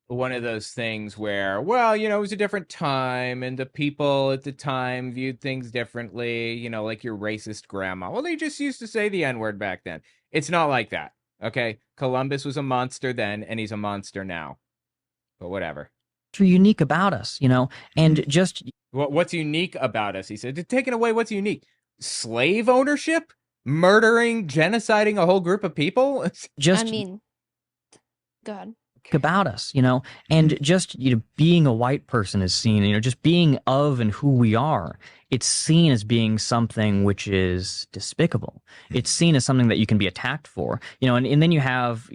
S1: one of those things where, well, you know, it was a different time and the people at the time viewed things differently, you know, like your racist grandma. Well, they just used to say the N-word back then. It's not like that, okay? Columbus was a monster then, and he's a monster now. But whatever.
S12: Unique about us, you know, and just...
S1: What's unique about us, he said. Taking away what's unique. Slave ownership? Murdering, genociding a whole group of people?
S12: Just,
S5: I mean, God.
S12: About us, you know, and just, you know, being a white person is seen, you know, just being of and who we are, it's seen as being something which is despicable. It's seen as something that you can be attacked for, you know, and then you have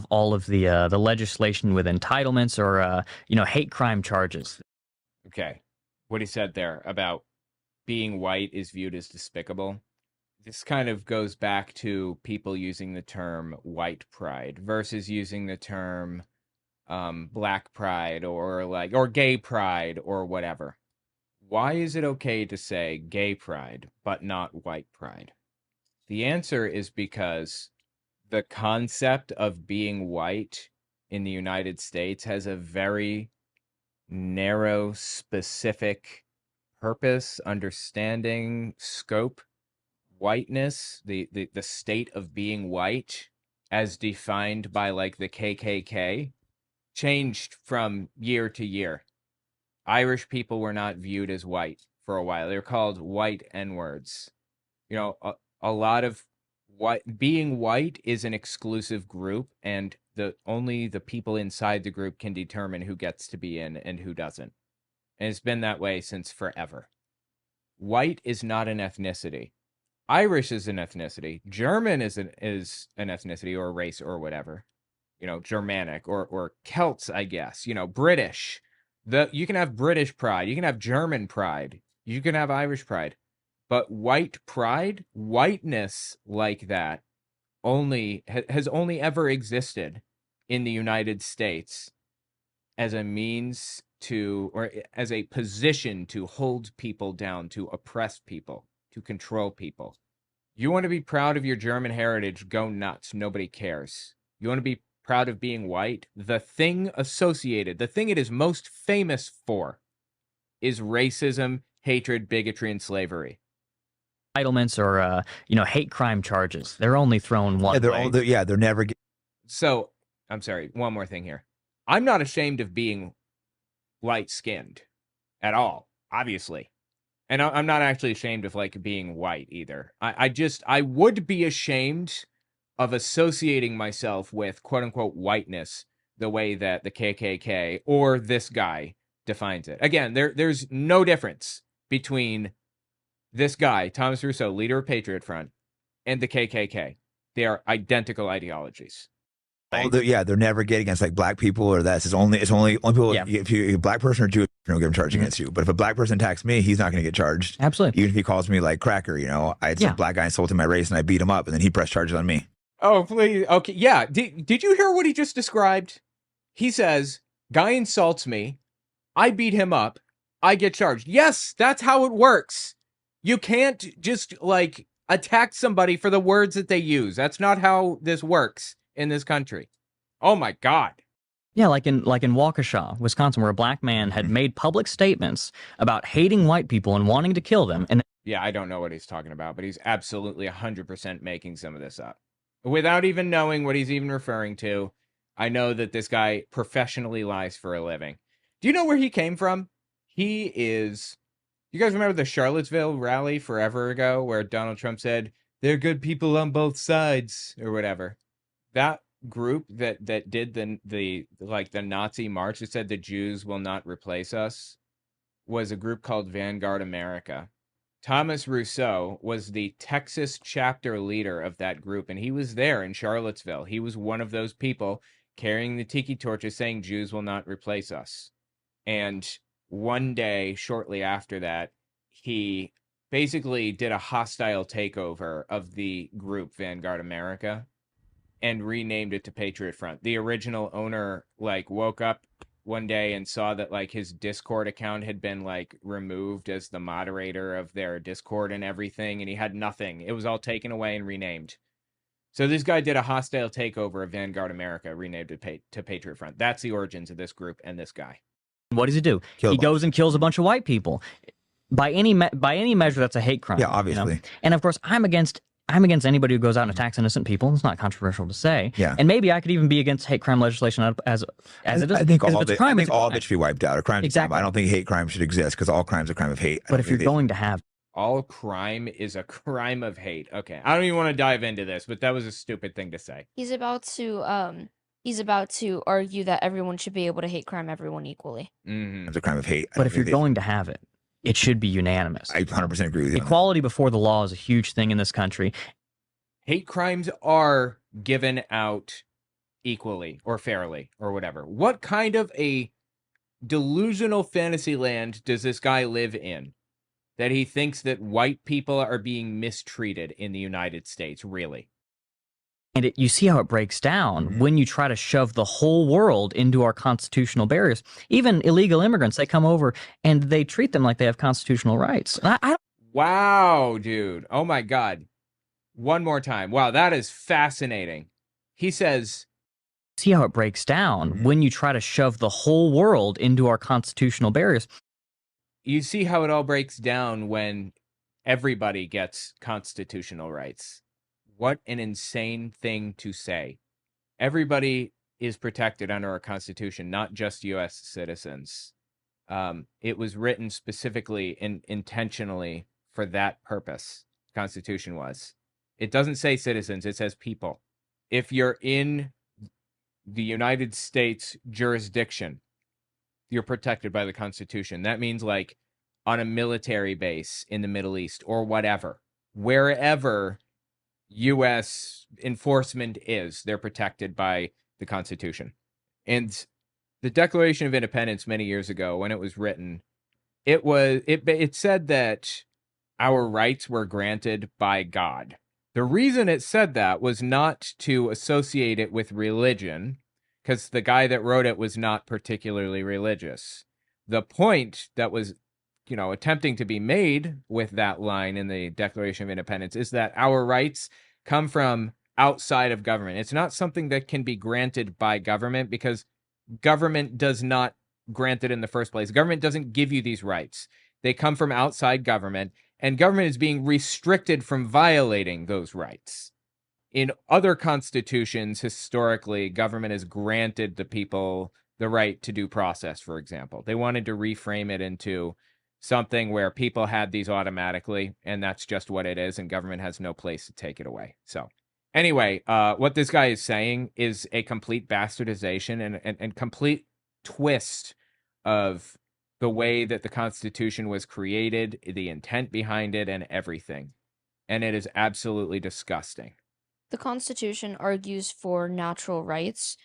S12: all of the legislation with entitlements or, you know, hate crime charges.
S1: Okay. What he said there about being white is viewed as despicable. This kind of goes back to people using the term white pride versus using the term black pride or gay pride or whatever. Why is it okay to say gay pride but not white pride? The answer is because the concept of being white in the United States has a very narrow, specific purpose, understanding, scope. Whiteness, the state of being white, as defined by like the KKK, changed from year to year. Irish people were not viewed as white for a while. They were called white N-words. You know, a lot of being white is an exclusive group, and only the people inside the group can determine who gets to be in and who doesn't. And it's been that way since forever. White is not an ethnicity. Irish is an ethnicity. German is an ethnicity or a race or whatever. You know, Germanic or Celts, I guess. You know, British. You can have British pride. You can have German pride. You can have Irish pride. But white pride, whiteness like that, has only ever existed in the United States as a means to, or as a position to hold people down, to oppress people, to control people. You want to be proud of your German heritage, go nuts. Nobody cares. You want to be proud of being white, the thing associated, the thing it is most famous for is racism, hatred, bigotry, and slavery.
S12: Entitlements or hate crime charges. They're only thrown one way.
S13: They're never.
S1: So, I'm sorry, one more thing here. I'm not ashamed of being light-skinned at all, obviously. And I'm not actually ashamed of, like, being white either. I would be ashamed of associating myself with quote-unquote whiteness the way that the KKK or this guy defines it. Again, there's no difference between this guy, Thomas Rousseau, leader of Patriot Front, and the KKK. They are identical ideologies.
S13: They're never getting against like black people or that. It's only people.
S12: Yeah.
S13: If you're a black person or Jewish, you don't get him charged against you. But if a black person attacks me, he's not going to get charged.
S12: Absolutely.
S13: Even if he calls me like cracker, I had some black guy insulting my race and I beat him up and then he pressed charges on me.
S1: Oh, please. Okay. Yeah. Did you hear what he just described? He says, guy insults me. I beat him up. I get charged. Yes, that's how it works. You can't just like attack somebody for the words that they use. That's not how this works in this country. Oh my God.
S12: Yeah, like in Waukesha, Wisconsin, where a black man had made public statements about hating white people and wanting to kill them. And
S1: yeah, I don't know what he's talking about, but he's absolutely 100% making some of this up. Without even knowing what he's even referring to, I know that this guy professionally lies for a living. Do you know where he came from? He is... You guys remember the Charlottesville rally forever ago where Donald Trump said, they're good people on both sides, or whatever? That group that did the Nazi march that said the Jews will not replace us was a group called Vanguard America. Thomas Rousseau was the Texas chapter leader of that group, and he was there in Charlottesville. He was one of those people carrying the tiki torches saying Jews will not replace us. And one day, shortly after that, he basically did a hostile takeover of the group Vanguard America and renamed it to Patriot Front. The original owner woke up one day and saw that his Discord account had been removed as the moderator of their Discord and everything, and he had nothing. It was all taken away and renamed. So this guy did a hostile takeover of Vanguard America, renamed it to Patriot Front. That's the origins of this group and this guy.
S12: what does he do? He goes and kills a bunch of white people. By any measure, that's a hate crime.
S13: Yeah, obviously.
S12: And of course, I'm against anybody who goes out and attacks innocent people. It's not controversial to say.
S13: Yeah.
S12: And maybe I could even be against hate crime legislation as it is.
S13: I think all of it should be wiped out. A crime
S12: Exactly.
S13: I don't think hate crime should exist because all crimes are a crime of hate.
S12: But if you're going to have
S1: all crime is a crime of hate. Okay, I don't even want to dive into this, but that was a stupid thing to say.
S5: He's about to argue that everyone should be able to hate crime everyone equally.
S13: Mm-hmm. It's a crime of hate.
S12: But if you're going to have it, it should be unanimous.
S13: I 100% agree with you.
S12: Equality before the law is a huge thing in this country.
S1: Hate crimes are given out equally or fairly or whatever. What kind of a delusional fantasy land does this guy live in that he thinks that white people are being mistreated in the United States, really?
S12: And you see how it breaks down when you try to shove the whole world into our constitutional barriers. Even illegal immigrants, they come over and they treat them like they have constitutional rights.
S1: Wow, dude. Oh my God. One more time. Wow, that is fascinating. He says,
S12: see how it breaks down when you try to shove the whole world into our constitutional barriers.
S1: You see how it all breaks down when everybody gets constitutional rights. What an insane thing to say. Everybody is protected under our Constitution, not just U.S. citizens. It was written specifically and intentionally for that purpose. The Constitution was. It doesn't say citizens, it says people. If you're in the United States jurisdiction, you're protected by the Constitution. That means like on a military base in the Middle East or whatever. Wherever U.S. enforcement is, they're protected by the Constitution. And the Declaration of Independence many years ago, when it was written, it said that our rights were granted by God. The reason it said that was not to associate it with religion, because the guy that wrote it was not particularly religious. The point that was, attempting to be made with that line in the Declaration of Independence is that our rights come from outside of government. It's not something that can be granted by government because government does not grant it in the first place. Government doesn't give you these rights. They come from outside government, and government is being restricted from violating those rights. In other constitutions, historically, government has granted the people the right to due process, for example. They wanted to reframe it into something where people had these automatically, and that's just what it is, and government has no place to take it away. So anyway, what this guy is saying is a complete bastardization and complete twist of the way that the Constitution was created, the intent behind it, and everything. And it is absolutely disgusting.
S5: The Constitution argues for natural rights,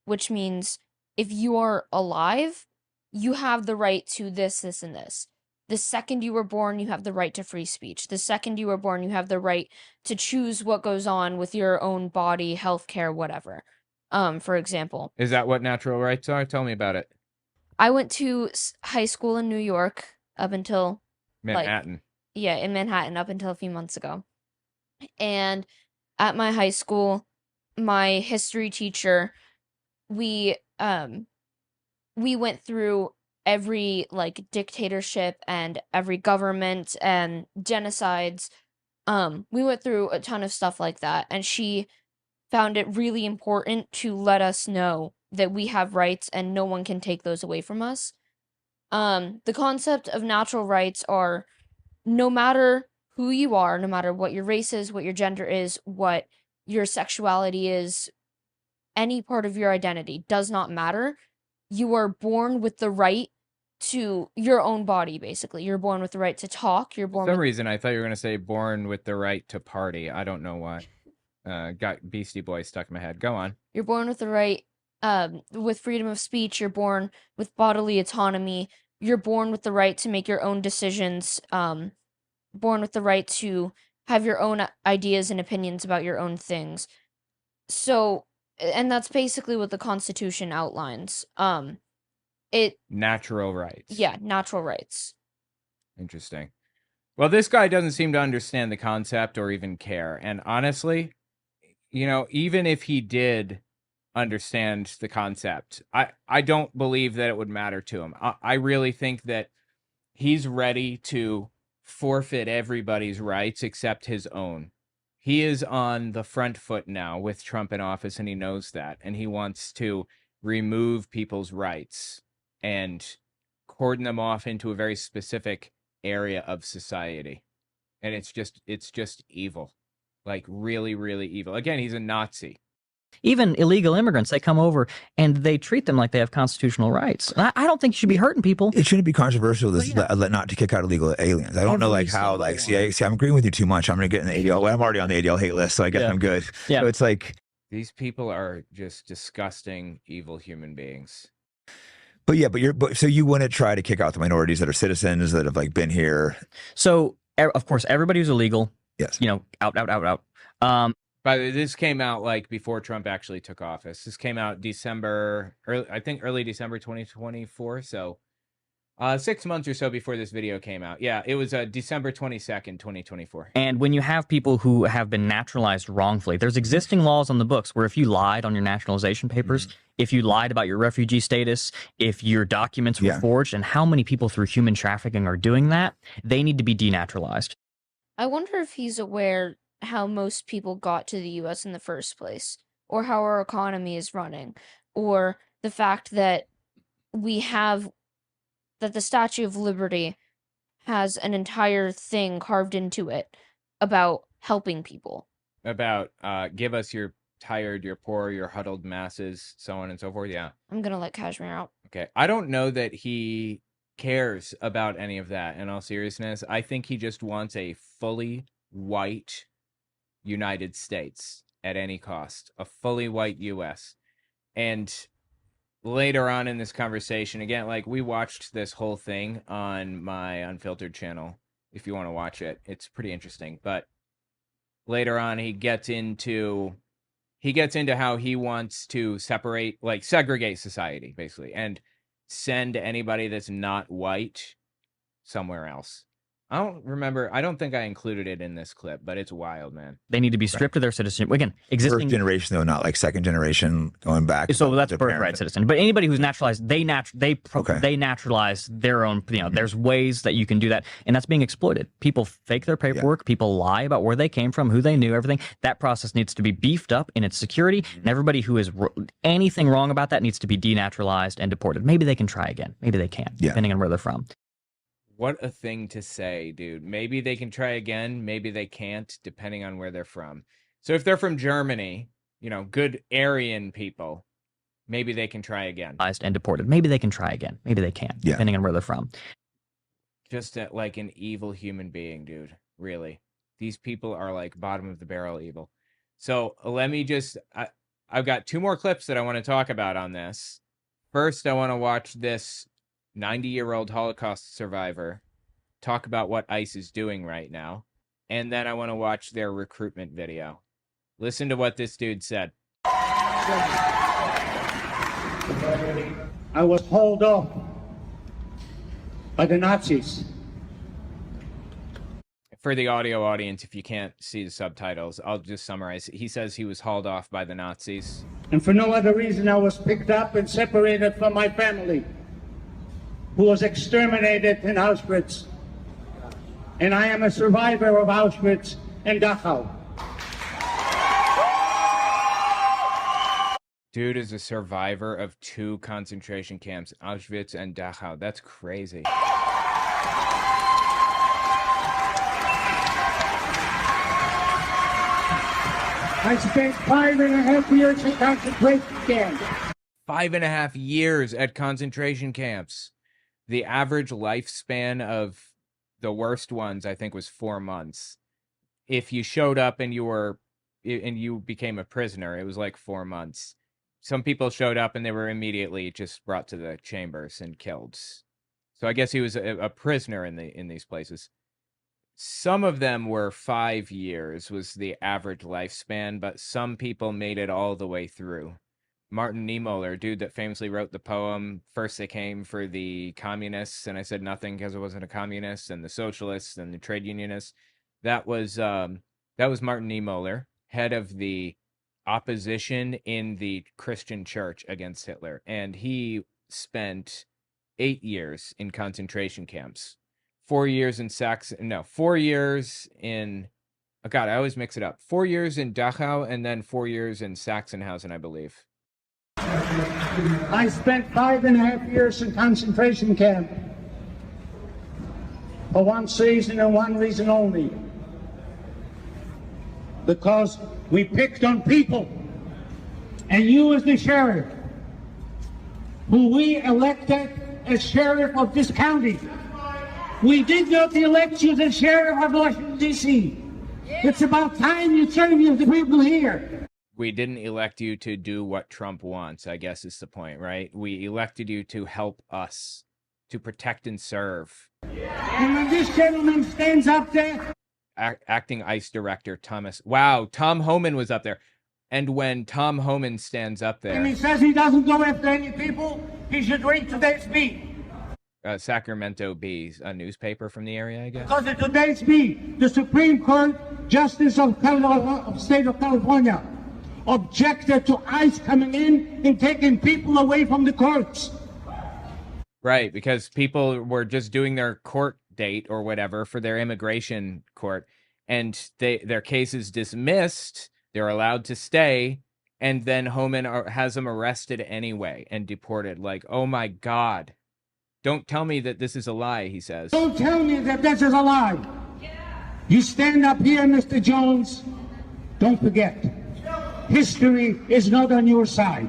S5: which means if you are alive, you have the right to this, this, and this. The second you were born, you have the right to free speech. The second you were born, you have the right to choose what goes on with your own body, healthcare, whatever. For example.
S1: Is that what natural rights are? Tell me about it.
S5: I went to high school in New York up until
S1: Manhattan.
S5: In Manhattan up until a few months ago. And at my high school, my history teacher, we went through every dictatorship and every government and genocides. We went through a ton of stuff like that, and she found it really important to let us know that we have rights and no one can take those away from us. The concept of natural rights are no matter who you are, no matter what your race is, what your gender is, what your sexuality is, any part of your identity does not matter. You are born with the right to your own body, basically. You're born with the right to talk. You're born
S1: For some
S5: with...
S1: reason, I thought you were going to say born with the right to party. I don't know why. Got Beastie Boys stuck in my head. Go on.
S5: You're born with the right, with freedom of speech. You're born with bodily autonomy. You're born with the right to make your own decisions. Born with the right to have your own ideas and opinions about your own things. So, and that's basically what the Constitution outlines.
S1: Natural rights.
S5: Yeah, natural rights.
S1: Interesting. Well, this guy doesn't seem to understand the concept or even care. And honestly, even if he did understand the concept, I don't believe that it would matter to him. I really think that he's ready to forfeit everybody's rights except his own. He is on the front foot now with Trump in office, and he knows that. And he wants to remove people's rights and cordon them off into a very specific area of society. And it's just evil. Like really, really evil. Again, he's a Nazi.
S12: Even illegal immigrants, they come over and they treat them like they have constitutional rights. And I don't think you should be hurting people.
S13: It shouldn't be controversial not to kick out illegal aliens. I don't know how see, I'm agreeing with you too much. I'm going to get in the ADL. Well, I'm already on the ADL hate list, so I guess I'm good.
S12: Yeah.
S13: So it's like
S1: these people are just disgusting, evil human beings.
S13: But so you want to try to kick out the minorities that are citizens that have been here.
S12: So of course, everybody who's illegal.
S13: Yes.
S12: Out.
S1: By the way, this came out before Trump actually took office. This came out early December 2024. So 6 months or so before this video came out. Yeah, it was December 22nd, 2024.
S12: And when you have people who have been naturalized wrongfully, there's existing laws on the books where if you lied on your nationalization papers, if you lied about your refugee status, if your documents were forged, and how many people through human trafficking are doing that, they need to be denaturalized.
S5: I wonder if he's aware how most people got to the U.S. in the first place, or how our economy is running, or the fact that that the Statue of Liberty has an entire thing carved into it about helping people.
S1: About give us your tired, your poor, your huddled masses, so on and so forth. Yeah.
S5: I'm going to let Kashmir out.
S1: Okay. I don't know that he cares about any of that, in all seriousness. I think he just wants a fully white United States at any cost, a fully white U.S. And later on in this conversation, again, we watched this whole thing on my Unfiltered channel. If you want to watch it, it's pretty interesting. But later on, he gets into how he wants to segregate society, basically, and send anybody that's not white somewhere else. I don't remember. I don't think I included it in this clip, but it's wild, man.
S12: They need to be stripped of their citizenship. Again,
S13: First
S12: existing
S13: generation though, not like second generation going back.
S12: So that's
S13: their
S12: birthright
S13: parents.
S12: citizen. But anybody who's naturalized, they naturalize their own. There's ways that you can do that, and that's being exploited. People fake their paperwork. People lie about where they came from, who they knew, everything. That process needs to be beefed up in its security, and everybody who is anything wrong about that needs to be denaturalized and deported. Maybe they can try again. Maybe they can, depending on where they're from.
S1: What a thing to say, dude. Maybe they can try again. Maybe they can't, depending on where they're from. So if they're from Germany, you know, good Aryan people, maybe they can try again.
S12: And deported. Maybe they can try again. Maybe they can, depending on where they're from.
S1: Just like an evil human being, dude. Really. These people are like bottom of the barrel evil. So let me just, I've got 2 more clips that I want to talk about on this. First, I want to watch this 90-year-old Holocaust survivor talk about what ICE is doing right now. And then I want to watch their recruitment video. Listen to what this dude said.
S16: I was hauled off by the Nazis.
S1: For the audio audience, if you can't see the subtitles, I'll just summarize. He says he was hauled off by the Nazis.
S16: And for no other reason, I was picked up and separated from my family, who was exterminated in Auschwitz. And I am a survivor of Auschwitz and Dachau.
S1: Dude is a survivor of 2 concentration camps, Auschwitz and Dachau. That's crazy.
S16: I spent 5.5 years in concentration camps.
S1: 5.5 years at concentration camps. The average lifespan of the worst ones, I think, was 4 months. If you showed up and you became a prisoner, it was like 4 months. Some people showed up and they were immediately just brought to the chambers and killed. So I guess he was a prisoner in these places. Some of them were 5 years was the average lifespan, but some people made it all the way through. Martin Niemöller, dude that famously wrote the poem, First They Came for the Communists, and I Said Nothing because I wasn't a communist, and the Socialists and the Trade Unionists. That was Martin Niemöller, head of the opposition in the Christian church against Hitler, and he spent 8 years in concentration camps. 4 years in 4 years in, oh God, I always mix it up. 4 years in Dachau and then 4 years in Sachsenhausen, I believe.
S16: I spent 5.5 years in concentration camp for one season and one reason only. Because we picked on people. And you as the sheriff, who we elected as sheriff of this county, we did not elect you as sheriff of Washington, D.C. It's about time you turn to the people here.
S1: We didn't elect you to do what Trump wants, I guess is the point, right? We elected you to help us, to protect and serve.
S16: And when this gentleman stands up there...
S1: Acting ICE Director Thomas... Wow, Tom Homan was up there. And when Tom Homan stands up there...
S16: And he says he doesn't go after any people, he should read today's Beat.
S1: Sacramento Bee, a newspaper from the area, I guess.
S16: Because in today's Beat, the Supreme Court Justice of State of California objected to ICE coming in and taking people away from the courts.
S1: Right, because people were just doing their court date or whatever for their immigration court, and their case is dismissed, they're allowed to stay, and then Homan has them arrested anyway and deported. Like, oh my God. Don't tell me that this is a lie, he says.
S16: Don't tell me that this is a lie. You stand up here, Mr. Jones. Don't forget, history is not on your side.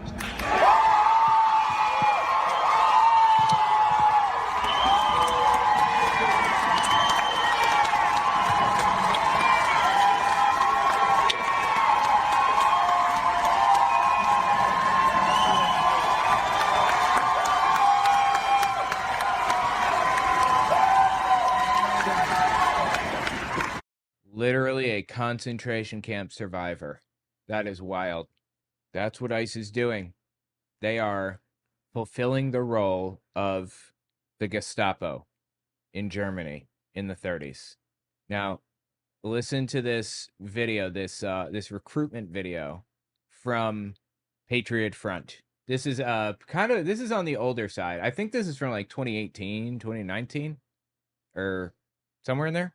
S1: Literally a concentration camp survivor. That is wild. That's what ICE is doing. They are fulfilling the role of the Gestapo in Germany in the 30s. Now, listen to this video, this recruitment video from Patriot Front. This is this is on the older side. I think this is from like 2018, 2019, or somewhere in there.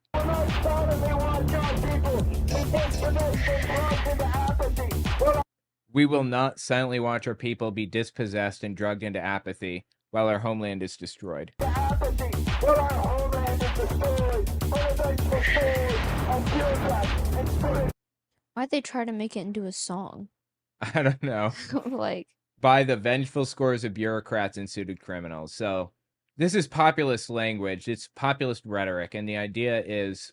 S1: We will not silently watch our people be dispossessed and drugged into apathy while our homeland is destroyed.
S5: Why'd they try to make it into a song?
S1: I don't know.
S5: Like,
S1: by the vengeful scores of bureaucrats and suited criminals. So this is populist language. It's populist rhetoric. And the idea is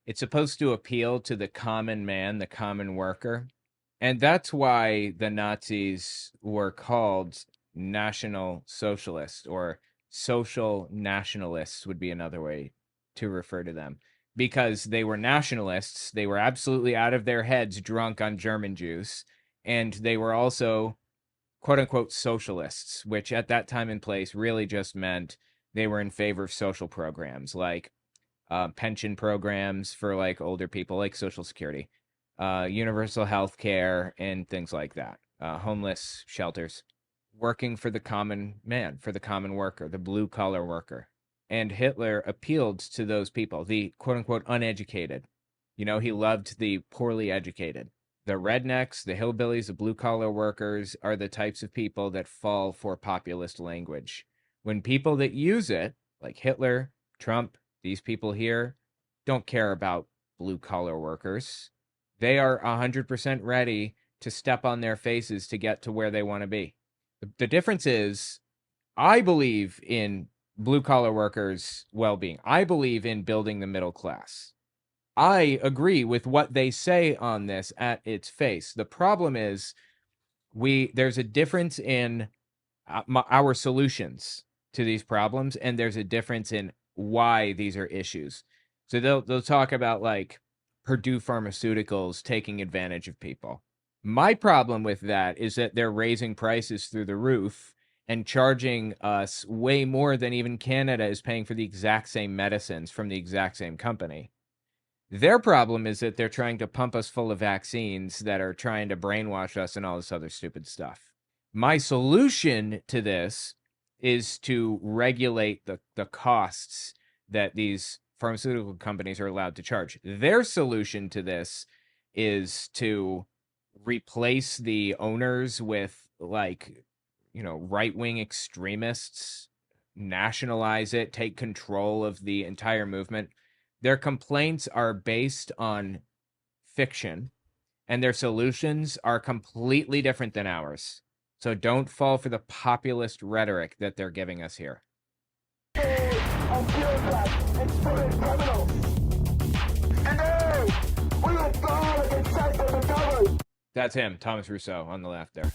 S1: it's supposed to appeal to the common man, the common worker. And that's why the Nazis were called National Socialists, or social nationalists would be another way to refer to them. Because they were nationalists. They were absolutely out of their heads drunk on German juice. And they were also quote-unquote socialists, which at that time and place really just meant they were in favor of social programs like pension programs for like older people, like Social Security, universal health care, and things like that, homeless shelters, working for the common man, for the common worker, the blue-collar worker. And Hitler appealed to those people, the quote-unquote uneducated. You know, he loved the poorly educated. The rednecks, the hillbillies, the blue-collar workers are the types of people that fall for populist language. When people that use it, like Hitler, Trump, these people here, don't care about blue-collar workers. They are 100% ready to step on their faces to get to where they want to be. The difference is, I believe in blue-collar workers' well-being. I believe in building the middle class. I agree with what they say on this at its face. The problem is there's a difference in our solutions to these problems, and there's a difference in why these are issues. So they'll talk about like Purdue Pharmaceuticals taking advantage of people. My problem with that is that they're raising prices through the roof and charging us way more than even Canada is paying for the exact same medicines from the exact same company. Their problem is that they're trying to pump us full of vaccines that are trying to brainwash us and all this other stupid stuff. My solution to this is to regulate the costs that these pharmaceutical companies are allowed to charge. Their solution to this is to replace the owners with, like, you know, right-wing extremists, nationalize it, take control of the entire movement. Their complaints are based on fiction, and their solutions are completely different than ours. So don't fall for the populist rhetoric that they're giving us here. That's him, Thomas Rousseau, on the left there.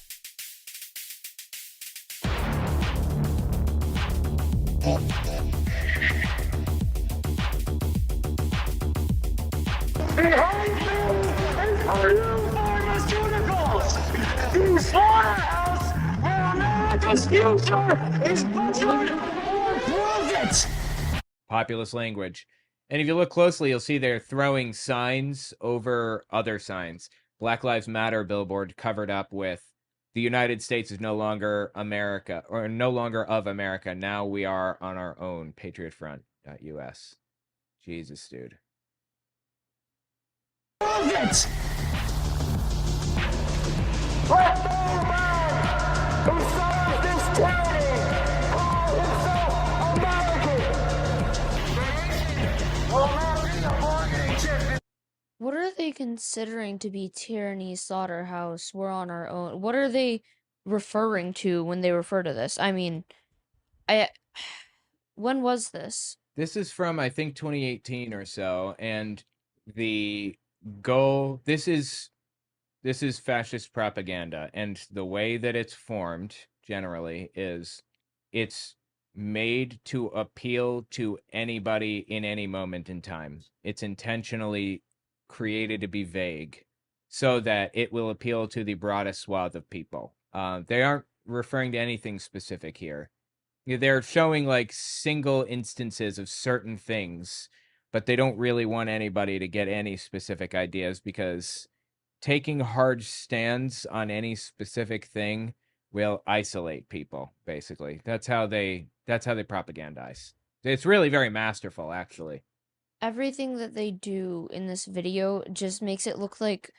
S16: Behind me is Purdue Pharmaceuticals, the slaughterhouse where America's future is butchered for profit.
S1: Populist language. And if you look closely, you'll see they're throwing signs over other signs. Black Lives Matter billboard covered up with "The United States is no longer America," or "no longer of America. Now we are on our own." patriotfront.us. Jesus, dude.
S16: Profit. Let no man who serves this tyranny call himself American. Will not be a bargaining chip.
S5: What are they considering to be tyranny, slaughterhouse, we're on our own? What are they referring to when they refer to this? I mean, when was this?
S1: This is from, I think, 2018 or so, and the goal, this is fascist propaganda, and the way that it's formed generally is it's made to appeal to anybody in any moment in time. It's intentionally created to be vague so that it will appeal to the broadest swath of people. They aren't referring to anything specific here. They're showing like single instances of certain things but they don't really want anybody to get any specific ideas, because taking hard stands on any specific thing will isolate people, basically. That's how they propagandize. It's really very masterful, actually.
S5: Everything that they do in this video just makes it look like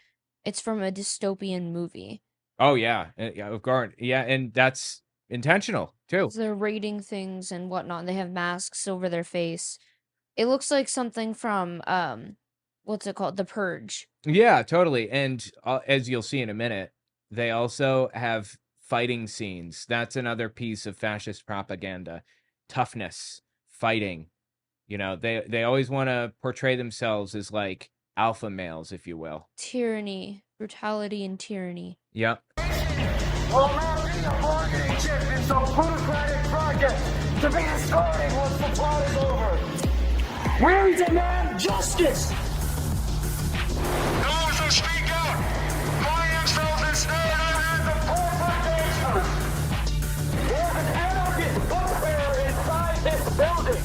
S5: it's from a dystopian movie.
S1: Oh yeah, of course. Yeah, and that's intentional too.
S5: They're raiding things and whatnot. They have masks over their face. It looks like something from what's it called? The Purge.
S1: Yeah, totally. And as you'll see in a minute, they also have fighting scenes. That's another piece of fascist propaganda. Toughness, fighting. You know, they always want to portray themselves as like alpha males, if you will.
S5: Tyranny, brutality, and tyranny.
S1: Yep.
S17: Well, mounting a bargaining chip in some plutocratic project to be discarded once the plot is over. We demand justice! Those who speak out find themselves ensnared under the corporate gangsters. There's an anarchist book fair inside this building.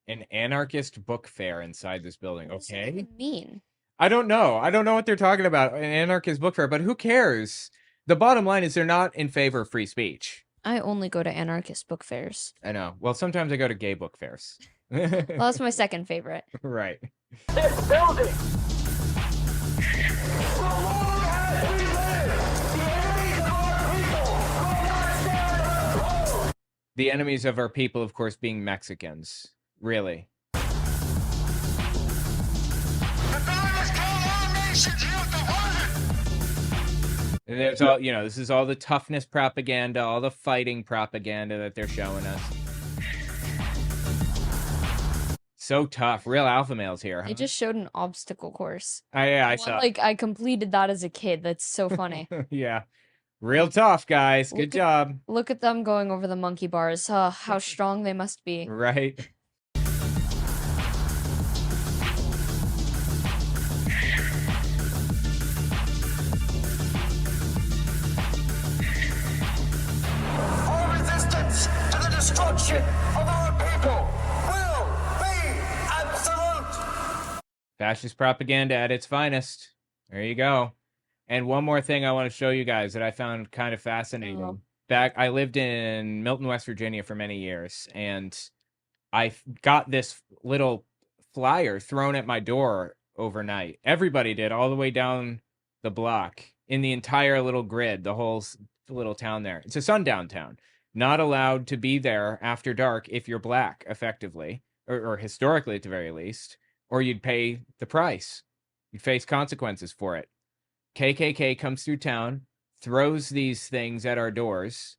S1: An anarchist book fair inside this building. Okay.
S5: What does that even mean?
S1: I don't know. I don't know what they're talking about. An anarchist book fair, but who cares? The bottom line is they're not in favor of free speech.
S5: I only go to anarchist book fairs.
S1: I know. Well, sometimes I go to gay book fairs.
S5: Well, that's my second favorite.
S1: Right.
S17: This building. So long as we live, the enemies of our people will not stand unopposed.
S1: The enemies of our people, of course, being Mexicans. Really.
S17: The virus killed our nation's youth divided.
S1: And there's all, you know, this is all the toughness propaganda, all the fighting propaganda that they're showing us. So tough. Real alpha males here, huh?
S5: They just showed an obstacle course.
S1: Yeah, I saw.
S5: Like, I completed that as a kid. That's so funny.
S1: Yeah. Real tough, guys. Good job.
S5: Look at them going over the monkey bars. How strong they must be.
S1: Right.
S17: Our resistance to the destruction of our people will be absolute.
S1: Fascist propaganda at its finest. There you go. And one more thing I want to show you guys that I found kind of fascinating. I lived in Milton, West Virginia for many years, and I got this little flyer thrown at my door overnight. Everybody did, all the way down the block, in the entire little grid, the whole little town there. It's a sundown town. Not allowed to be there after dark if you're black, effectively, or historically at the very least, or you'd pay the price. You'd face consequences for it. KKK comes through town, throws these things at our doors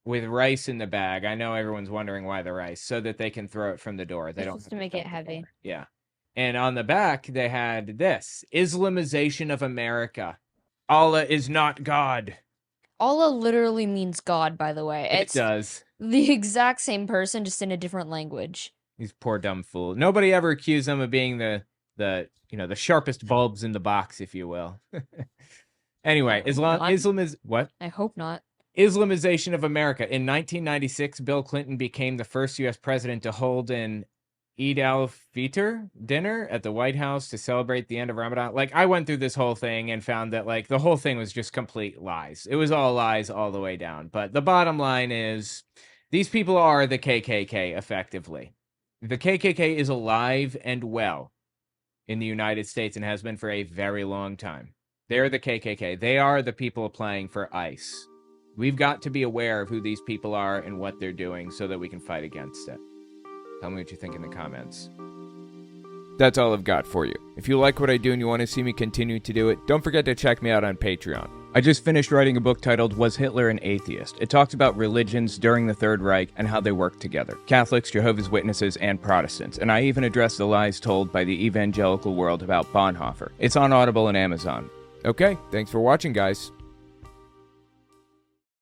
S1: with rice in the bag. I know everyone's wondering why the rice, so that they can throw it from the door. They don't have
S5: to make it heavy.
S1: Yeah. And on the back, they had this: Islamization of America. Allah is not God.
S5: Allah literally means God, by the way.
S1: It does.
S5: The exact same person, just in a different language.
S1: These poor dumb fools. Nobody ever accused them of being the sharpest bulbs in the box, if you will. Anyway, Islam is what?
S5: I hope not.
S1: Islamization of America. In 1996, Bill Clinton became the first U.S. president to hold an Eid al-Fitr dinner at the White House to celebrate the end of Ramadan. Like, I went through this whole thing and found that, like, the whole thing was just complete lies. It was all lies all the way down. But the bottom line is, these people are the KKK, effectively. The KKK is alive and well in the United States and has been for a very long time. They're the KKK. They are the people applying for ICE. We've got to be aware of who these people are and what they're doing so that we can fight against it. Tell me what you think in the comments. That's all I've got for you. If you like what I do and you want to see me continue to do it, don't forget to check me out on Patreon. I just finished writing a book titled Was Hitler an Atheist? It talks about religions during the Third Reich and how they work together. Catholics, Jehovah's Witnesses, and Protestants. And I even address the lies told by the evangelical world about Bonhoeffer. It's on Audible and Amazon. Okay, thanks for watching, guys.